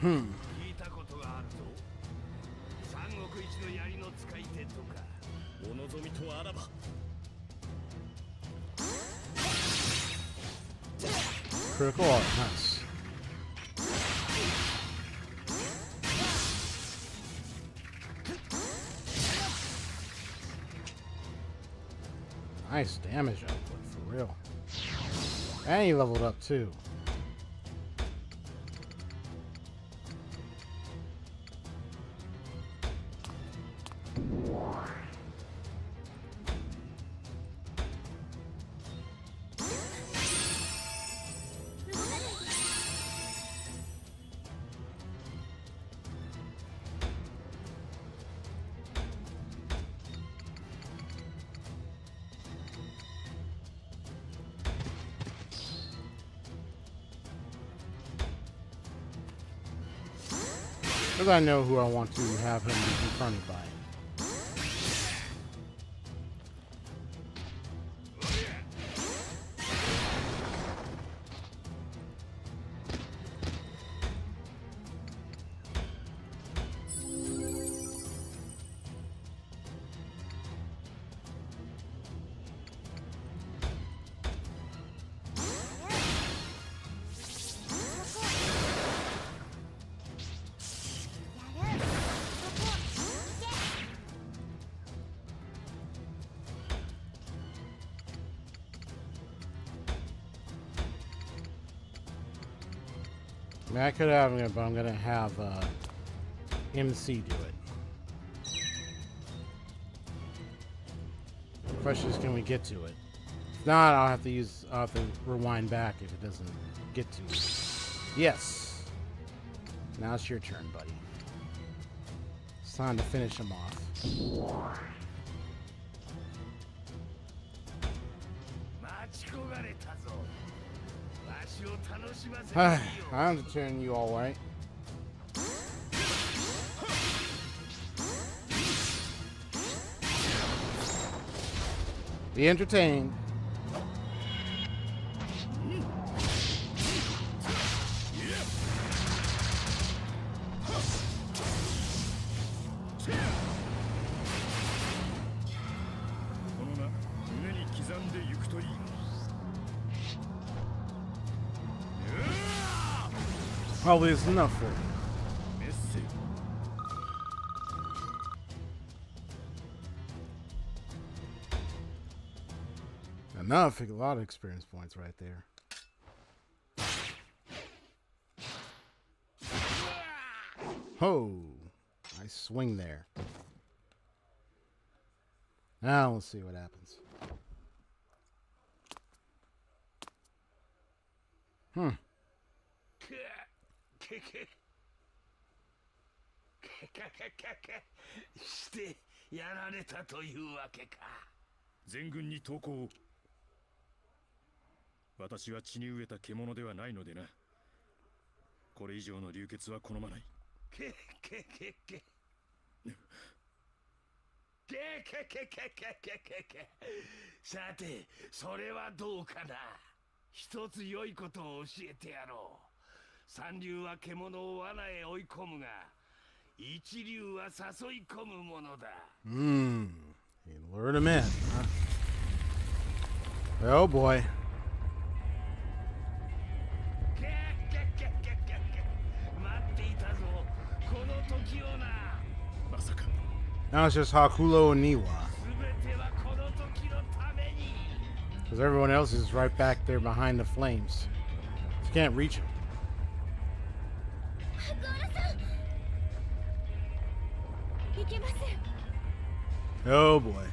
Hmm. 聞いたことがあるぞ。三国一の槍の使い手とか。お望みとあらば。Critical art, nice. Nice damage output, for real. And he leveled up too. Because I know who I want to have him be confronted by. mean, I could have it, but I'm gonna have MC do it. The question is, can we get to it? If not, I'll have to rewind back if it doesn't get to it. Yes. Now it's your turn, buddy. It's time to finish him off. I'm to turn you all right. Be entertained. Probably is enough for you. Enough, a lot of experience points right there. Oh, nice swing there. Now we'll see what happens. Hmm. してやられたというわけか。全軍に投降を。私は血に飢えた獣ではないのでな。これ以上の流血は好まない。さて、それはどうかな。一つ良いことを教えてやろう。三流は獣を罠へ追い込むが、一流は誘い込むものだ。You lured him in. Huh? Oh boy. Now it's just Hakuowlo and Niwa. Because everyone else is right back there behind the flames. You can't reach them. Oh boy.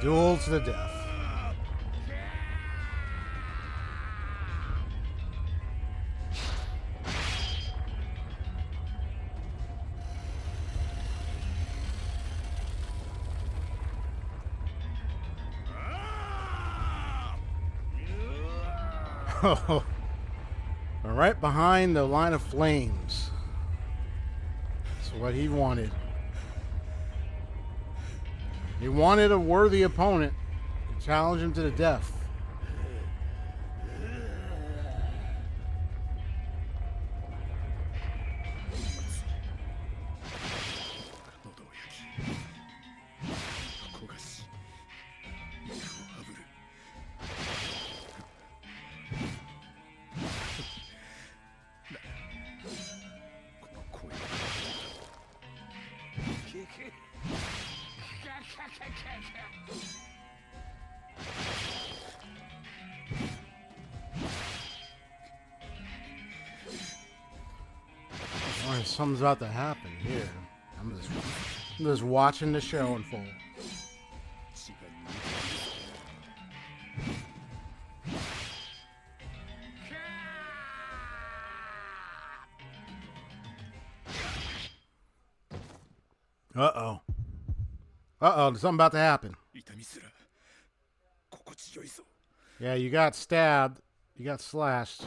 Duel to the death. Oh, right behind the line of flames. That's what he wanted. He wanted a worthy opponent to challenge him to the death. Something's about to happen here. I'm just watching the show unfold. Uh-oh. Uh-oh, there's something about to happen. Yeah, you got stabbed. You got slashed.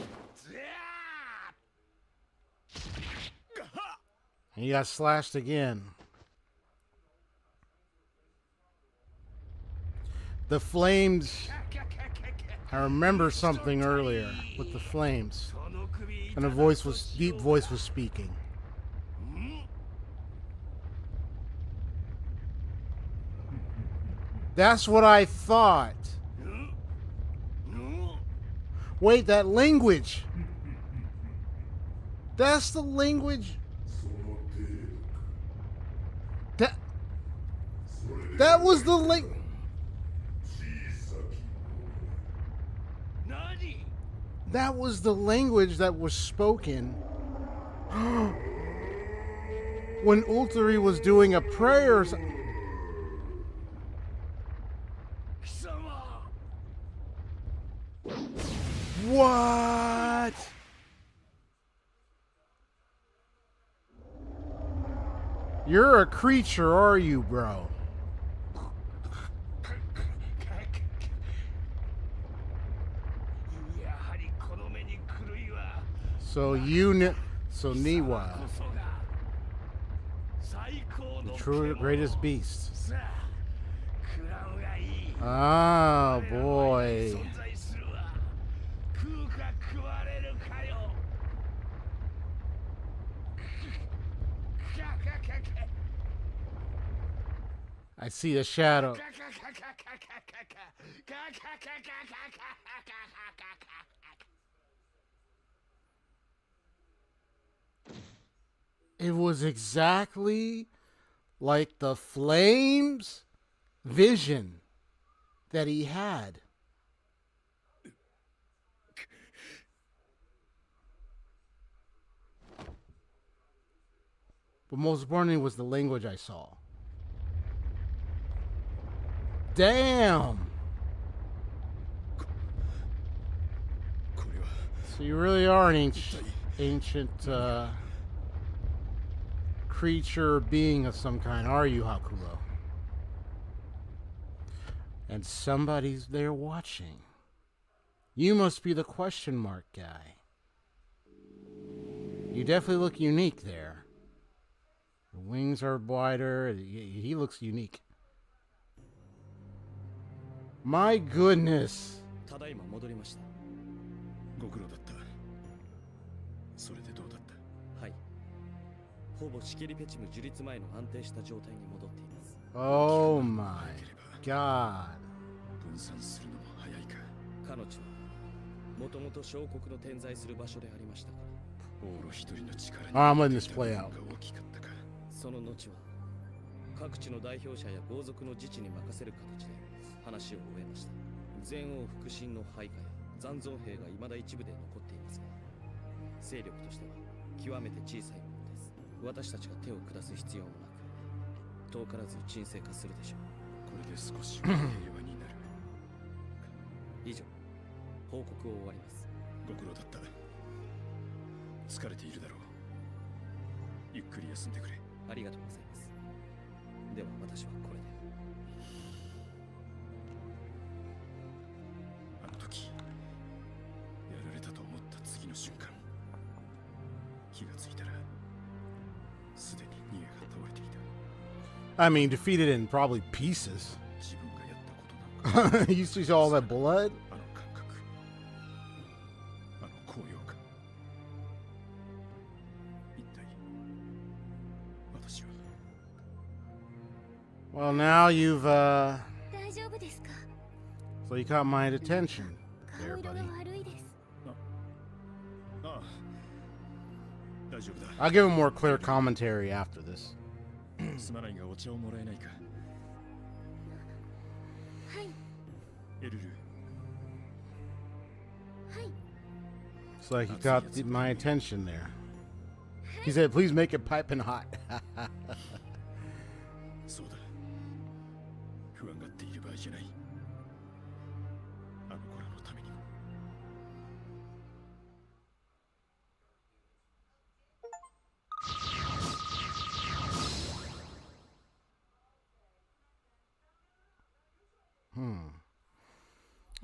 And you got slashed again. The flames. I remember something earlier with the flames. And deep voice was speaking. That's what I thought. Wait, that language. That's the language. That was the language. That was the language that was spoken when Ultari was doing a prayer. What? You're a creature, are you, bro? So Niwa, the true greatest beast. Oh boy. I see a shadow. It was exactly like the flames vision that he had. But most importantly was the language I saw. Damn! So you really are an ancient creature, being of some kind, are you, Hakuowlo? And somebody's there watching. You must be the question mark guy. You definitely look unique there. The wings are wider. He looks unique. My goodness. ただいま戻りました。ご苦労だった。それでどうだった？はい。ほぼシケリペチム樹立前の安定した状態に戻っています。Oh my God. 分散するのも早いか。彼女はもともと小国の点在する場所でありましたから。オーロ一人の力に I'm letting this play out. 大きかったか。その後は各地の代表者や豪族の自治に任せる形で話を終えました。前王腹心の配下や残存兵が未だ一部で残っていますが、勢力としては極めて小さいものです。私たちが手を下す必要もなく、遠からず沈静化するでしょう。これで少しは平和になる。以上、報告を終わります。ご苦労だった。疲れているだろう。ゆっくり休んでくれ。ありがとうございます。では私はこれで。あの時やられたと思った次の瞬間、気がついたらすでにニエが倒れていた。 I mean, defeated in probably pieces. 自分がやったことなのか。 You see all that blood? あの感覚、あの高揚感、一体私は。 Well, now you've, 大丈夫ですか？ so you caught my attention 顔 there, 色 buddy. が悪いです。ああ、大丈夫だ。 I'll give him more clear commentary after this. すまないがお茶をもらえないか。はい、エルル、はい。 It's like he got my attention there. He said, please make it piping hot. そうだ。不安がっている場合じゃない。あの子らのためにも。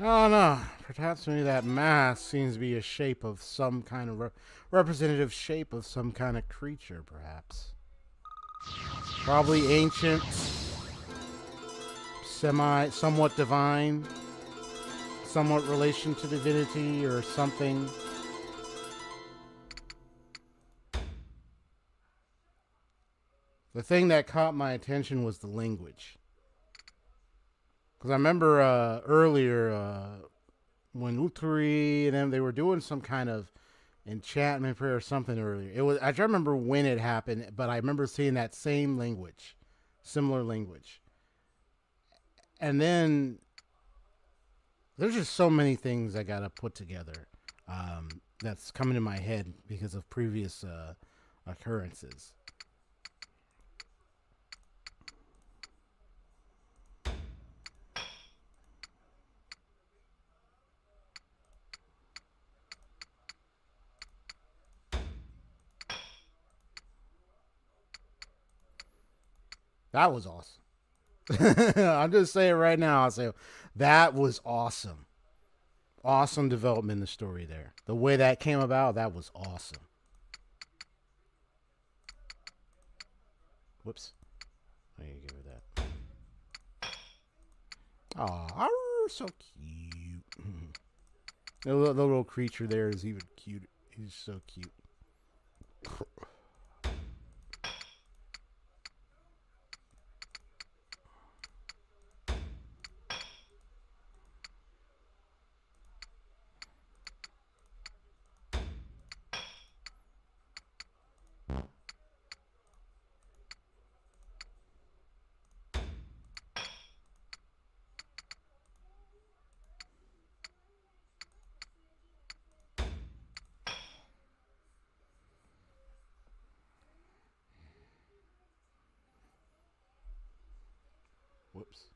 Oh, no. perhaps maybe that mask seems to be a shape of some kind of representative shape of some kind of creature, perhaps. Probably ancient, somewhat divine, somewhat relation to divinity or something. The thing that caught my attention was the language. Because I remember earlier when Utari and them, they were doing some kind of enchantment prayer or something earlier. It was, I don't remember when it happened, but I remember seeing that same language, similar language. And then there's just so many things I got to put together that's coming in my head because of previous occurrences. That was awesome. I'm just saying right now, I'll say that was awesome. Awesome development in the story there. The way that came about, that was awesome. Whoops. I need to give her that. Aw, so cute. The little creature there is even cute. He's so cute. Whoops.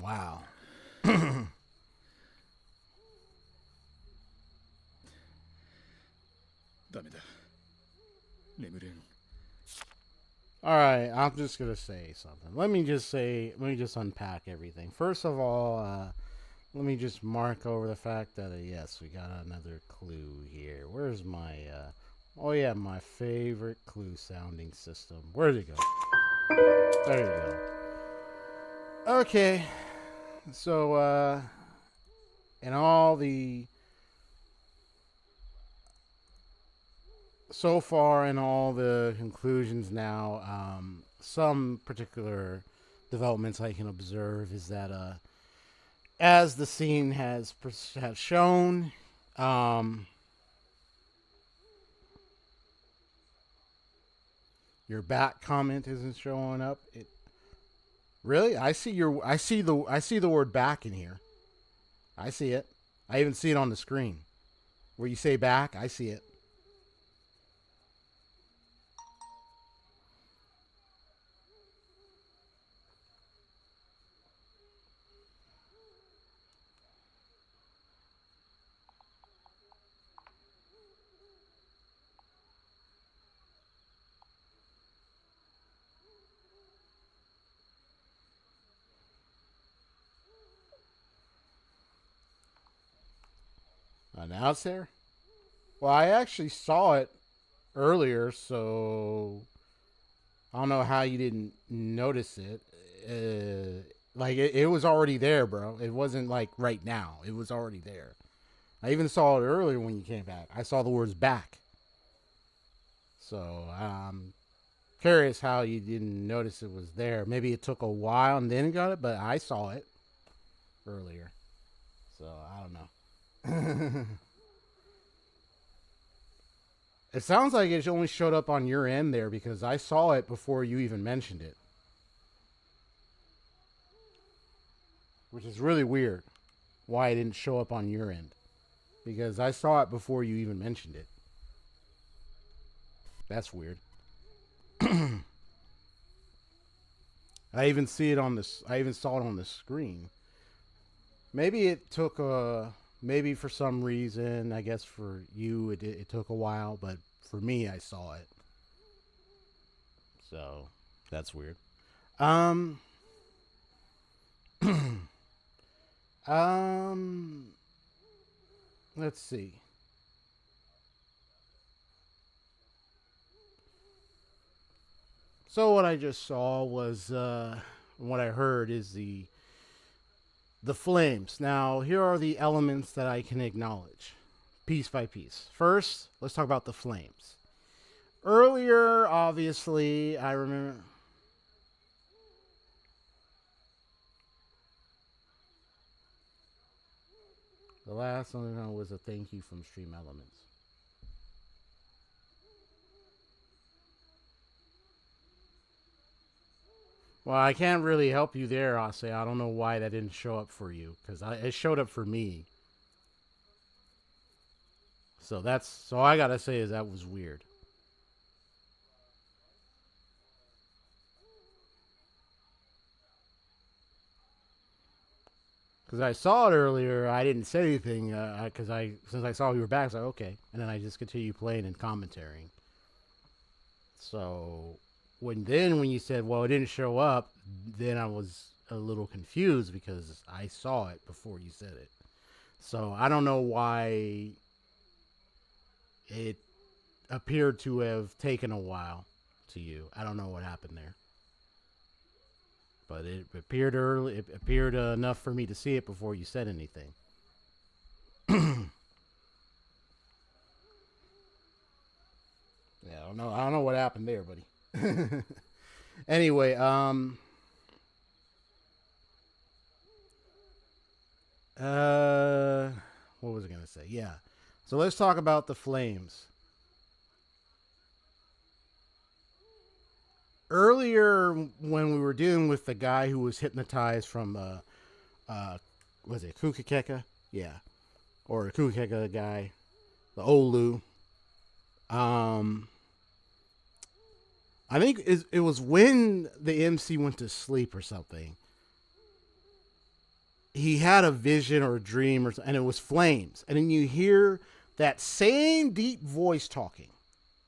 Wow. ダメだ。眠れん。 All right, I'm just gonna say something. Let me just unpack everything. First of all, let me just mark over the fact that yes, we got another clue here. Where's my oh yeah, my favorite clue sounding system. Where'd it go? There you go. Okay. So in all the so far in all the conclusions now, some particular developments I can observe is that as the scene has shown, your back comment isn't showing up. Really? I see the word back in here. I see it. I even see it on the screen. Where you say back, I see it. Now it's there? Well, I actually saw it earlier, so I don't know how you didn't notice it. It was already there, bro. It wasn't like right now. It was already there. I even saw it earlier when you came back. I saw the words back. So, Curious how you didn't notice it was there. Maybe it took a while and then got it, but I saw it earlier. So I don't know. It sounds like it only showed up on your end there because I saw it before you even mentioned it. Which is really weird why it didn't show up on your end. Because I saw it before you even mentioned it. That's weird. I even see it on this. I even saw it on the screen. Maybe it took maybe for some reason, I guess for you it took a while, but for me I saw it. So that's weird. Let's see. So what I just saw was what I heard is the flames. Now, here are the elements that I can acknowledge piece by piece. First, let's talk about the flames. Earlier, obviously, I remember. The last one was a thank you from Stream Elements. Well, I can't really help you there, Ase. I don't know why that didn't show up for you, because it showed up for me. So so I gotta say is that was weird. Because I saw it earlier, I didn't say anything, because since I saw you were back, I was like, okay. And then I just continued playing and commentating. So when you said, well, it didn't show up, then I was a little confused because I saw it before you said it. So I don't know why it appeared to have taken a while to you. I don't know what happened there. But it appeared early. It appeared enough for me to see it before you said anything. Yeah, I don't know what happened there, buddy. Anyway, what was I gonna say? Yeah. So let's talk about the flames. Earlier, when we were dealing with the guy who was hypnotized from, was it Kukikeka? Yeah. Or the Kukikeka guy. The Olu. I think it was when the MC went to sleep or something. He had a vision or a dream, and it was flames. And then you hear that same deep voice talking.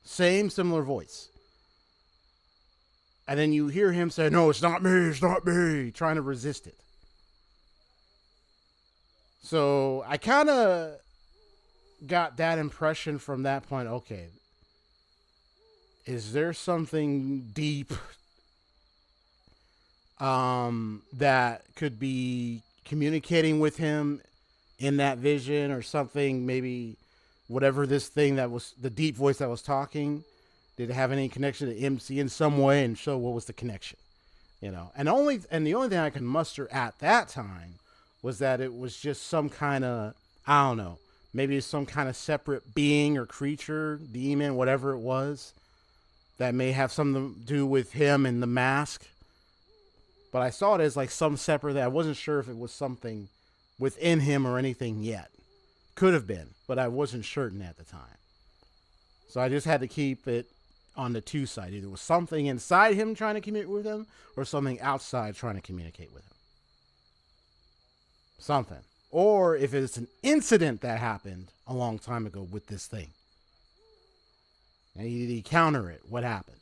Same similar voice. And then you hear him say, no, it's not me, trying to resist it. So I kind of got that impression from that point. Okay, is there something deep that could be communicating with him in that vision or something? Maybe whatever this thing that was the deep voice that was talking, did it have any connection to MC in some way, and show what was the connection, you know? And the only thing I can muster at that time was that it was just some kind of, I don't know, maybe some kind of separate being or creature, demon, whatever it was, that may have something to do with him and the mask. But I saw it as like some separate thing. I wasn't sure if it was something within him or anything yet. Could have been, but I wasn't certain at the time. So I just had to keep it on the two side. Either it was something inside him trying to communicate with him, or something outside trying to communicate with him. Something. Or if it's an incident that happened a long time ago with this thing. And he counter it. What happened?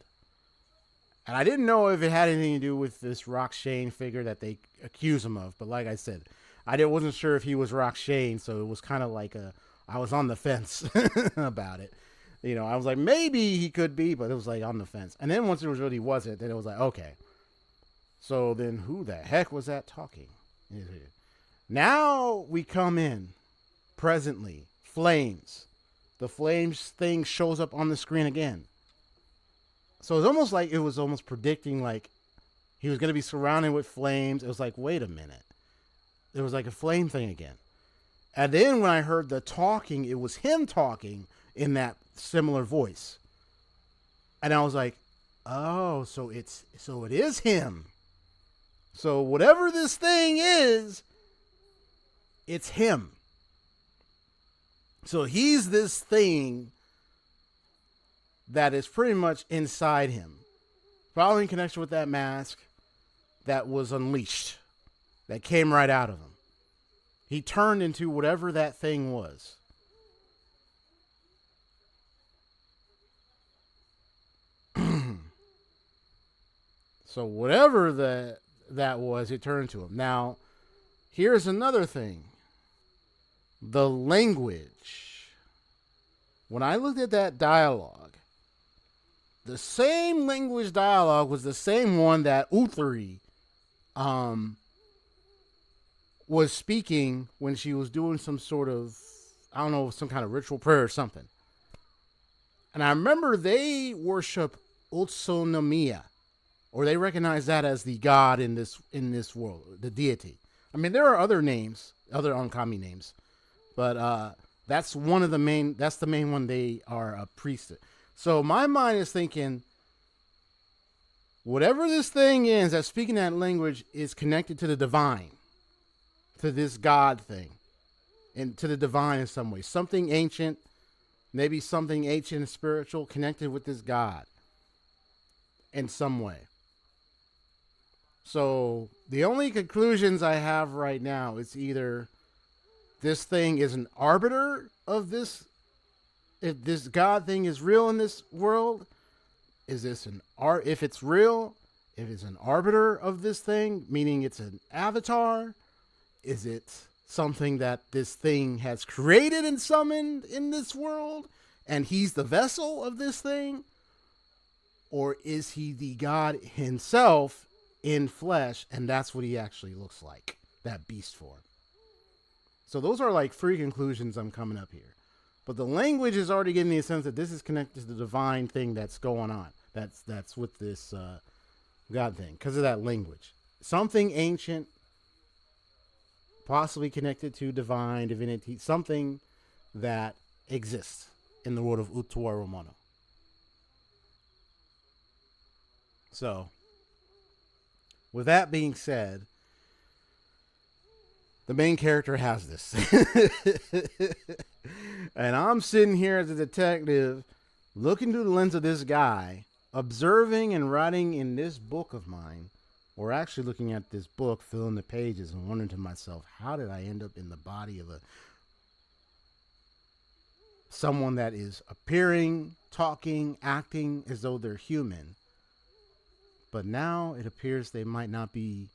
And I didn't know if it had anything to do with this Rock Shane figure that they accuse him of. But like I said, wasn't sure if he was Rock Shane, so it was kind of like I was on the fence about it. You know, I was like, maybe he could be, but it was like on the fence. And then once it was really wasn't, then it was like, okay. So then who the heck was that talking? Now we come in presently. Flames. The flames thing shows up on the screen again. So it was almost like it was almost predicting like he was going to be surrounded with flames. It was like, wait a minute. It was like a flame thing again. And then when I heard the talking, it was him talking in that similar voice. And I was like, oh, so it is him. So whatever this thing is, it's him. So he's this thing that is pretty much inside him. Probably in connection with that mask that was unleashed, that came right out of him. He turned into whatever that thing was. So whatever that was, it turned to him. Now, here's another thing. The language. When I looked at that dialogue, the same language dialogue was the same one that Uthri was speaking when she was doing some sort of, I don't know, some kind of ritual prayer or something. And I remember they worship Utsunomiya, or they recognize that as the god in this world, the deity. I mean, there are other names, other Onkami names, but that's one of the main. That's the main one. They are a priest. So my mind is thinking, whatever this thing is that's speaking that language is connected to the divine, to this god thing, and to the divine in some way. Something ancient, maybe something ancient and spiritual connected with this god in some way. So the only conclusions I have right now is either this thing is an arbiter of this, if this God thing is real in this world, is this if it's real, if it's an arbiter of this thing, meaning it's an avatar, is it something that this thing has created and summoned in this world, and he's the vessel of this thing? Or is he the God himself in flesh, and that's what he actually looks like, that beast form? So those are like three conclusions I'm coming up here. But the language is already giving me a sense that this is connected to the divine thing that's going on. That's with this God thing, because of that language. Something ancient, possibly connected to divine, divinity, something that exists in the world of Utawarerumono. So, with that being said, the main character has this. And I'm sitting here as a detective, looking through the lens of this guy, observing and writing in this book of mine, or actually looking at this book, filling the pages, and wondering to myself, how did I end up in the body of someone that is appearing, talking, acting as though they're human? But now it appears they might not be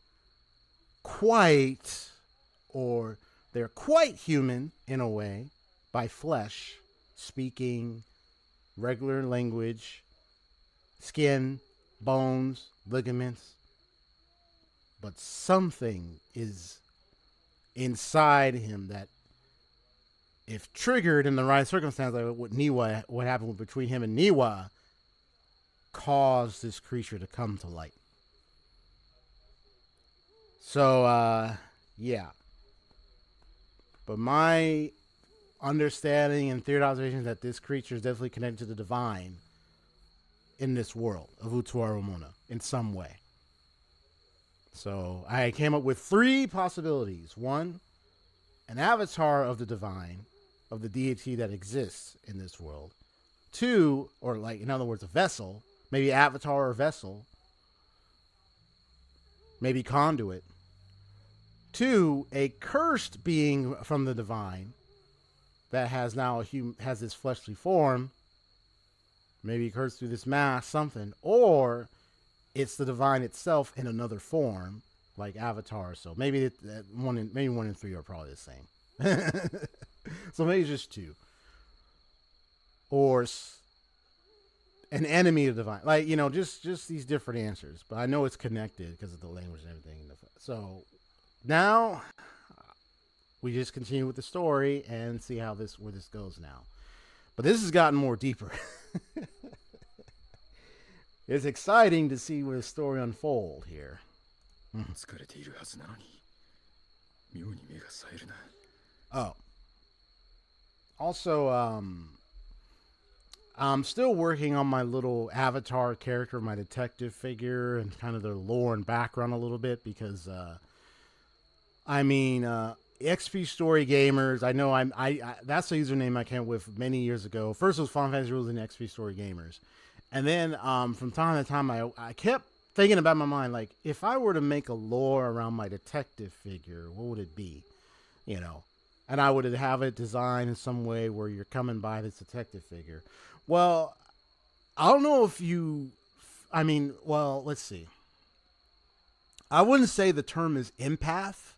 quite, or they're quite human in a way, by flesh, speaking, regular language, skin, bones, ligaments. But something is inside him that, if triggered in the right circumstance, like what happened between him and Niwa, caused this creature to come to light. So, yeah. But my understanding and theorization is that this creature is definitely connected to the divine in this world of Utawarerumono in some way. So I came up with three possibilities. One, an avatar of the divine, of the deity that exists in this world. Two, or like, in other words, a vessel, maybe avatar or vessel, maybe conduit. Two, a cursed being from the divine that has now has this fleshly form, maybe cursed through this mask, something. Or it's the divine itself in another form, like Avatar. So maybe one and three are probably the same. So maybe just two. Or an enemy of the divine, like, just these different answers. But I know it's connected because of the language and everything. So now we just continue with the story and see where this goes now. But this has gotten more deeper. it's exciting to see where the story unfold here. 疲れているはずなのに妙に目が冴えるな。 Oh. Also, I'm still working on my little avatar character, my detective figure, and kind of their lore and background a little bit because, XP Story Gamers. I know I that's the username I came with many years ago. First it was Final Fantasy Rules and XP Story Gamers, and then from time to time I kept thinking about my mind, like, if I were to make a lore around my detective figure, what would it be? You know, and I would have it designed in some way where you're coming by this detective figure. Well, I don't know if you, let's see. I wouldn't say the term is empath.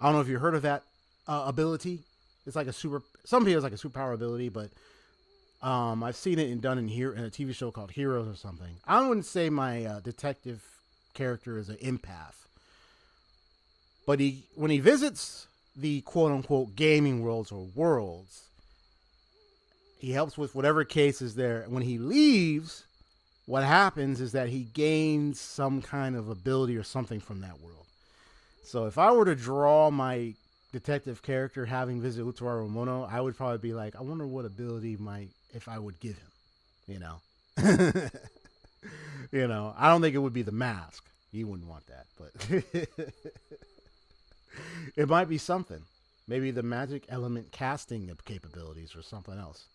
I don't know if you heard of that ability. It's like some people it's like a superpower ability, but I've seen it done in a TV show called Heroes or something. I wouldn't say my detective character is an empath. But when he visits the quote-unquote gaming worlds or worlds, he helps with whatever case is there. When he leaves, what happens is that he gains some kind of ability or something from that world. So if I were to draw my detective character having visited Utawarerumono, I would probably be like, I wonder what ability if I would give him, you know. You know, I don't think it would be the mask. You wouldn't want that, but it might be something. Maybe the magic element casting capabilities or something else.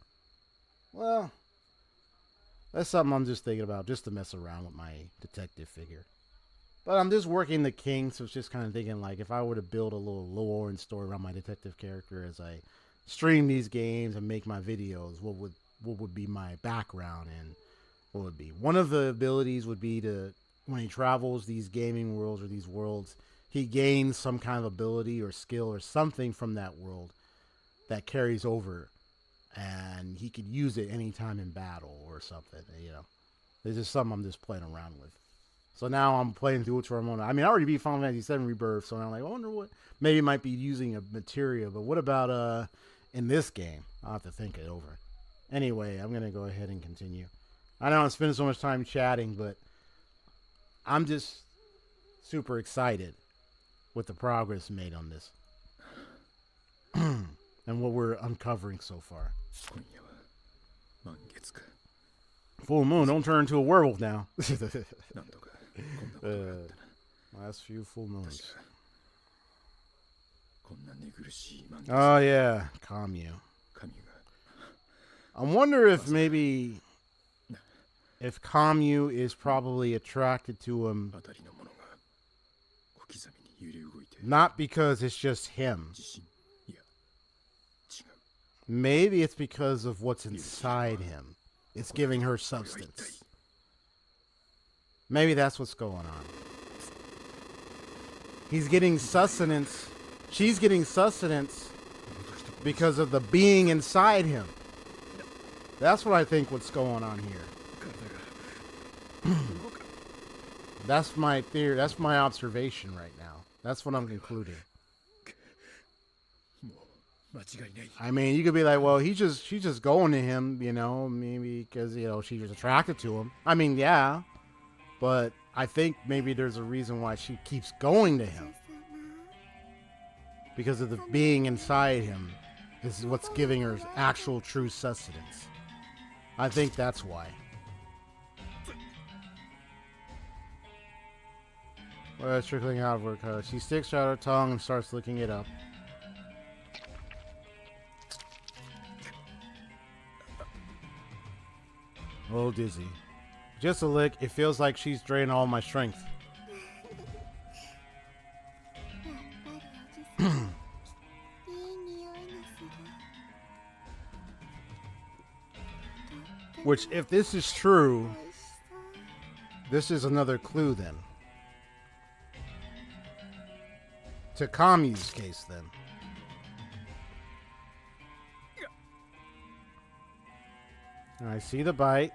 Well, that's something I'm just thinking about, just to mess around with my detective figure. But I'm just working the king, so it's just kind of thinking, like, if I were to build a little lore and story around my detective character as I stream these games and make my videos, what would be my background and what would be? One of the abilities would be to, when he travels these gaming worlds or these worlds, he gains some kind of ability or skill or something from that world that carries over, and he could use it anytime in battle or something, you know. It's just something I'm just playing around with. So now I'm playing through Utawarerumono. I mean, I already beat Final Fantasy VII Rebirth, so I'm like, I wonder what, maybe it might be using a materia, but what about in this game? I'll have to think it over. Anyway, I'm going to go ahead and continue. I know I'm spending so much time chatting, but I'm just super excited with the progress made on this. And what we're uncovering so far. Full moon, don't turn into a werewolf now. Last few full moons. Oh yeah, Kamyu. I wonder if maybe if Kamyu is probably attracted to him not because it's just him. Maybe it's because of what's inside him. It's giving her substance. Maybe that's what's going on. He's getting sustenance. She's getting sustenance because of the being inside him. That's what I think what's going on here. That's my theory. That's my observation right now. That's what I'm concluding. I mean, you could be like, well, she's just going to him, you know, maybe because, you know, she was attracted to him. I mean, yeah, but I think maybe there's a reason why she keeps going to him. Because of the being inside him is what's giving her actual true sustenance. I think that's why. Well, it's trickling out of her because she sticks out her tongue and starts licking it up. A little dizzy. Just a lick. It feels like she's draining all my strength. Which, if this is true, this is another clue then. To Kamyu's case then. I see the bite.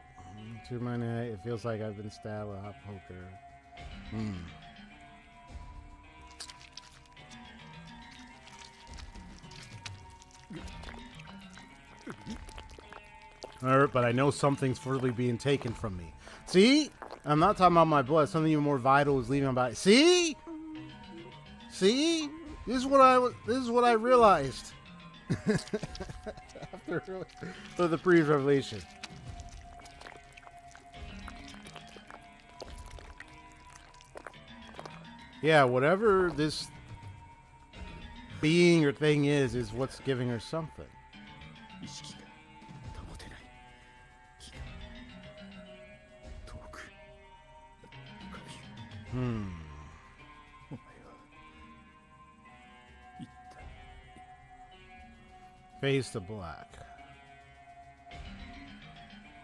To my neck. It feels like I've been stabbed with a hot poker. But I know something's further being taken from me. See? I'm not talking about my blood. Something even more vital is leaving my body. See? See? This is what I realized. After the previous revelation. Yeah, whatever this being or thing is what's giving her something. 意識が保てない気が遠く浮かび Hmm. お前は言った Face to black.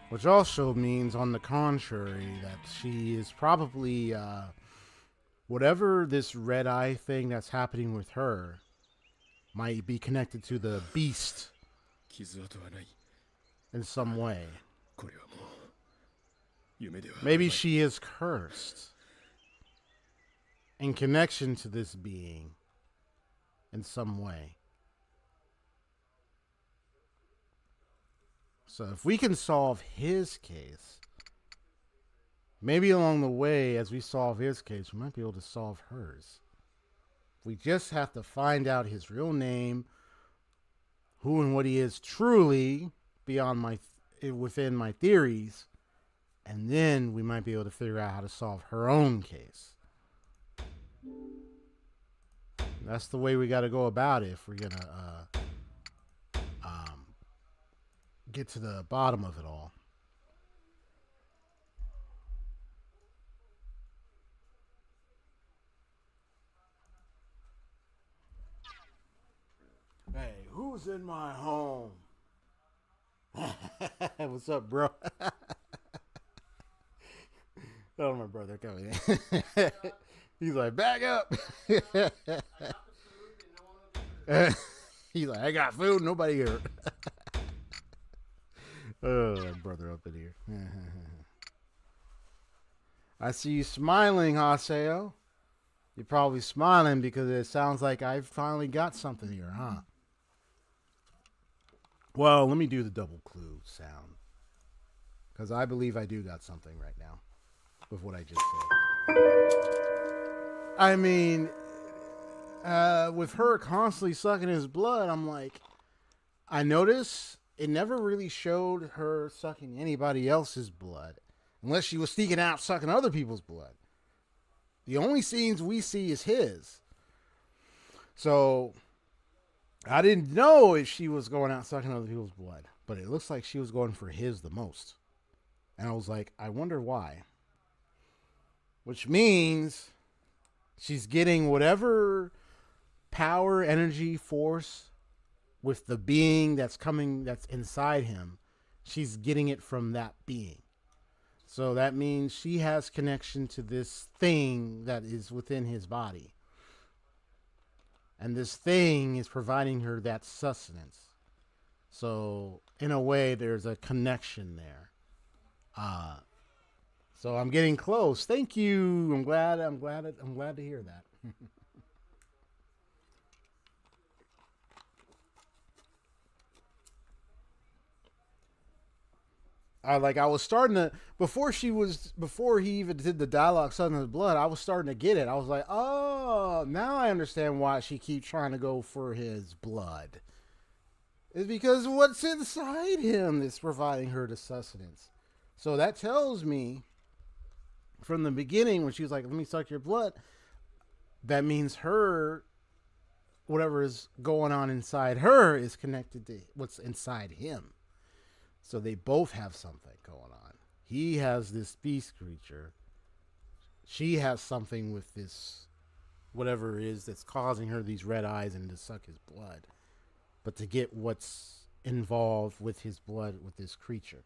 Which also means, on the contrary, that she is probably, whatever this red eye thing that's happening with her might be connected to the beast 傷跡はない in some way. これはもう夢では Maybe she is cursed in connection to this being in some way. So if we can solve his case, maybe along the way, as we solve his case, we might be able to solve hers. We just have to find out his real name, who and what he is truly beyond within my theories, and then we might be able to figure out how to solve her own case. That's the way we got to go about it if we're gonna get to the bottom of it all. Hey, who's in my home? What's up, bro? Oh, my brother coming in. He's like, back up. He's like, I got food, nobody here. Oh, that brother up in here. I see you smiling, Haseo. You're probably smiling because it sounds like I finally got something here, huh? Well, let me do the double clue sound. Because I believe I do got something right now with what I just said. I mean, with her constantly sucking his blood, I'm like, I notice it never really showed her sucking anybody else's blood. Unless she was sneaking out sucking other people's blood. The only scenes we see is his. So I didn't know if she was going out sucking other people's blood. But it looks like she was going for his the most. And I was like, I wonder why. Which means she's getting whatever power, energy, force with the being that's inside him. She's getting it from that being. So that means she has connection to this thing that is within his body. And this thing is providing her that sustenance. So in a way, there's a connection there. So I'm getting close. Thank you. I'm glad to hear that. I was starting to, before he even did the dialogue Sucking His Blood, I was starting to get it. I was like, oh, now I understand why she keeps trying to go for his blood. It's because what's inside him that's providing her the sustenance. So that tells me from the beginning when she was like, let me suck your blood, that means her, whatever is going on inside her is connected to what's inside him. So they both have something going on. He has this beast creature. She has something with this, whatever it is that's causing her these red eyes and to suck his blood. But to get what's involved with his blood with this creature.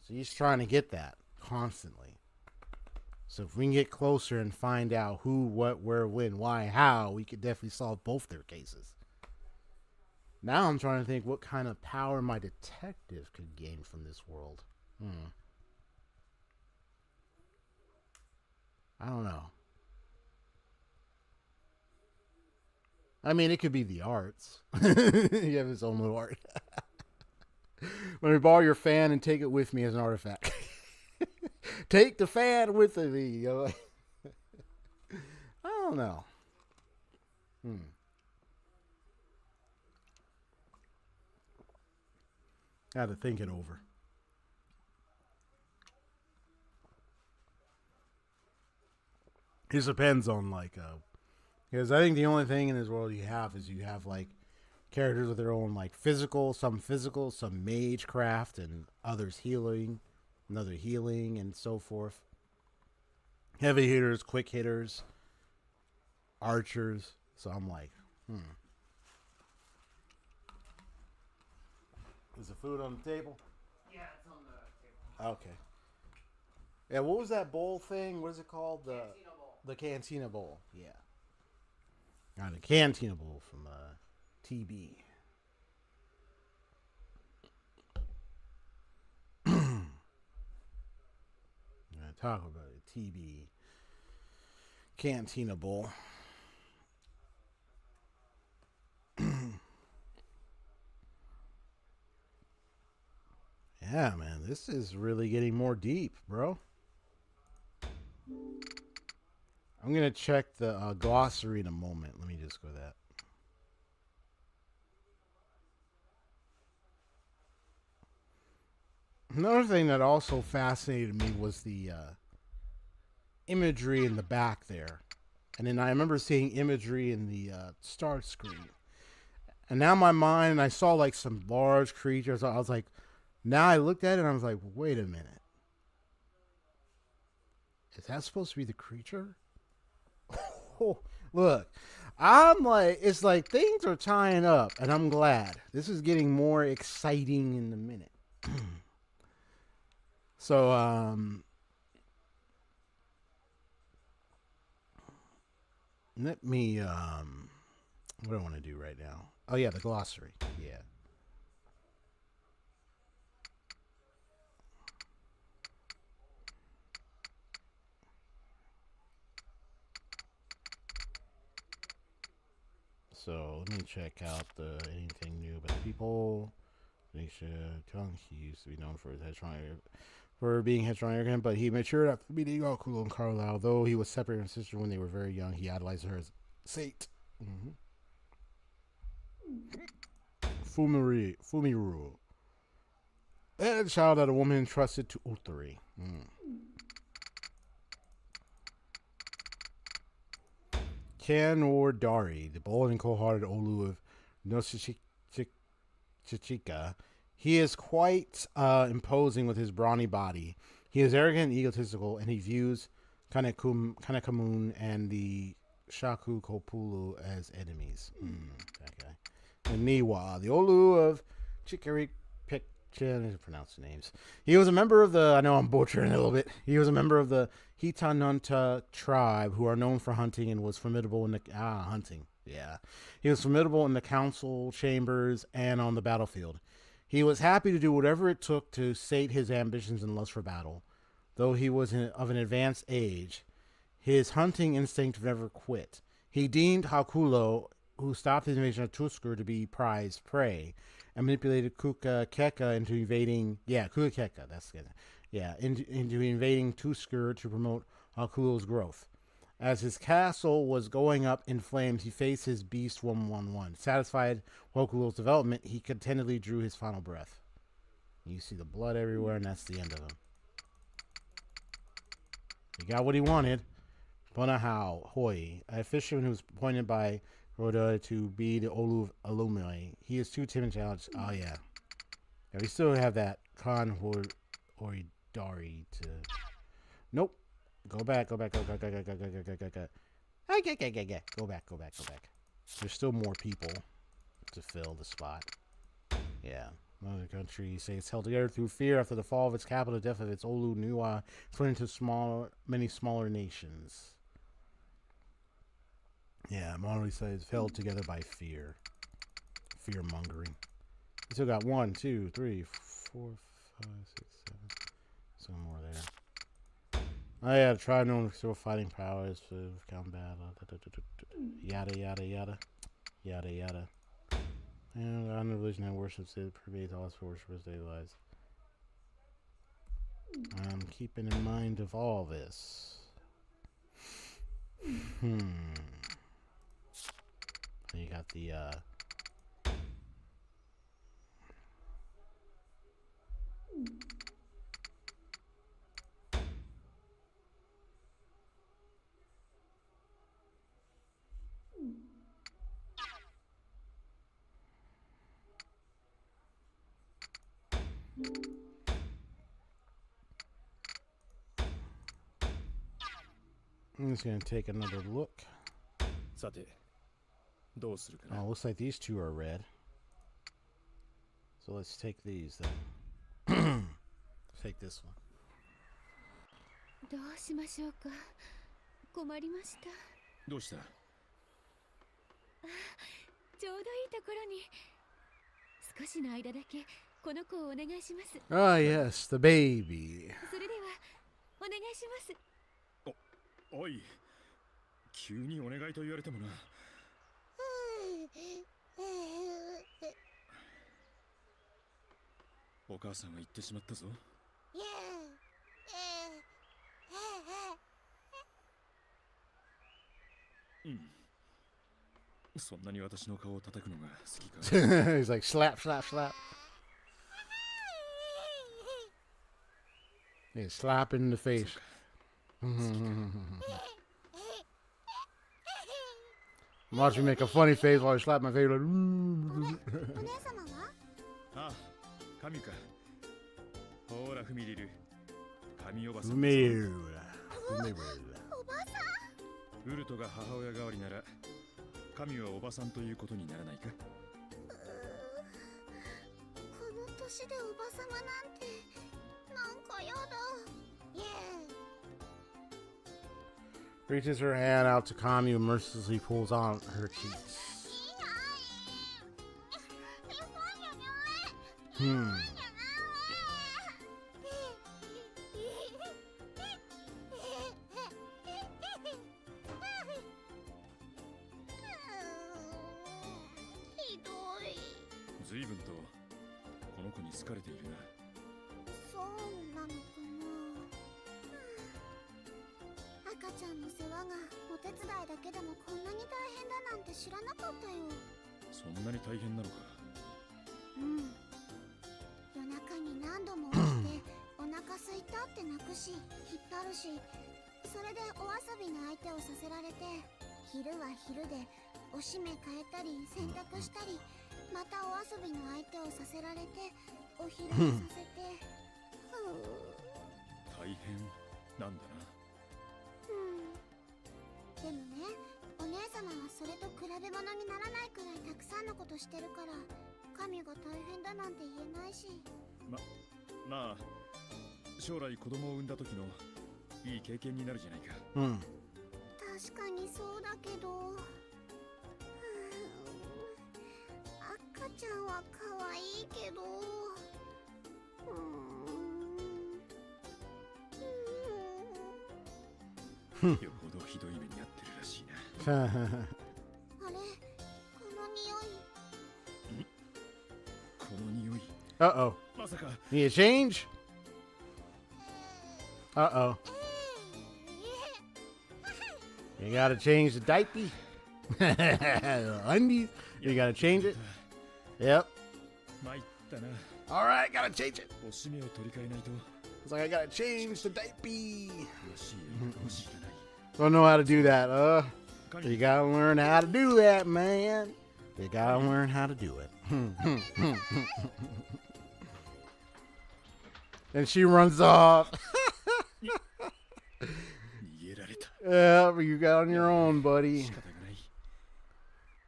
So he's trying to get that constantly. So if we can get closer and find out who, what, where, when, why, how, we could definitely solve both their cases. Now I'm trying to think what kind of power my detective could gain from this world. I don't know. I mean, it could be the arts. You have his own little art. Let me borrow your fan and take it with me as an artifact. Take the fan with me. You know? I don't know. Got to think it over. It depends on like, because I think the only thing in this world you have is you have like characters with their own like physical, some mage craft, and others healing, another healing, and so forth. Heavy hitters, quick hitters, archers. So I'm like, Is the food on the table? Yeah, it's on the table. Okay. Yeah, what was that bowl thing? What is it called? Cantina bowl. The Cantina Bowl. Yeah. Got a Cantina Bowl from TB. Talk about it. TB. Cantina Bowl. Yeah, man, this is really getting more deep, bro. I'm going to check the glossary in a moment. Let me just go to that. Another thing that also fascinated me was the imagery in the back there. And then I remember seeing imagery in the start screen. And now my mind, I saw like some large creatures. I was like, now I looked at it and I was like, wait a minute. Is that supposed to be the creature? Look, I'm like, it's like things are tying up, and I'm glad. This is getting more exciting in a minute. So, let me, what do I want to do right now? Oh, yeah, the glossary. Yeah. So let me check out anything new about people. He used to be known for his being headstrong arrogant, but he matured after meeting Hakuowlo and Carlisle. Though he was separated from his sister when they were very young, he idolized her as Saint. Fumiru. And a child that a woman entrusted to Utari. Kanordari, the bold and cold-hearted Olu of Chichika. He is quite imposing with his brawny body. He is arrogant and egotistical, and he views Kanekamun and the Shaku Kopulu as enemies. That guy. And Niwa, the Olu of Chikari Pichin, pronounce the names. He was a member of the, I know I'm butchering it a little bit. He was a member of the Hitanunta tribe, who are known for hunting, and was formidable in the hunting. Yeah, he was formidable in the council chambers and on the battlefield. He was happy to do whatever it took to sate his ambitions and lust for battle. Though he was of an advanced age, his hunting instinct never quit. He deemed Hakuowlo, who stopped his invasion of Tusker, to be prized prey, and manipulated Kukakeka into invading. Yeah, Kukakeka. That's good. Yeah, into invading Tusker to promote Hakuowlo's growth. As his castle was going up in flames, he faced his beast 111. Satisfied with Hakuowlo's development, he contentedly drew his final breath. You see the blood everywhere, and that's the end of him. He got what he wanted. Bonahau Hoi, a fisherman who was appointed by Rhoda to be the Olu of Alumni. He is too timid to challenge. Oh, yeah. Yeah, we still have that Khan Horidari to... Nope. Go back. Go back. There's still more people to fill the spot. Yeah. Another country say it's held together through fear after the fall of its capital, the death of its Olu Nuwa, split into many smaller nations. Yeah, Monterey says it's held together by fear. Fear mongering. We still got 1, 2, 3, 4, 5, 6, 7. Some more there. Oh yeah, try known still fighting powers for combat. Yada yada yada. Yada yada. And on the religion that worships it pervades all its worshippers' daily lives. I'm keeping in mind of all this. You got the I'm just gonna take another look. さてどうするかな。 Oh, looks like these two are red. So let's take these then. Take this one. どうしましょうか。困りました。どうした？ちょうどいいところに。少しの間だけこの子をお願いします。Ah, yes, the baby. それではお願いします。おい、急にお願いと言われてもな。お母さんは言ってしまったぞ。うん。そんなに私の顔を叩くのが好きか。He's like slap, slap, slap. He's slapping in the face. Watch me make a funny face while I slap my face. Like, お姉様は？ああ、神か。ほら、ふみりる。神おばさん。 Mirror. おばあさん。ウルトが母親代わりなら、神はおばさんということにならないか。この年でおばさまなんてなんかやだ。Reaches her hand out to Kami, who mercilessly pulls on her cheeks.まあ、将来子供を産んだ時のいい経験になるじゃないか。確かにそうだけど、赤ちゃんは可愛いけど、よほどひどい目に遭ってるらしいな。あれ、この匂い。この匂い。Uh-oh. まさか。Need a change? Uh-oh. You gotta change the diaper. Undies. You gotta change it. Yep. 参ったな。All right, gotta change it. おしめを取り替えないと。 It's like I gotta change the diaper. よしよ、かもしれない。 Don't know how to do that. You gotta learn how to do that, man. You gotta learn how to do it. And she runs off. Yeah, you got on your own, buddy.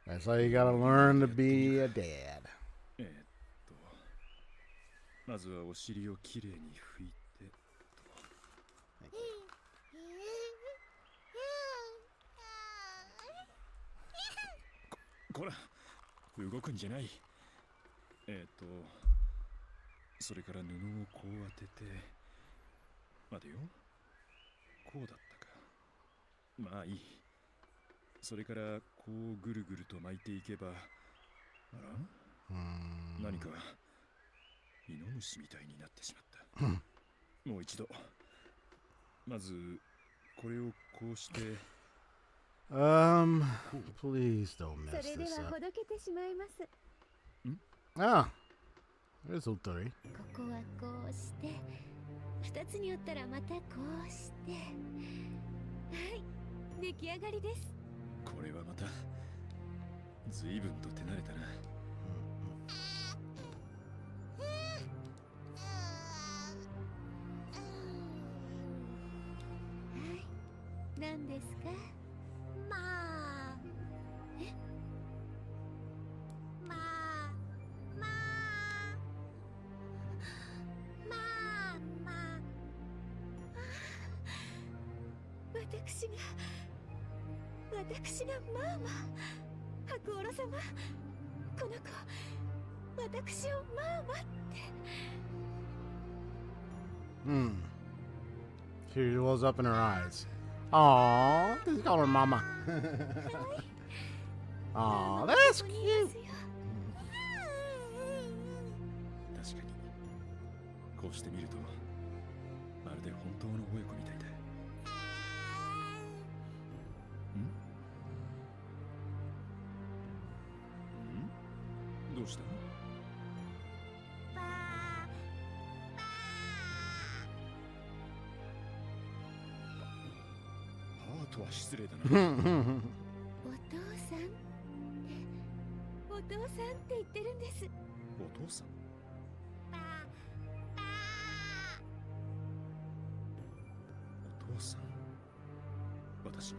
That's how you gotta learn to be a dad. まずはお尻をきれいに拭いて。こら、動くんじゃない。それから布をこう当てて。待てよ。こうだったか。まあいい。それからこうぐるぐると巻いていけば。あら？何かイノムシみたいになってしまった。もう一度。まずこれをこうして。Please don't そ mess れで this は up. ほどけてしまいます。 Ah, there's Utari. ここはこうして、2つに折ったらまたこうして、はい、出来上がりです。これはまた随分と手慣れたな。何ですか？まあ。え？まあ。まあ。まあ。まあ。私がマーマ。白オロ様。この子、私をマーマって。She wells up in her eyes. Aww, just call her Mama. Aww, that's cute. 確かにこうして見るとまるで本当の親子みたいだ。どうしたの？パートは失礼だな。お父さんって言ってるんです。お父さん？お父さん？私が？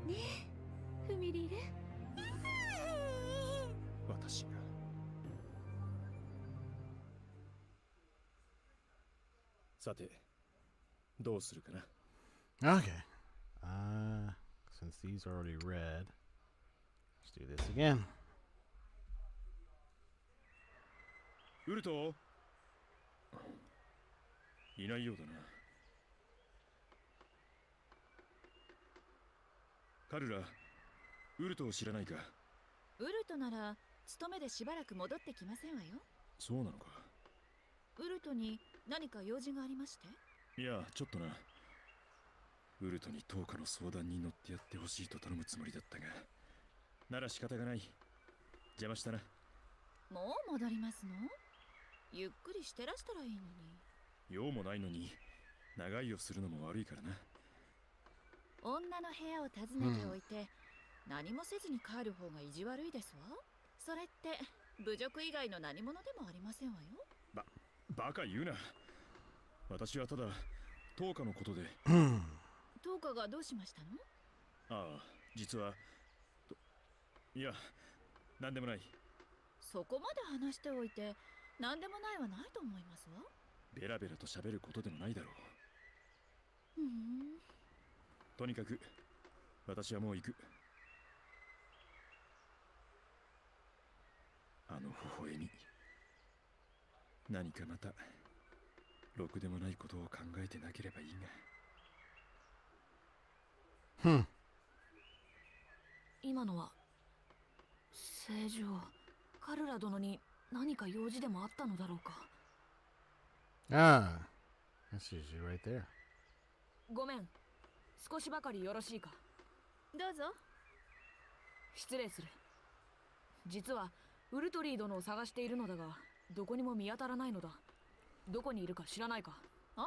ねえ、フミリル。私が？さて、どうするかな。Okay. Since these are already read, let's do this again. ウルト？いないようだな。カルラ、ウルトを知らないか？ウルトなら勤めでしばらく戻ってきませんわよ。そうなのか。ウルトに何か用事がありまして？いや、ちょっとな。ウルトに10日の相談に乗ってやってほしいと頼むつもりだったが、なら仕方がない。邪魔したな。もう戻りますの？ゆっくりしてらしたらいいのに。用もないのに長居をするのも悪いからな。女の部屋を訪ねておいて、何もせずに帰る方が意地悪いですわ。それって侮辱以外の何者でもありませんわよ。バカ言うな。私はただ10日のことで。10日がどうしましたの？ああ、実は。いや、なんでもない。そこまで話しておいて、なんでもないはないと思いますわ。ベラベラと喋ることでもないだろう。とにかく、私はもう行く。あの微笑み。何かまた、ろくでもないことを考えてなければいいが。今のは正常。カルラ殿に何か用事でもあったのだろうか。Ah, that's usually right there. ごめん、少しばかりよろしいか。どうぞ。失礼する。実はウルトリー殿を探しているのだが、どこにも見当たらないのだ。どこにいるか知らないか。あら、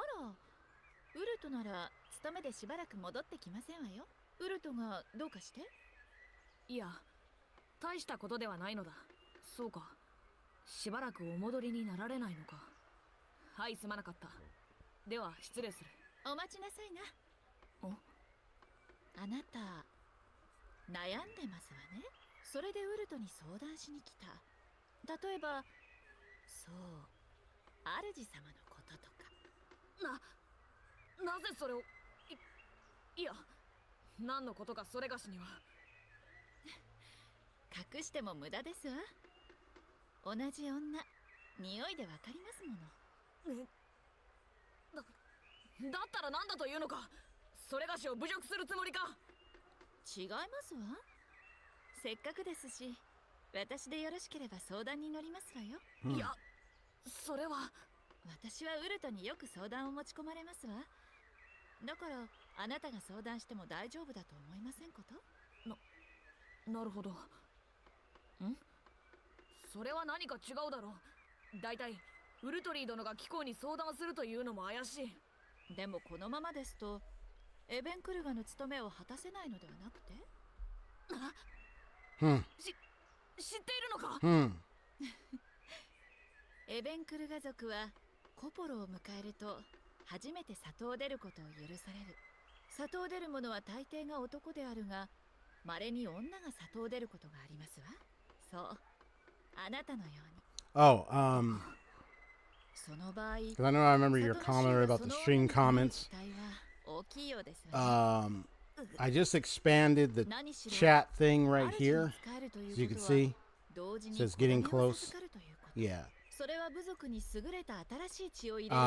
ウルトなら勤めでしばらく戻ってきませんわよ。ウルトがどうかして？いや、大したことではないのだ。そうか、しばらくお戻りになられないのか。はい、すまなかった。では失礼する。お待ちなさいな。あなた悩んでますわね。それでウルトに相談しに来た。例えば、そう、主様のこととか。なぜそれを？いや、何のことかそれがしには。隠しても無駄ですわ。同じ女、匂いでわかりますもの。だったら何だというのか。それがしを侮辱するつもりか。違いますわ。せっかくですし、私でよろしければ相談に乗りますわよ。いや、それは。私はウルトによく相談を持ち込まれますわ。だからあなたが相談しても大丈夫だと思いませんこと？なるほど。それは何か違うだろう。だいたいウルトリー殿が貴公に相談するというのも怪しい。でもこのままですとエベンクルガの務めを果たせないのではなくて？知っているのか？エベンクルガ族はコポロを迎えると初めて里を出ることを許される。里を出る者は大抵が男であるが、稀に女が里を出ることがありますわ。そう、あなたのように。その場合、 Because I know I remember your comment about the stream comments. 大きいようですわね。I just expanded the chat thing right here, as you can see. It says getting close. Yeah. それは部族に優れた新しい血を入れる、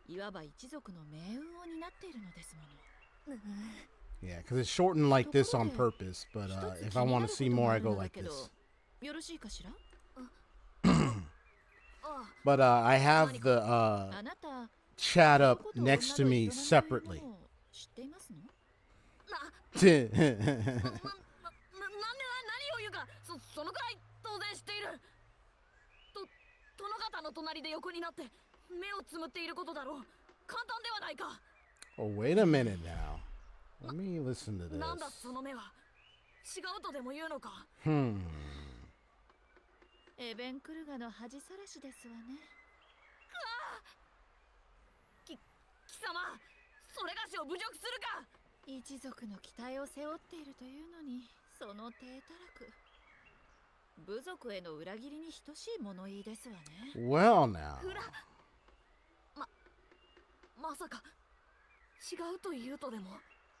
いわば一族の命運を担っているのですもの。Yeah, because it's shortened like this on purpose, but if I want to see more, I go like this. よろしいかしら？ But I have the chat up next to me separately. 知っていますの？何を言うか、そのくらい当然知っている。殿方の隣で横になって目をつむっていることだろう。簡単ではないか。Oh, wait a minute now. Let me listen to this. なんだその目は。違うとでも言うのか。エベンクルガの恥さらしですわね。貴様、それがしを侮辱するか。一族の期待を背負っているというのに、その低たらく。部族への裏切りに等しい物言いですわね。Well now. まさか違うと言うとでも。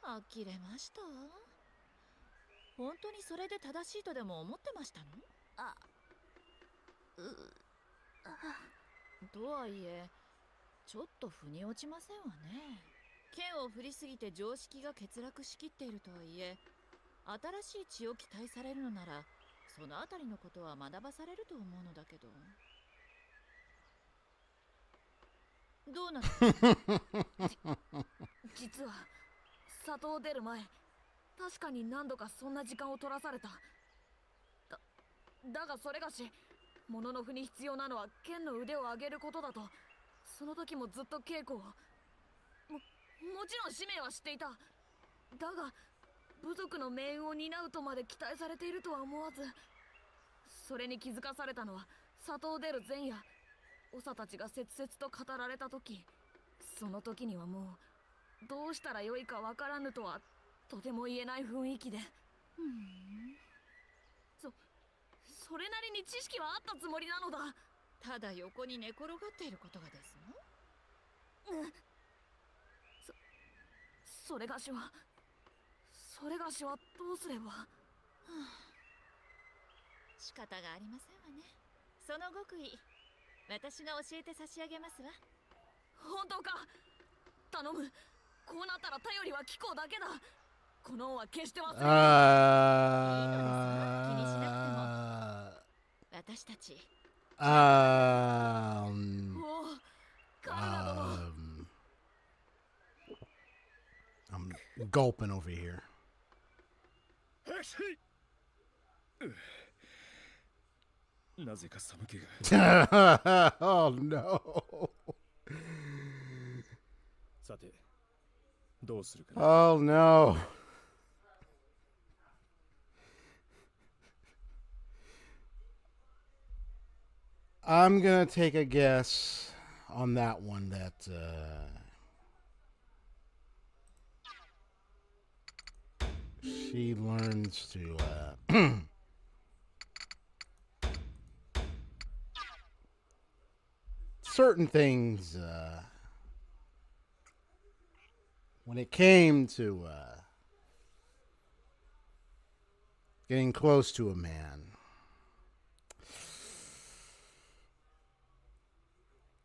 呆れました。本当にそれで正しいとでも思ってましたの？とはいえ、ちょっと腑に落ちませんわね。剣を振りすぎて常識が欠落しきっているとはいえ、新しい血を期待されるのなら、そのあたりのことは学ばされると思うのだけど。どうなの？実は里を出る前、確かに何度かそんな時間を取らされた。だがそれがし、物の符に必要なのは剣の腕を上げることだと、その時もずっと稽古を。もちろん使命は知っていた。だが部族の命運を担うとまで期待されているとは思わず、それに気づかされたのは里を出る前夜、長たちが切々と語られた時。その時にはもうどうしたらよいかわからぬとはとても言えない雰囲気で。それなりに知識はあったつもりなのだ。ただ横に寝転がっていることがですの？それがしはどうすれば。仕方がありませんわね。その極意、私が教えて差し上げますわ。本当か？頼む。こうなったら頼りは貴公だけだ。この恩は決して忘れない。気にしなくても。私たち。I'm gulping over here. Oh no. Oh no. I'm gonna take a guess on that one that she learns to certain things when it came to getting close to a man.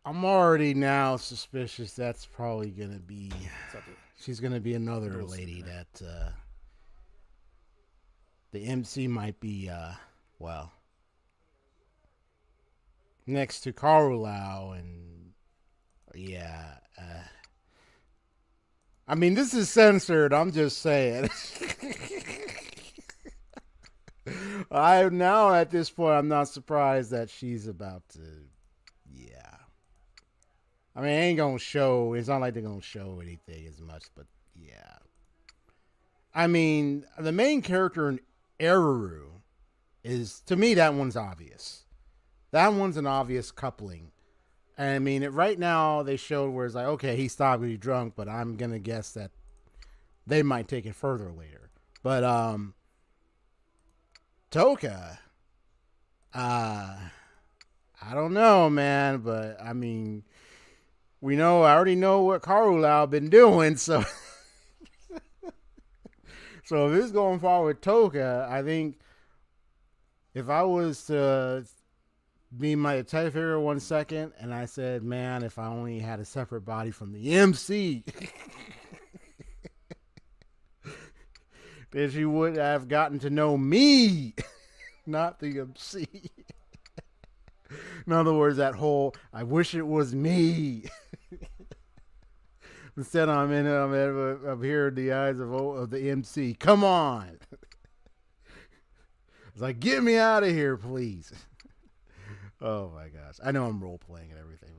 I'm already now suspicious that's probably gonna be, she's gonna be another lady that the MC might be well, next to Karulao and yeah. I mean, this is censored. I'm just saying. I now at this point, I'm not surprised that she's about to. Yeah. I mean, it ain't gonna show. It's not like they're gonna show anything as much, but yeah. I mean, the main character in Eruru is, to me, that one's obvious. That one's an obvious coupling. And I mean, right now they showed where it's like, okay, he stopped when he's drunk, but I'm gonna guess that they might take it further later. But Toka, I don't know, man, but I mean, I already know what Karulao been doing, so so if it's going forward with Toka, I think if I was to be my detective hero 1 second, and I said, man, if I only had a separate body from the MC, then she would have gotten to know me, not the MC. In other words, that whole, I wish it was me. Instead, I'm here in the eyes of the MC. Come on. It's like, get me out of here, please. Oh my gosh. I know I'm role playing and everything.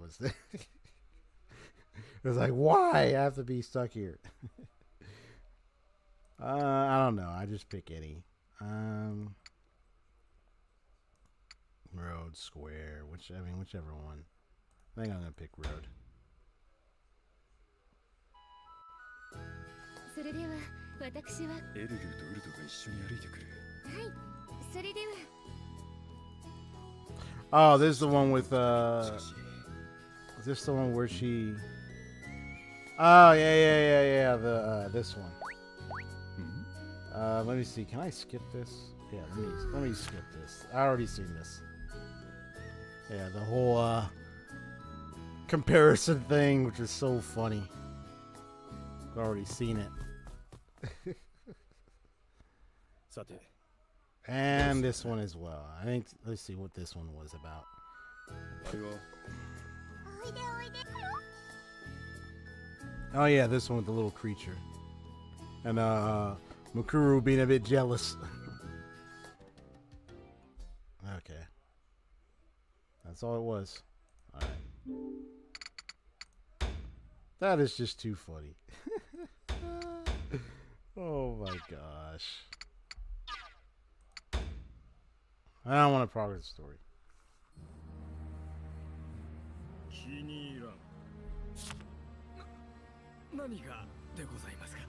It's like, why I have to be stuck here? I don't know. I just pick any. Road, square, whichever one. I think I'm gonna pick road. それでは私はエルルとウルトが一緒に歩いてくる。はい。それでは Oh, this is the one with is this the one where she Oh yeah. This one. Let me see. Can I skip this? Yeah, let me skip this. I already seen this. Yeah, the whole comparison thing, which is so funny. I've already seen it. And this one as well. I think, let's see what this one was about. Oh yeah, this one with the little creature. And Mukuru being a bit jealous. Okay. That's all it was. Alright. That is just too funny. Oh my gosh. I don't want to progress the story. 気に入らん。何がでございますか。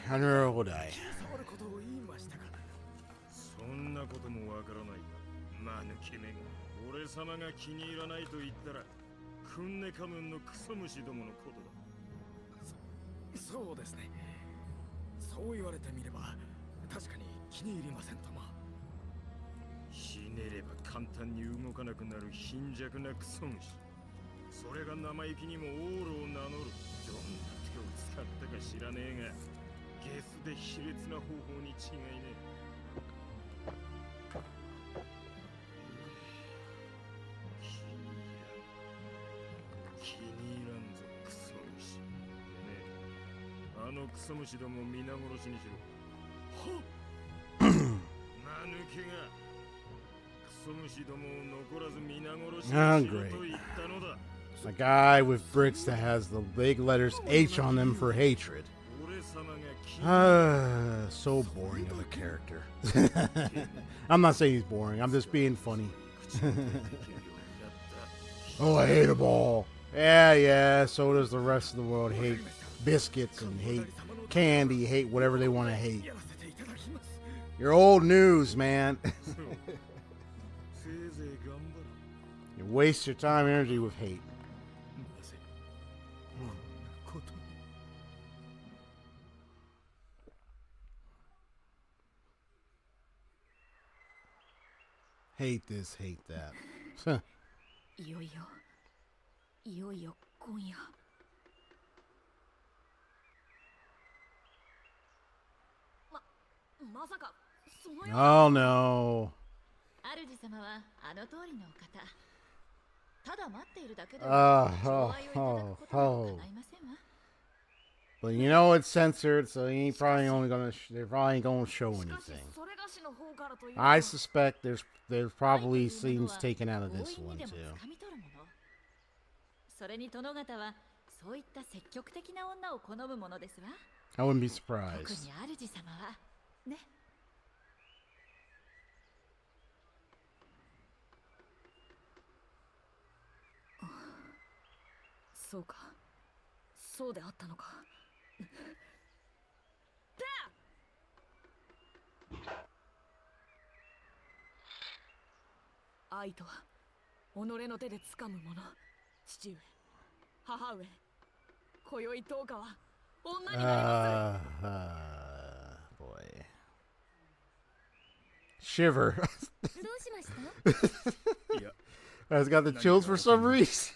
Unremovable die. 触ることを言いましたか。そんなこともわからないが、まぬけめが俺様が気に入らないと言ったら、クンネカムンのクソ虫どものことだ。そうですね。そう言われてみれば確かに気に入りませんとも。ひねれば簡単に動かなくなる貧弱なクソ虫。それが生意気にもオールを名乗る。どんな手を使ったか知らねえが、ゲスで卑劣な方法に違いねえ。気に入らんぞクソ虫。ねえ、あのクソ虫ども皆殺しにしろ。はっ間抜けがクソ虫どもを残らず皆殺しにしろと言ったのだ。A guy with bricks that has the big letters H on them for hatred. So boring of a character. I'm not saying he's boring. I'm just being funny. Oh, I hate a ball. Yeah. So does the rest of the world. Hate biscuits and hate candy. Hate whatever they want to hate. You're old news, man. You waste your time and energy with hate. Hate this, hate that. いよいよ今夜。まさかそのような。 Oh no. 主様はあの通りのお方。ただ待っているだけで Oh, は oh, 寵愛をいただく oh, ことは oh. 叶いませんわ。 But you know it's censored, so he ain't probably only gonna. They're probably gonna show しかし anything. それがしの方からというと I suspect there's 愛 probably というもの scenes は taken out of 強 this 引 one にでも too. 掴み取るもの。それに殿方はそういった積極的な女を好むものですわ。 I wouldn't be 特 surprised. に主様はね。そうか、そうであったのか。愛とは己の手で掴むもの。父上、母上、今宵10日は女になります。 Boy. Shiver. どうしました？いや、 I've got the chills for some reason.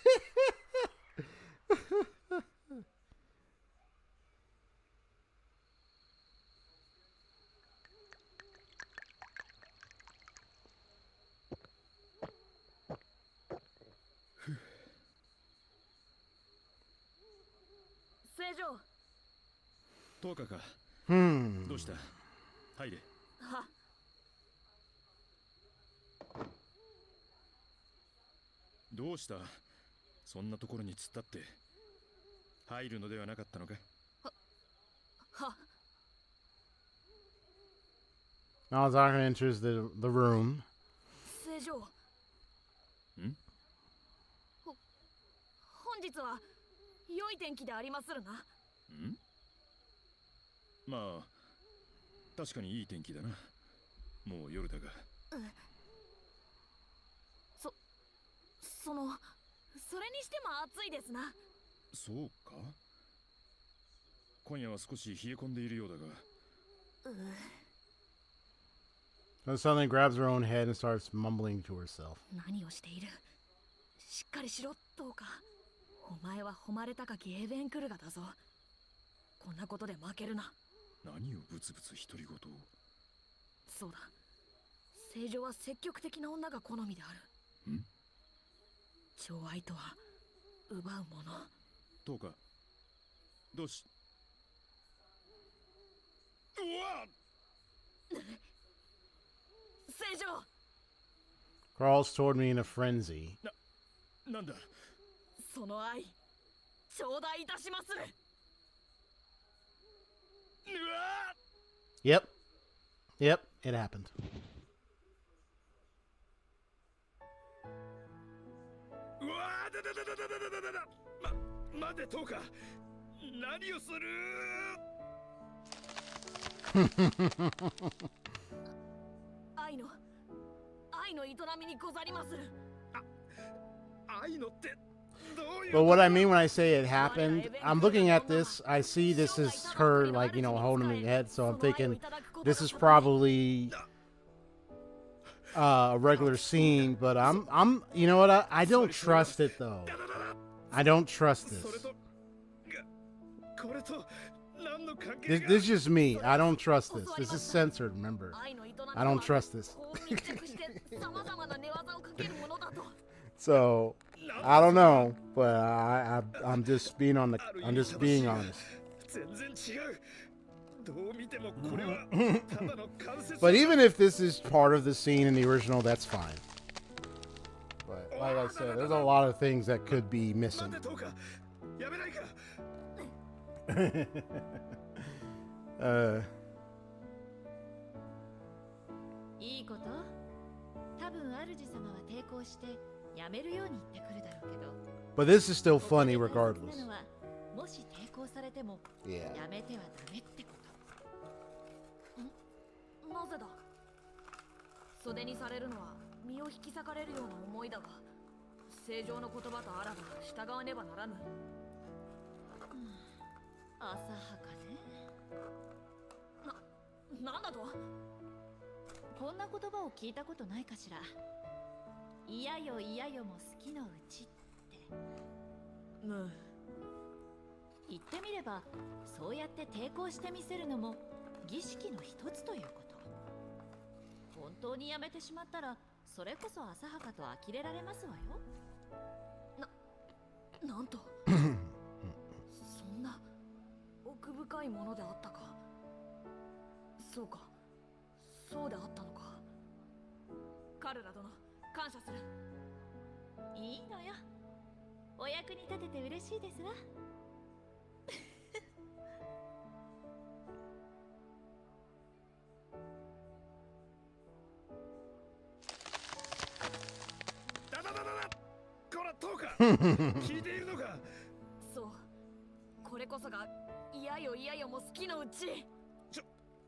正常。10日か。 Hmm. どうした？入れ。は、どうした？そんなところに突っ立って入るのではなかったのか？は、 Malzahar enters the room. 正常。ん？本日は良い天気でありまするな。ん？まあ確かにいい天気だな。もう夜だが。それにしても暑いですな。そうか？今夜は少し冷え込んでいるようだが。And suddenly grabs her own head and starts mumbling to herself. 何をしている？しっかりしろ、どうか。お前は誉れ高きエーベンクルガだぞ。こんなことで負けるな。何をブツブツ独り言を。そうだ。正常は積極的な女が好みである。ん？寵愛とは奪うもの。どうか。どうし。うわっ！正常。 Crawls toward me in a frenzy. なんだ？その愛、頂戴いたしまする。うわ！ Yep. Yep, it happened. うわーだだだだだだだだだ。待て、どうか。何をする？愛の営みにござりまする。愛のってどういう？ But what I mean when I say it happened, I'm looking at this, I see this is her, like, you know, holding the head, so I'm thinking this is probably a regular scene, but you know what, I don't trust it, though. I don't trust this. これと何の関係 This is just me. I don't trust this. This is censored, remember. I don't trust this. So, I don't know, but I'm just being honest. 全然違う。どう見てもこれはただの関節。 But even if this is part of the scene in the original, that's fine. But like I said, there's a lot of things that could be missing. 待て、どうか。やめないか。いいこと。多分主様は抵抗してやめるように言ってくるだろうけど。 But this is still ここで funny 大切 regardless. なのはもし抵抗されても Yeah. やめてはダメってこと。なぜだ。袖にされるのは身を引き裂かれるような思いだが、正常の言葉とあらば従わねばならぬ。浅はかね。なんだと？こんな言葉を聞いたことないかしら。嫌よ嫌よも好きのうちって。言ってみればそうやって抵抗してみせるのも儀式の一つということ。本当にやめてしまったらそれこそ浅はかと呆れられますわよ。なんとそんな奥深いものであったか。そうか、そうであったのか。カルラ殿、感謝する。いいのよ。お役に立てて嬉しいですわ。だだだだだ、こらどうか聞いているのか。そう、これこそが嫌よ嫌よも好きのうち。ち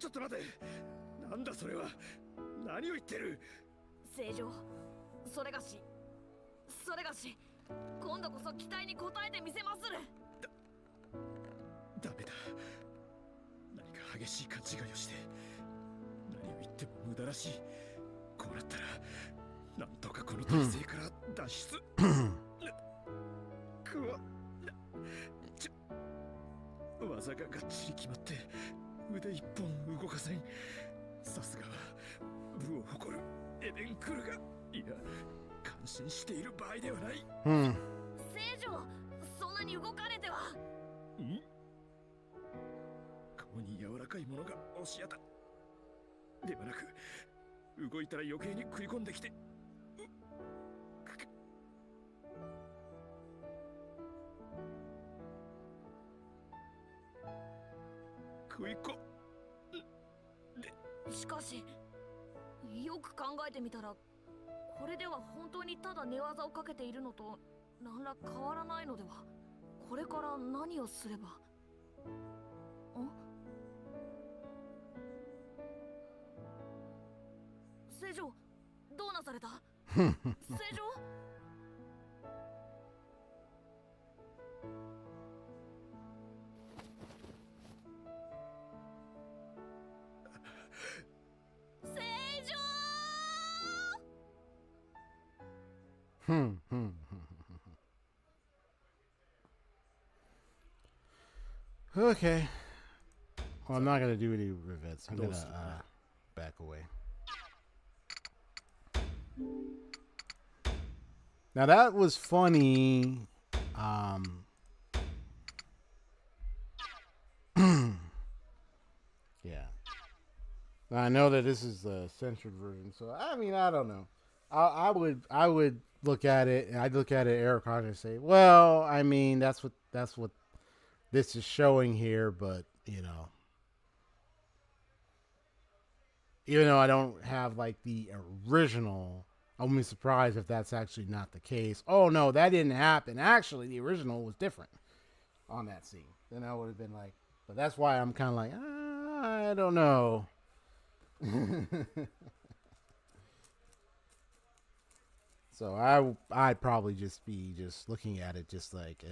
ょっと待て、なんだそれは。何を言ってる。正常、それがし今度こそ期待に応えてみせまする。ダメだ。何か激しい勘違いをして何を言っても無駄らしい。こうなったらなんとかこの体勢から脱出技ががっちり決まって腕一本動かせん。さすがは部を誇るエデンクルが。いや、感心している場合ではない。正常、そんなに動かれては。顔に柔らかいものが押し当たではなく、動いたら余計に食い込んできて。食い込しかしよく考えてみたら、これでは本当にただ寝技をかけているのと何ら変わらないのでは。これから何をすれば。正常、どうなされた。正常。Okay. Well, I'm not gonna do any rivets. I'm gonna back away. Now that was funny. Yeah. I know that this is the censored version, so I mean, I don't know. I would look at it, and I'd look at it, Eric Hodge, and say, well, I mean, that's what this is showing here, but you know, even though I don't have like the original, I wouldn't be surprised if that's actually not the case. Oh no, that didn't happen. Actually, the original was different on that scene. Then I would have been like, but that's why I'm kind of like, I don't know. So I'd probably just be just looking at it just like, yeah.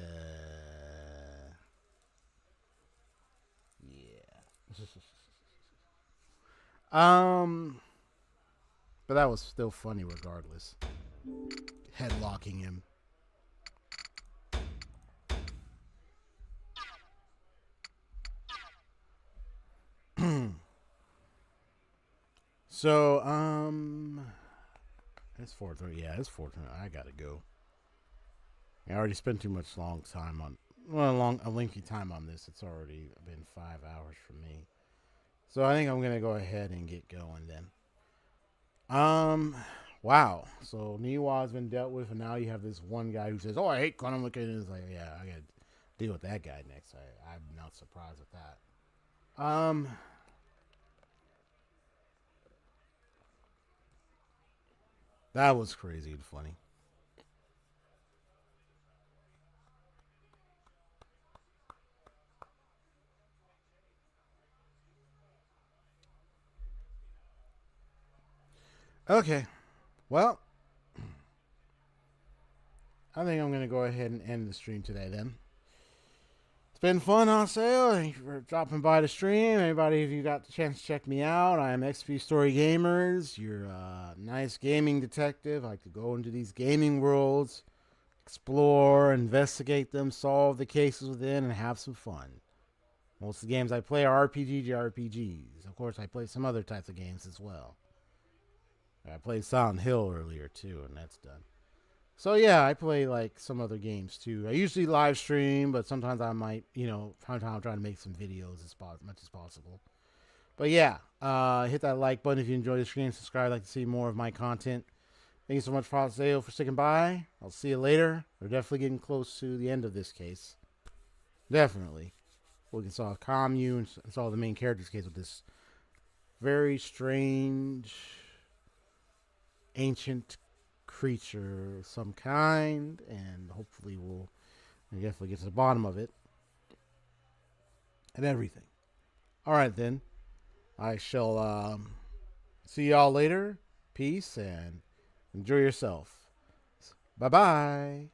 But that was still funny regardless. Headlocking him. So, it's 4:30. Yeah, it's 4:30. I gotta go. I already spent too much time on, a lengthy time on this. It's already been 5 hours for me. So I think I'm gonna go ahead and get going then. Wow. So Niwa's been dealt with, and now you have this one guy who says, "Oh, I hate quantum mechanics." It's like, yeah, I gotta deal with that guy next. I'm not surprised with that. That was crazy and funny. Okay. Well, I think I'm going to go ahead and end the stream today then. It's been fun, I'll say. Thank you for dropping by the stream. Anybody, if you got the chance to check me out, I am XP Story Gamers. You're a nice gaming detective. I like to go into these gaming worlds, explore, investigate them, solve the cases within, and have some fun. Most of the games I play are RPG JRPGs. Of course, I play some other types of games as well. I played Silent Hill earlier too, and that's done. So yeah, I play like some other games too. I usually live stream, but sometimes I might, sometimes I'm trying to make some videos as much as possible. But yeah, hit that like button if you enjoy the stream. Subscribe if you'd like to see more of my content. Thank you so much, Fazio, for sticking by. I'll see you later. We're definitely getting close to the end of this case. Definitely. We can solve commune and solve the main character's case with this very strange ancient creature of some kind, and hopefully we'll definitely get to the bottom of it and everything. All right, then. I shall see y'all later. Peace and enjoy yourself. Bye-bye.